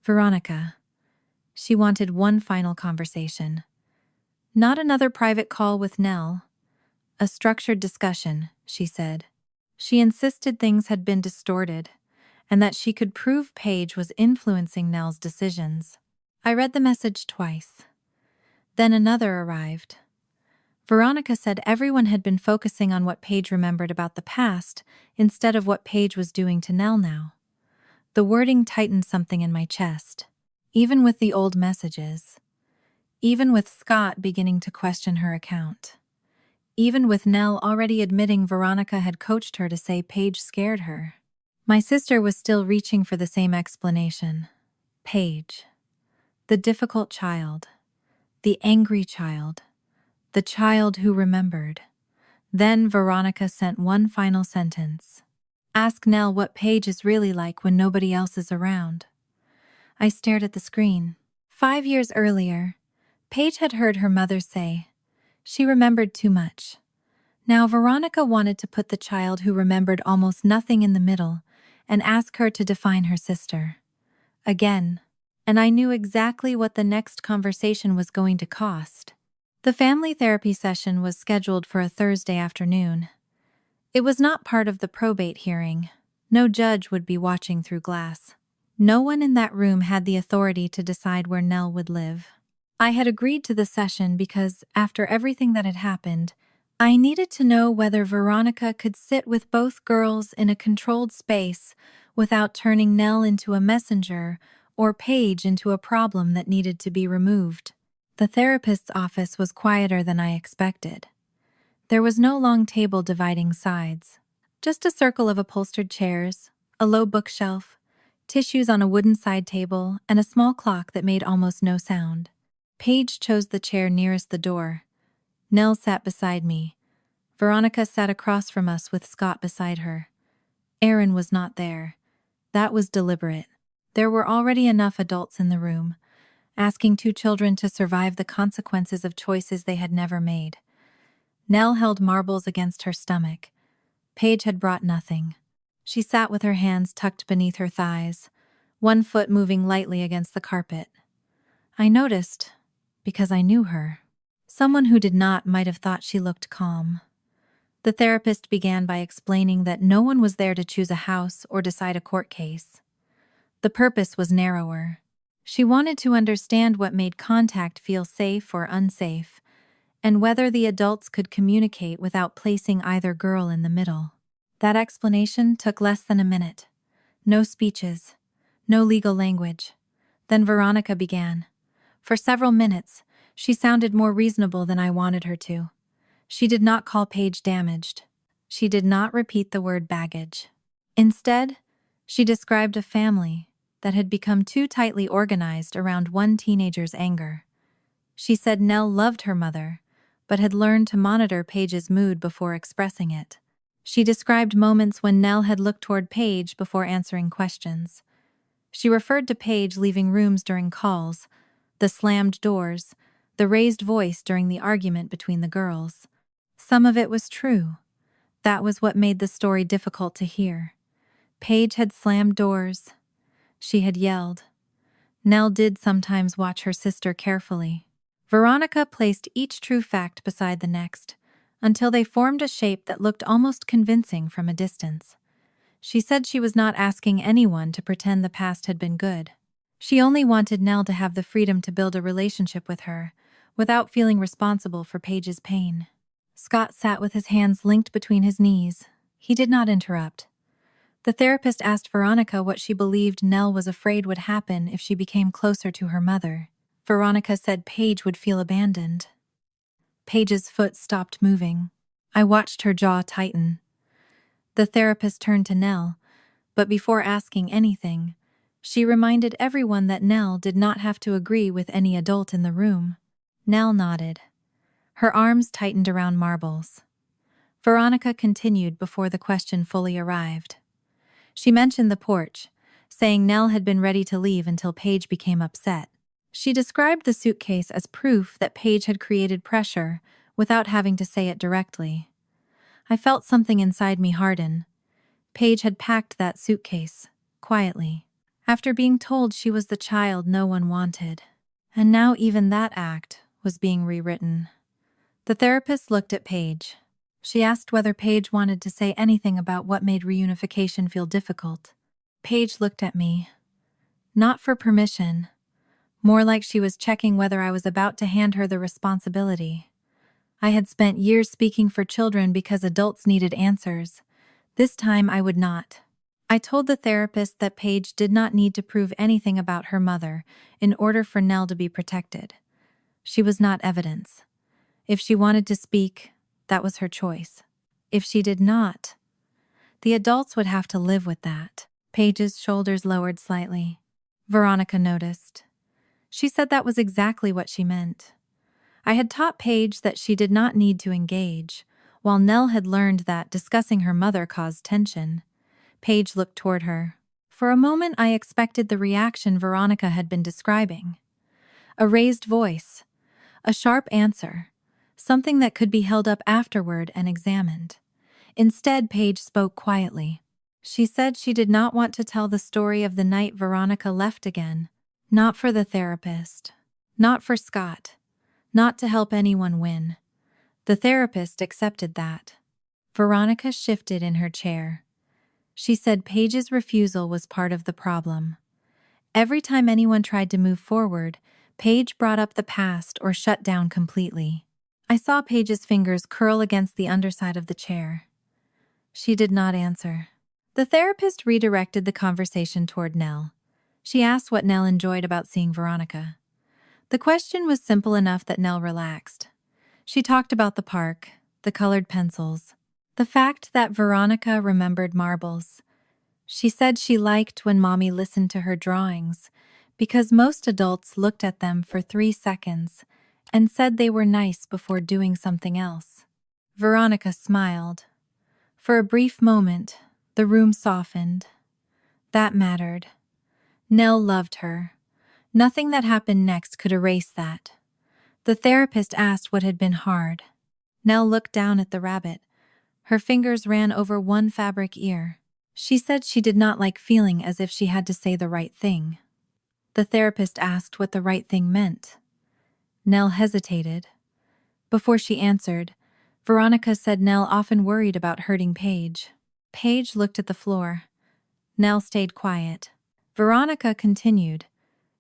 Veronica. She wanted one final conversation. Not another private call with Nell. A structured discussion, she said. She insisted things had been distorted, and that she could prove Paige was influencing Nell's decisions. I read the message twice. Then another arrived. Veronica said everyone had been focusing on what Paige remembered about the past instead of what Paige was doing to Nell now. The wording tightened something in my chest. Even with the old messages. Even with Scott beginning to question her account. Even with Nell already admitting Veronica had coached her to say Paige scared her. My sister was still reaching for the same explanation. Paige. The difficult child. The angry child. The child who remembered. Then Veronica sent one final sentence. Ask Nell what Paige is really like when nobody else is around. I stared at the screen. 5 years earlier, Paige had heard her mother say, she remembered too much. Now Veronica wanted to put the child who remembered almost nothing in the middle and ask her to define her sister. Again. And I knew exactly what the next conversation was going to cost. The family therapy session was scheduled for a Thursday afternoon. It was not part of the probate hearing. No judge would be watching through glass. No one in that room had the authority to decide where Nell would live. I had agreed to the session because, after everything that had happened, I needed to know whether Veronica could sit with both girls in a controlled space without turning Nell into a messenger or Paige into a problem that needed to be removed. The therapist's office was quieter than I expected. There was no long table dividing sides. Just a circle of upholstered chairs, a low bookshelf, tissues on a wooden side table, and a small clock that made almost no sound. Paige chose the chair nearest the door. Nell sat beside me. Veronica sat across from us with Scott beside her. Aaron was not there. That was deliberate. There were already enough adults in the room. asking two children to survive the consequences of choices they had never made. Nell held marbles against her stomach. Paige had brought nothing. She sat with her hands tucked beneath her thighs, one foot moving lightly against the carpet. I noticed, because I knew her. Someone who did not might have thought she looked calm. The therapist began by explaining that no one was there to choose a house or decide a court case. The purpose was narrower. She wanted to understand what made contact feel safe or unsafe, and whether the adults could communicate without placing either girl in the middle. That explanation took less than a minute. No speeches, no legal language. Then Veronica began. For several minutes, she sounded more reasonable than I wanted her to. She did not call Paige damaged. She did not repeat the word baggage. Instead, she described a family that had become too tightly organized around one teenager's anger. She said Nell loved her mother, but had learned to monitor Paige's mood before expressing it. She described moments when Nell had looked toward Paige before answering questions. She referred to Paige leaving rooms during calls, the slammed doors, the raised voice during the argument between the girls. Some of it was true. That was what made the story difficult to hear. Paige had slammed doors. She had yelled. Nell did sometimes watch her sister carefully. Veronica placed each true fact beside the next, until they formed a shape that looked almost convincing from a distance. She said she was not asking anyone to pretend the past had been good. She only wanted Nell to have the freedom to build a relationship with her, without feeling responsible for Paige's pain. Scott sat with his hands linked between his knees. He did not interrupt. The therapist asked Veronica what she believed Nell was afraid would happen if she became closer to her mother. Veronica said Paige would feel abandoned. Paige's foot stopped moving. I watched her jaw tighten. The therapist turned to Nell, but before asking anything, she reminded everyone that Nell did not have to agree with any adult in the room. Nell nodded. Her arms tightened around marbles. Veronica continued before the question fully arrived. She mentioned the porch, saying Nell had been ready to leave until Paige became upset. She described the suitcase as proof that Paige had created pressure without having to say it directly. I felt something inside me harden. Paige had packed that suitcase, quietly, after being told she was the child no one wanted. And now even that act was being rewritten. The therapist looked at Paige. She asked whether Paige wanted to say anything about what made reunification feel difficult. Paige looked at me. Not for permission. More like she was checking whether I was about to hand her the responsibility. I had spent years speaking for children because adults needed answers. This time I would not. I told the therapist that Paige did not need to prove anything about her mother in order for Nell to be protected. She was not evidence. If she wanted to speak, that was her choice. If she did not, the adults would have to live with that. Paige's shoulders lowered slightly. Veronica noticed. She said that was exactly what she meant. I had taught Paige that she did not need to engage, while Nell had learned that discussing her mother caused tension. Paige looked toward her. For a moment I expected the reaction Veronica had been describing. A raised voice, a sharp answer, something that could be held up afterward and examined. Instead, Paige spoke quietly. She said she did not want to tell the story of the night Veronica left again. Not for the therapist. Not for Scott. Not to help anyone win. The therapist accepted that. Veronica shifted in her chair. She said Paige's refusal was part of the problem. Every time anyone tried to move forward, Paige brought up the past or shut down completely. I saw Paige's fingers curl against the underside of the chair. She did not answer. The therapist redirected the conversation toward Nell. She asked what Nell enjoyed about seeing Veronica. The question was simple enough that Nell relaxed. She talked about the park, the colored pencils, the fact that Veronica remembered marbles. She said she liked when Mommy listened to her drawings because most adults looked at them for 3 seconds and said they were nice before doing something else. Veronica smiled. For a brief moment, the room softened. That mattered. Nell loved her. Nothing that happened next could erase that. The therapist asked what had been hard. Nell looked down at the rabbit. Her fingers ran over one fabric ear. She said she did not like feeling as if she had to say the right thing. The therapist asked what the right thing meant. Nell hesitated. Before she answered, Veronica said Nell often worried about hurting Paige. Paige looked at the floor. Nell stayed quiet. Veronica continued,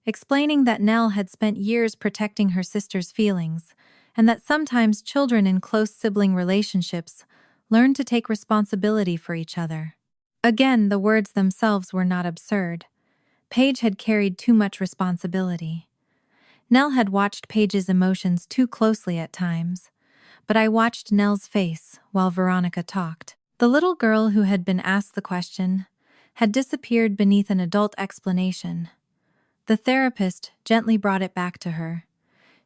explaining that Nell had spent years protecting her sister's feelings, and that sometimes children in close sibling relationships learn to take responsibility for each other. Again, the words themselves were not absurd. Paige had carried too much responsibility. Nell had watched Paige's emotions too closely at times, but I watched Nell's face while Veronica talked. The little girl who had been asked the question had disappeared beneath an adult explanation. The therapist gently brought it back to her.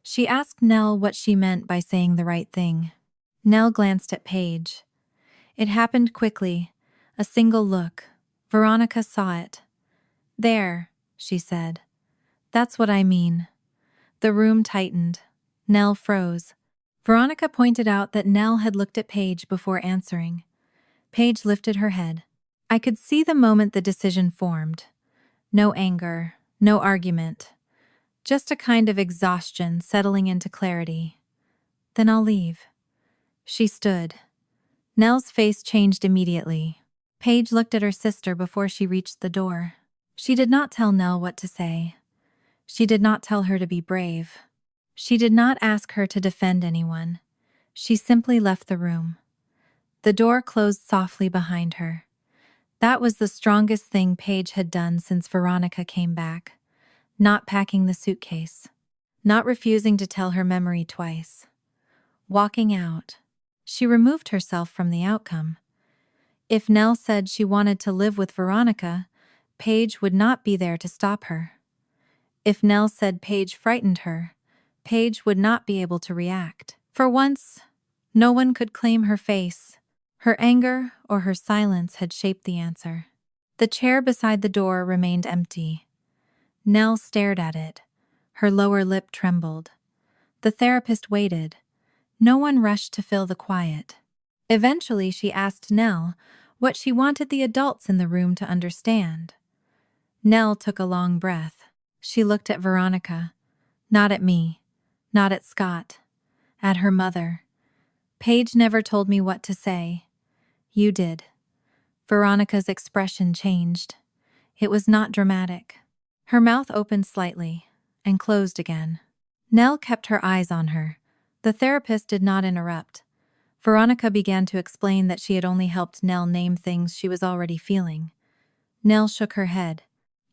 She asked Nell what she meant by saying the right thing. Nell glanced at Paige. It happened quickly, a single look. Veronica saw it. "There," she said. "That's what I mean." The room tightened. Nell froze. Veronica pointed out that Nell had looked at Paige before answering. Paige lifted her head. I could see the moment the decision formed. No anger, no argument. Just a kind of exhaustion settling into clarity. "Then I'll leave." She stood. Nell's face changed immediately. Paige looked at her sister before she reached the door. She did not tell Nell what to say. She did not tell her to be brave. She did not ask her to defend anyone. She simply left the room. The door closed softly behind her. That was the strongest thing Paige had done since Veronica came back. Not packing the suitcase. Not refusing to tell her memory twice. Walking out. She removed herself from the outcome. If Nell said she wanted to live with Veronica, Paige would not be there to stop her. If Nell said Paige frightened her, Paige would not be able to react. For once, no one could claim her face. Her anger or her silence had shaped the answer. The chair beside the door remained empty. Nell stared at it. Her lower lip trembled. The therapist waited. No one rushed to fill the quiet. Eventually, she asked Nell what she wanted the adults in the room to understand. Nell took a long breath. She looked at Veronica. Not at me. Not at Scott. At her mother. "Paige never told me what to say. You did." Veronica's expression changed. It was not dramatic. Her mouth opened slightly and closed again. Nell kept her eyes on her. The therapist did not interrupt. Veronica began to explain that she had only helped Nell name things she was already feeling. Nell shook her head.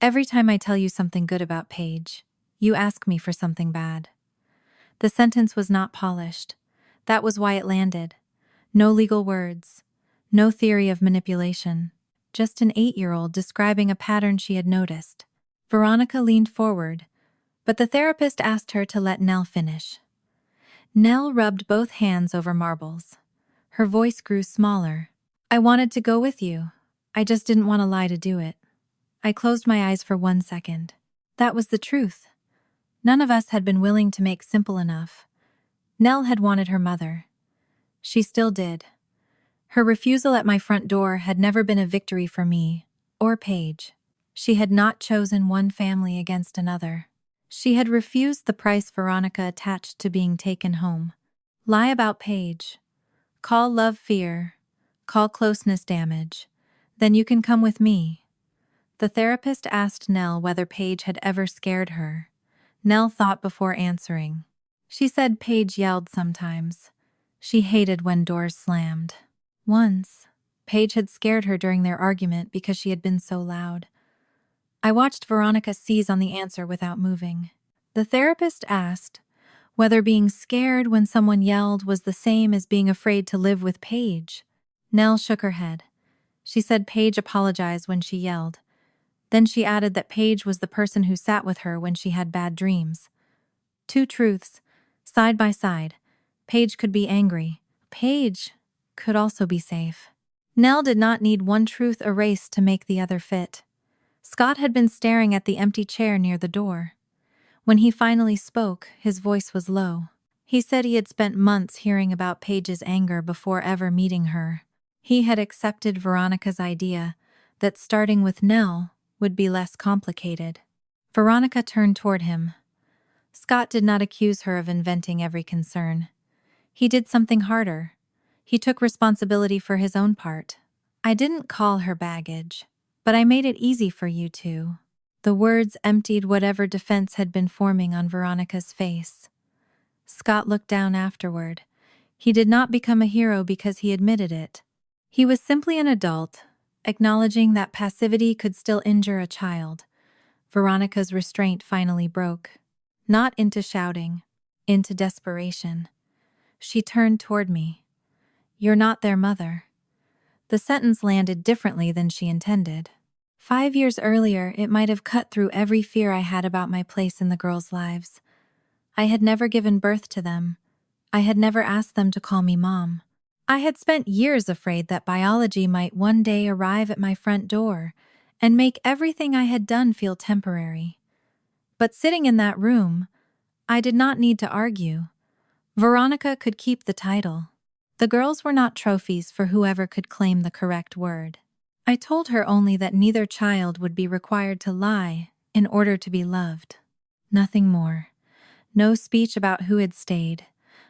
"Every time I tell you something good about Paige, you ask me for something bad." The sentence was not polished. That was why it landed. No legal words. No theory of manipulation. Just an 8-year-old describing a pattern she had noticed. Veronica leaned forward, but the therapist asked her to let Nell finish. Nell rubbed both hands over marbles. Her voice grew smaller. "I wanted to go with you. I just didn't want to lie to do it. I closed my eyes for 1 second. That was the truth. None of us had been willing to make simple enough. Nell had wanted her mother. She still did. Her refusal at my front door had never been a victory for me, or Paige. She had not chosen one family against another. She had refused the price Veronica attached to being taken home. Lie about Paige. Call love fear. Call closeness damage. Then you can come with me." The therapist asked Nell whether Paige had ever scared her. Nell thought before answering. She said Paige yelled sometimes. She hated when doors slammed. Once, Paige had scared her during their argument because she had been so loud. I watched Veronica seize on the answer without moving. The therapist asked whether being scared when someone yelled was the same as being afraid to live with Paige. Nell shook her head. She said Paige apologized when she yelled. Then she added that Paige was the person who sat with her when she had bad dreams. Two truths, side by side. Paige could be angry. Paige could also be safe. Nell did not need one truth erased to make the other fit. Scott had been staring at the empty chair near the door. When he finally spoke, his voice was low. He said he had spent months hearing about Paige's anger before ever meeting her. He had accepted Veronica's idea that starting with Nell would be less complicated. Veronica turned toward him. Scott did not accuse her of inventing every concern. He did something harder. He took responsibility for his own part. I didn't call her baggage, but I made it easy for you two. The words emptied whatever defense had been forming on Veronica's face. Scott looked down afterward. He did not become a hero because he admitted it. He was simply an adult, acknowledging that passivity could still injure a child. Veronica's restraint finally broke. Not into shouting, into desperation. She turned toward me. "You're not their mother." The sentence landed differently than she intended. 5 years earlier, it might have cut through every fear I had about my place in the girls' lives. I had never given birth to them. I had never asked them to call me mom. I had spent years afraid that biology might one day arrive at my front door and make everything I had done feel temporary. But sitting in that room, I did not need to argue. Veronica could keep the title. The girls were not trophies for whoever could claim the correct word. I told her only that neither child would be required to lie in order to be loved. Nothing more. No speech about who had stayed.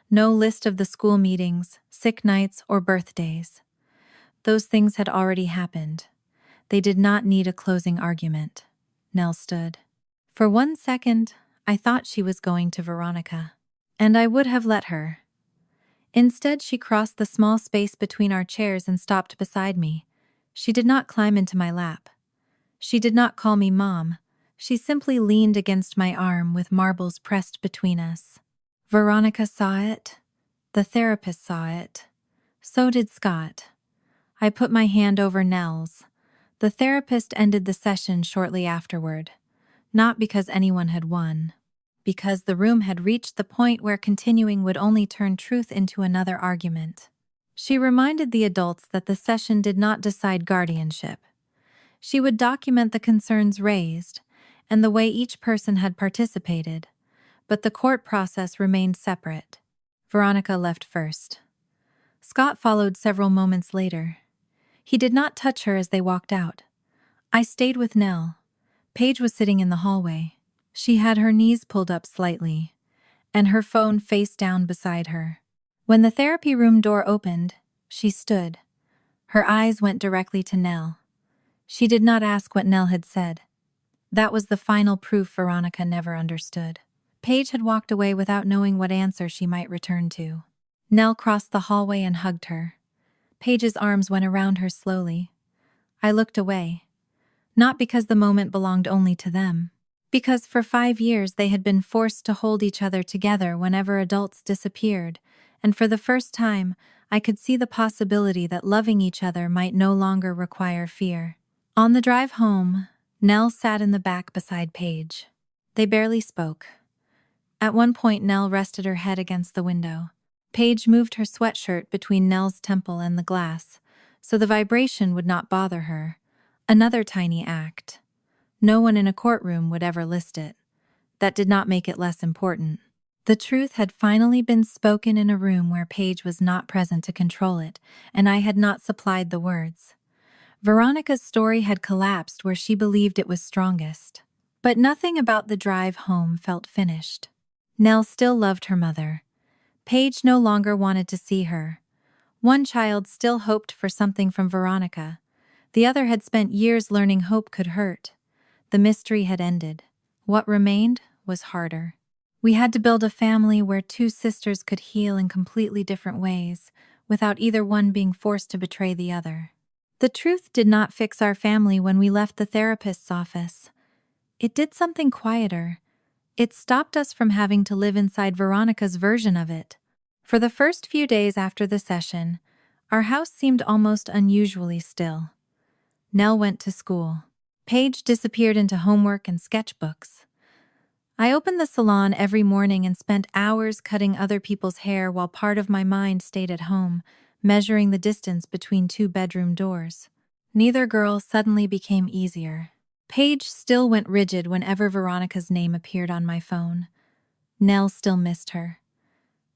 No list of the school meetings, sick nights, or birthdays. Those things had already happened. They did not need a closing argument. Nell stood. For 1 second, I thought she was going to Veronica, and I would have let her. Instead, she crossed the small space between our chairs and stopped beside me. She did not climb into my lap. She did not call me mom. She simply leaned against my arm with marbles pressed between us. Veronica saw it. The therapist saw it. So did Scott. I put my hand over Nell's. The therapist ended the session shortly afterward. Not because anyone had won. Because the room had reached the point where continuing would only turn truth into another argument. She reminded the adults that the session did not decide guardianship. She would document the concerns raised and the way each person had participated, but the court process remained separate. Veronica left first. Scott followed several moments later. He did not touch her as they walked out. I stayed with Nell. Paige was sitting in the hallway. She had her knees pulled up slightly, and her phone face down beside her. When the therapy room door opened, she stood. Her eyes went directly to Nell. She did not ask what Nell had said. That was the final proof Veronica never understood. Paige had walked away without knowing what answer she might return to. Nell crossed the hallway and hugged her. Paige's arms went around her slowly. I looked away. Not because the moment belonged only to them. Because for 5 years they had been forced to hold each other together whenever adults disappeared, and for the first time, I could see the possibility that loving each other might no longer require fear. On the drive home, Nell sat in the back beside Paige. They barely spoke. At one point, Nell rested her head against the window. Paige moved her sweatshirt between Nell's temple and the glass, so the vibration would not bother her. Another tiny act. No one in a courtroom would ever list it. That did not make it less important. The truth had finally been spoken in a room where Paige was not present to control it, and I had not supplied the words. Veronica's story had collapsed where she believed it was strongest. But nothing about the drive home felt finished. Nell still loved her mother. Paige no longer wanted to see her. One child still hoped for something from Veronica. The other had spent years learning hope could hurt. The mystery had ended. What remained was harder. We had to build a family where 2 sisters could heal in completely different ways, without either one being forced to betray the other. The truth did not fix our family when we left the therapist's office. It did something quieter. It stopped us from having to live inside Veronica's version of it. For the first few days after the session, our house seemed almost unusually still. Nell went to school. Paige disappeared into homework and sketchbooks. I opened the salon every morning and spent hours cutting other people's hair while part of my mind stayed at home, measuring the distance between 2 bedroom doors. Neither girl suddenly became easier. Paige still went rigid whenever Veronica's name appeared on my phone. Nell still missed her.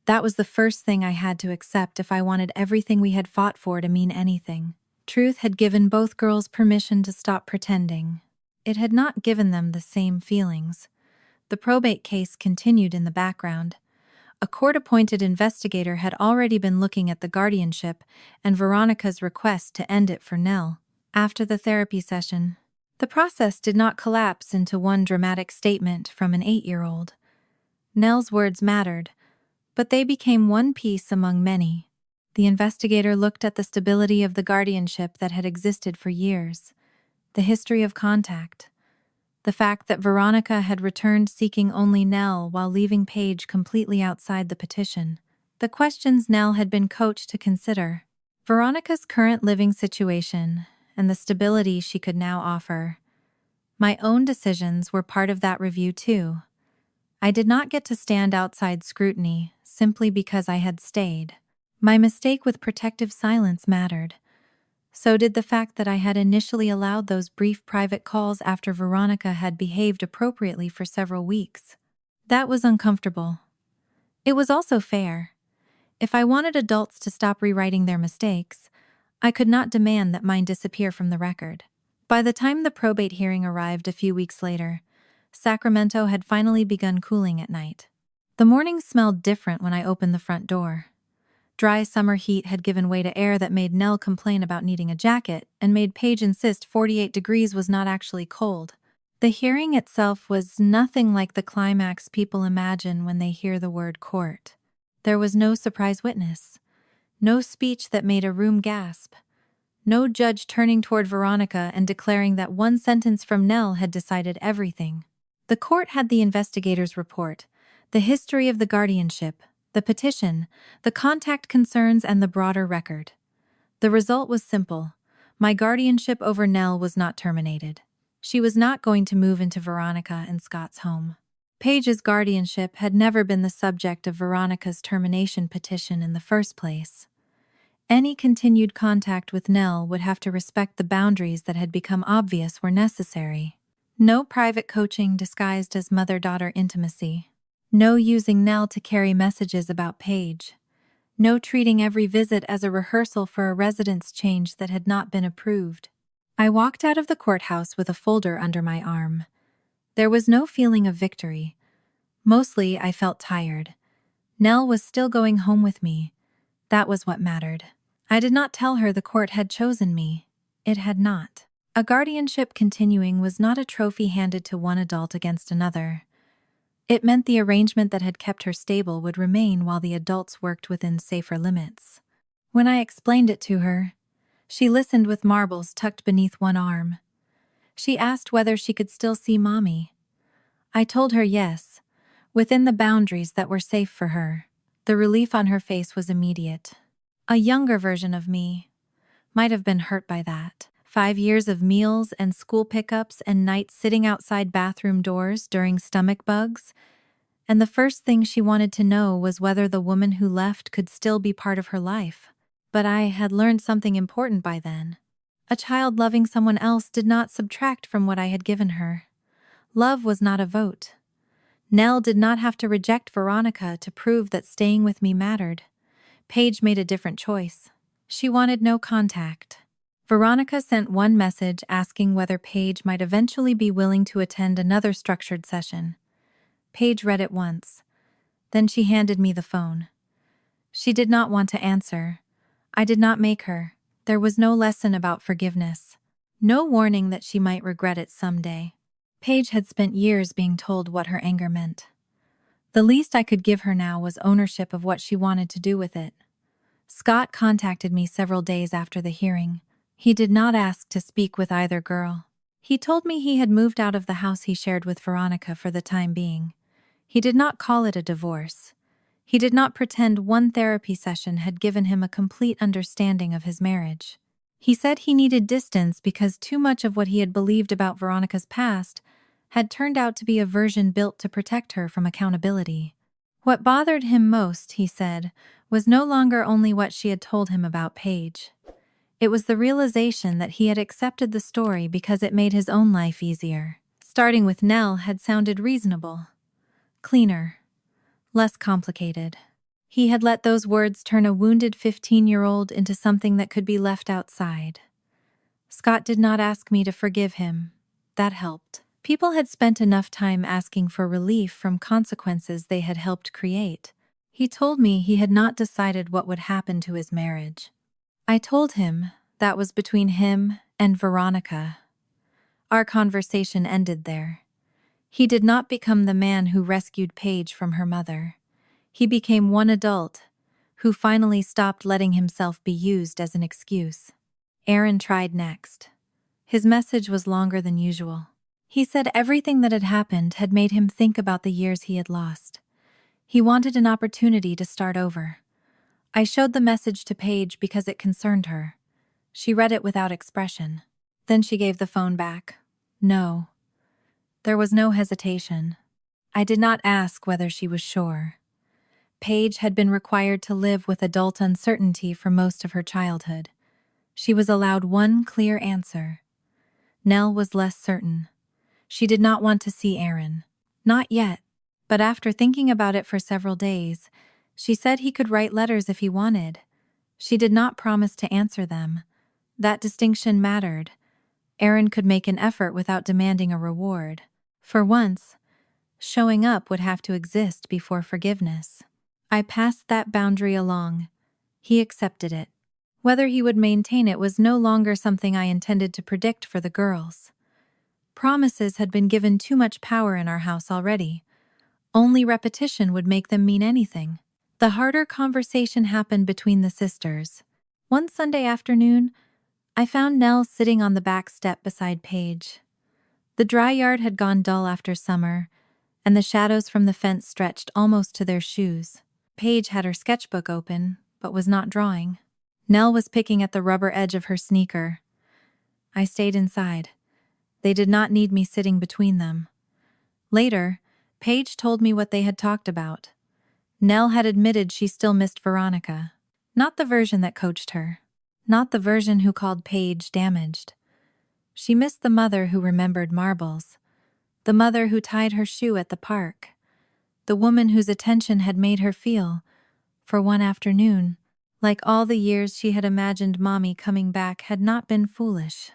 That was the first thing I had to accept if I wanted everything we had fought for to mean anything. Truth had given both girls permission to stop pretending. It had not given them the same feelings. The probate case continued in the background. A court-appointed investigator had already been looking at the guardianship and Veronica's request to end it for Nell. After the therapy session, the process did not collapse into one dramatic statement from an 8-year-old. Nell's words mattered, but they became one piece among many. The investigator looked at the stability of the guardianship that had existed for years, the history of contact, the fact that Veronica had returned seeking only Nell while leaving Paige completely outside the petition, the questions Nell had been coached to consider, Veronica's current living situation, and the stability she could now offer. My own decisions were part of that review too. I did not get to stand outside scrutiny simply because I had stayed. My mistake with protective silence mattered. So did the fact that I had initially allowed those brief private calls after Veronica had behaved appropriately for several weeks. That was uncomfortable. It was also fair. If I wanted adults to stop rewriting their mistakes, I could not demand that mine disappear from the record. By the time the probate hearing arrived a few weeks later, Sacramento had finally begun cooling at night. The morning smelled different when I opened the front door. Dry summer heat had given way to air that made Nell complain about needing a jacket and made Paige insist 48 degrees was not actually cold. The hearing itself was nothing like the climax people imagine when they hear the word court. There was no surprise witness, no speech that made a room gasp, no judge turning toward Veronica and declaring that one sentence from Nell had decided everything. The court had the investigator's report, the history of the guardianship, the petition, the contact concerns, and the broader record. The result was simple. My guardianship over Nell was not terminated. She was not going to move into Veronica and Scott's home. Paige's guardianship had never been the subject of Veronica's termination petition in the first place. Any continued contact with Nell would have to respect the boundaries that had become obvious were necessary. No private coaching disguised as mother-daughter intimacy. No using Nell to carry messages about Paige. No treating every visit as a rehearsal for a residence change that had not been approved. I walked out of the courthouse with a folder under my arm. There was no feeling of victory. Mostly, I felt tired. Nell was still going home with me. That was what mattered. I did not tell her the court had chosen me. It had not. A guardianship continuing was not a trophy handed to one adult against another. It meant the arrangement that had kept her stable would remain while the adults worked within safer limits. When I explained it to her, she listened with marbles tucked beneath one arm. She asked whether she could still see Mommy. I told her yes, within the boundaries that were safe for her. The relief on her face was immediate. A younger version of me might have been hurt by that. 5 years of meals and school pickups and nights sitting outside bathroom doors during stomach bugs, and the first thing she wanted to know was whether the woman who left could still be part of her life. But I had learned something important by then. A child loving someone else did not subtract from what I had given her. Love was not a vote. Nell did not have to reject Veronica to prove that staying with me mattered. Paige made a different choice. She wanted no contact. Veronica sent one message asking whether Paige might eventually be willing to attend another structured session. Paige read it once. Then she handed me the phone. She did not want to answer. I did not make her. There was no lesson about forgiveness. No warning that she might regret it someday. Paige had spent years being told what her anger meant. The least I could give her now was ownership of what she wanted to do with it. Scott contacted me several days after the hearing. He did not ask to speak with either girl. He told me he had moved out of the house he shared with Veronica for the time being. He did not call it a divorce. He did not pretend one therapy session had given him a complete understanding of his marriage. He said he needed distance because too much of what he had believed about Veronica's past had turned out to be a version built to protect her from accountability. What bothered him most, he said, was no longer only what she had told him about Paige. It was the realization that he had accepted the story because it made his own life easier. Starting with Nell had sounded reasonable, cleaner, less complicated. He had let those words turn a wounded 15-year-old into something that could be left outside. Scott did not ask me to forgive him. That helped. People had spent enough time asking for relief from consequences they had helped create. He told me he had not decided what would happen to his marriage. I told him that was between him and Veronica. Our conversation ended there. He did not become the man who rescued Paige from her mother. He became one adult who finally stopped letting himself be used as an excuse. Aaron tried next. His message was longer than usual. He said everything that had happened had made him think about the years he had lost. He wanted an opportunity to start over. I showed the message to Paige because it concerned her. She read it without expression. Then she gave the phone back. No. There was no hesitation. I did not ask whether she was sure. Paige had been required to live with adult uncertainty for most of her childhood. She was allowed one clear answer. Nell was less certain. She did not want to see Aaron. Not yet. But after thinking about it for several days, she said he could write letters if he wanted. She did not promise to answer them. That distinction mattered. Aaron could make an effort without demanding a reward. For once, showing up would have to exist before forgiveness. I passed that boundary along. He accepted it. Whether he would maintain it was no longer something I intended to predict for the girls. Promises had been given too much power in our house already. Only repetition would make them mean anything. The harder conversation happened between the sisters. One Sunday afternoon, I found Nell sitting on the back step beside Paige. The dry yard had gone dull after summer, and the shadows from the fence stretched almost to their shoes. Paige had her sketchbook open, but was not drawing. Nell was picking at the rubber edge of her sneaker. I stayed inside. They did not need me sitting between them. Later, Paige told me what they had talked about. Nell had admitted she still missed Veronica. Not the version that coached her. Not the version who called Paige damaged. She missed the mother who remembered marbles. The mother who tied her shoe at the park. The woman whose attention had made her feel, for one afternoon, like all the years she had imagined Mommy coming back had not been foolish.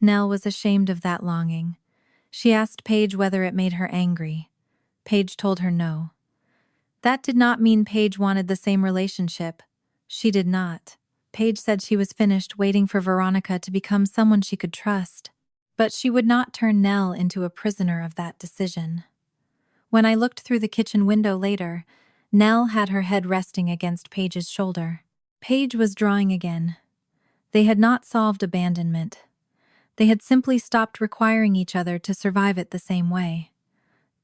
Nell was ashamed of that longing. She asked Paige whether it made her angry. Paige told her no. That did not mean Paige wanted the same relationship. She did not. Paige said she was finished waiting for Veronica to become someone she could trust. But she would not turn Nell into a prisoner of that decision. When I looked through the kitchen window later, Nell had her head resting against Paige's shoulder. Paige was drawing again. They had not solved abandonment. They had simply stopped requiring each other to survive it the same way.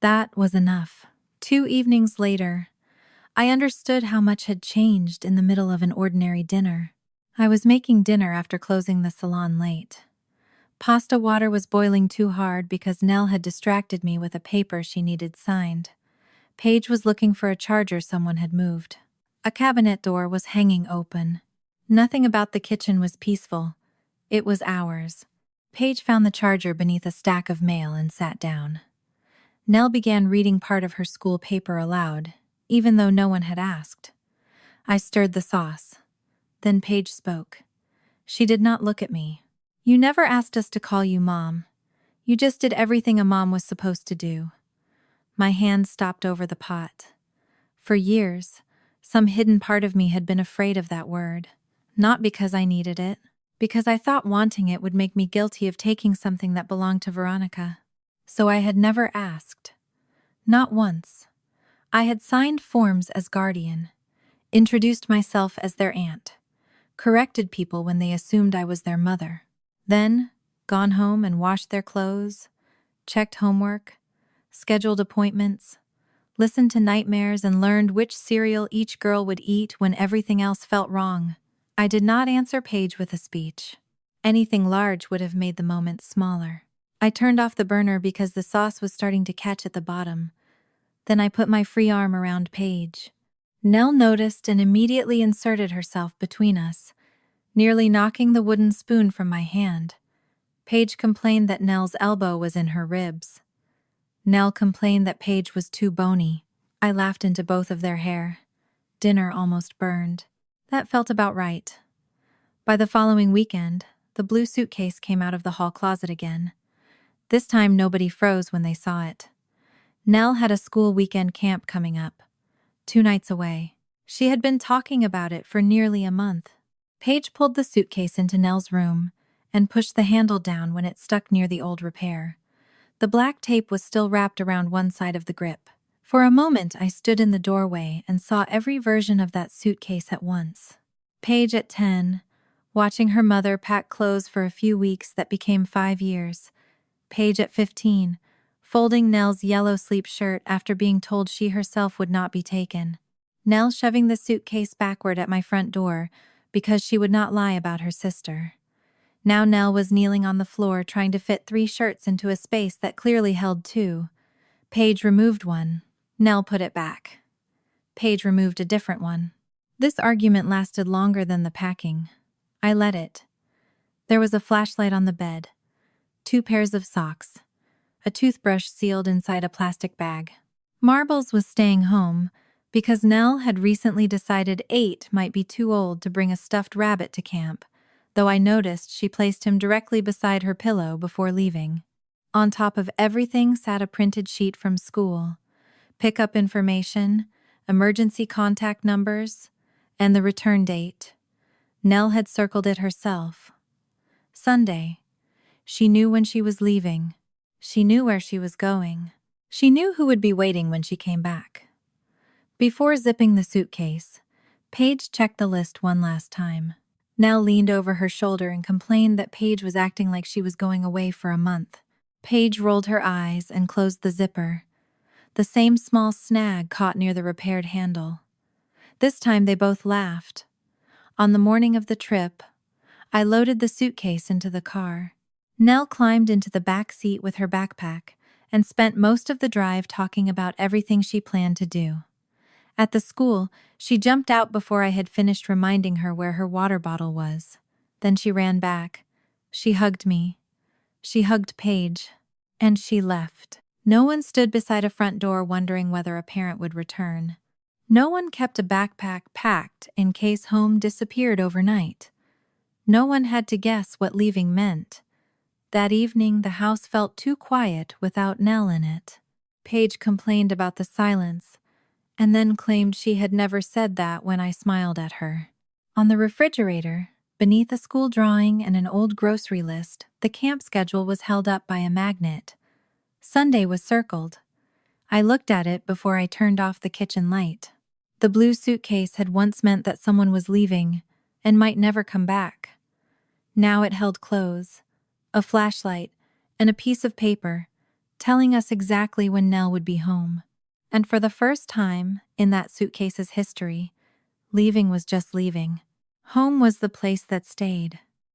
That was enough. 2 evenings later, I understood how much had changed in the middle of an ordinary dinner. I was making dinner after closing the salon late. Pasta water was boiling too hard because Nell had distracted me with a paper she needed signed. Paige was looking for a charger someone had moved. A cabinet door was hanging open. Nothing about the kitchen was peaceful. It was ours. Paige found the charger beneath a stack of mail and sat down. Nell began reading part of her school paper aloud, even though no one had asked. I stirred the sauce. Then Paige spoke. She did not look at me. You never asked us to call you Mom. You just did everything a mom was supposed to do. My hand stopped over the pot. For years, some hidden part of me had been afraid of that word. Not because I needed it, because I thought wanting it would make me guilty of taking something that belonged to Veronica. So I had never asked. Not once. I had signed forms as guardian, introduced myself as their aunt, corrected people when they assumed I was their mother. Then, gone home and washed their clothes, checked homework, scheduled appointments, listened to nightmares and learned which cereal each girl would eat when everything else felt wrong. I did not answer Paige with a speech. Anything large would have made the moment smaller. I turned off the burner because the sauce was starting to catch at the bottom. Then I put my free arm around Paige. Nell noticed and immediately inserted herself between us. nearly knocking the wooden spoon from my hand. Paige complained that Nell's elbow was in her ribs. Nell complained that Paige was too bony. I laughed into both of their hair. Dinner almost burned. That felt about right. By the following weekend, the blue suitcase came out of the hall closet again. This time nobody froze when they saw it. Nell had a school weekend camp coming up, 2 nights away. She had been talking about it for nearly a month. Paige pulled the suitcase into Nell's room and pushed the handle down when it stuck near the old repair. The black tape was still wrapped around one side of the grip. For a moment, I stood in the doorway and saw every version of that suitcase at once. Paige at 10, watching her mother pack clothes for a few weeks that became 5 years. Paige at 15, folding Nell's yellow sleep shirt after being told she herself would not be taken. Nell shoving the suitcase backward at my front door because she would not lie about her sister. Now Nell was kneeling on the floor trying to fit 3 shirts into a space that clearly held 2. Paige removed one. Nell put it back. Paige removed a different one. This argument lasted longer than the packing. I let it. There was a flashlight on the bed, 2 pairs of socks, a toothbrush sealed inside a plastic bag. Marbles was staying home because Nell had recently decided 8 might be too old to bring a stuffed rabbit to camp, though I noticed she placed him directly beside her pillow before leaving. On top of everything sat a printed sheet from school, pickup information, emergency contact numbers, and the return date. Nell had circled it herself. Sunday. She knew when she was leaving. She knew where she was going. She knew who would be waiting when she came back. Before zipping the suitcase, Paige checked the list one last time. Nell leaned over her shoulder and complained that Paige was acting like she was going away for a month. Paige rolled her eyes and closed the zipper. The same small snag caught near the repaired handle. This time they both laughed. On the morning of the trip, I loaded the suitcase into the car. Nell climbed into the back seat with her backpack and spent most of the drive talking about everything she planned to do. At the school, she jumped out before I had finished reminding her where her water bottle was. Then she ran back. She hugged me. She hugged Paige. And she left. No one stood beside a front door wondering whether a parent would return. No one kept a backpack packed in case home disappeared overnight. No one had to guess what leaving meant. That evening, the house felt too quiet without Nell in it. Paige complained about the silence, and then claimed she had never said that when I smiled at her. On the refrigerator, beneath a school drawing and an old grocery list, the camp schedule was held up by a magnet. Sunday was circled. I looked at it before I turned off the kitchen light. The blue suitcase had once meant that someone was leaving and might never come back. Now it held clothes, a flashlight, and a piece of paper, telling us exactly when Nell would be home. And for the first time in that suitcase's history, leaving was just leaving. Home was the place that stayed.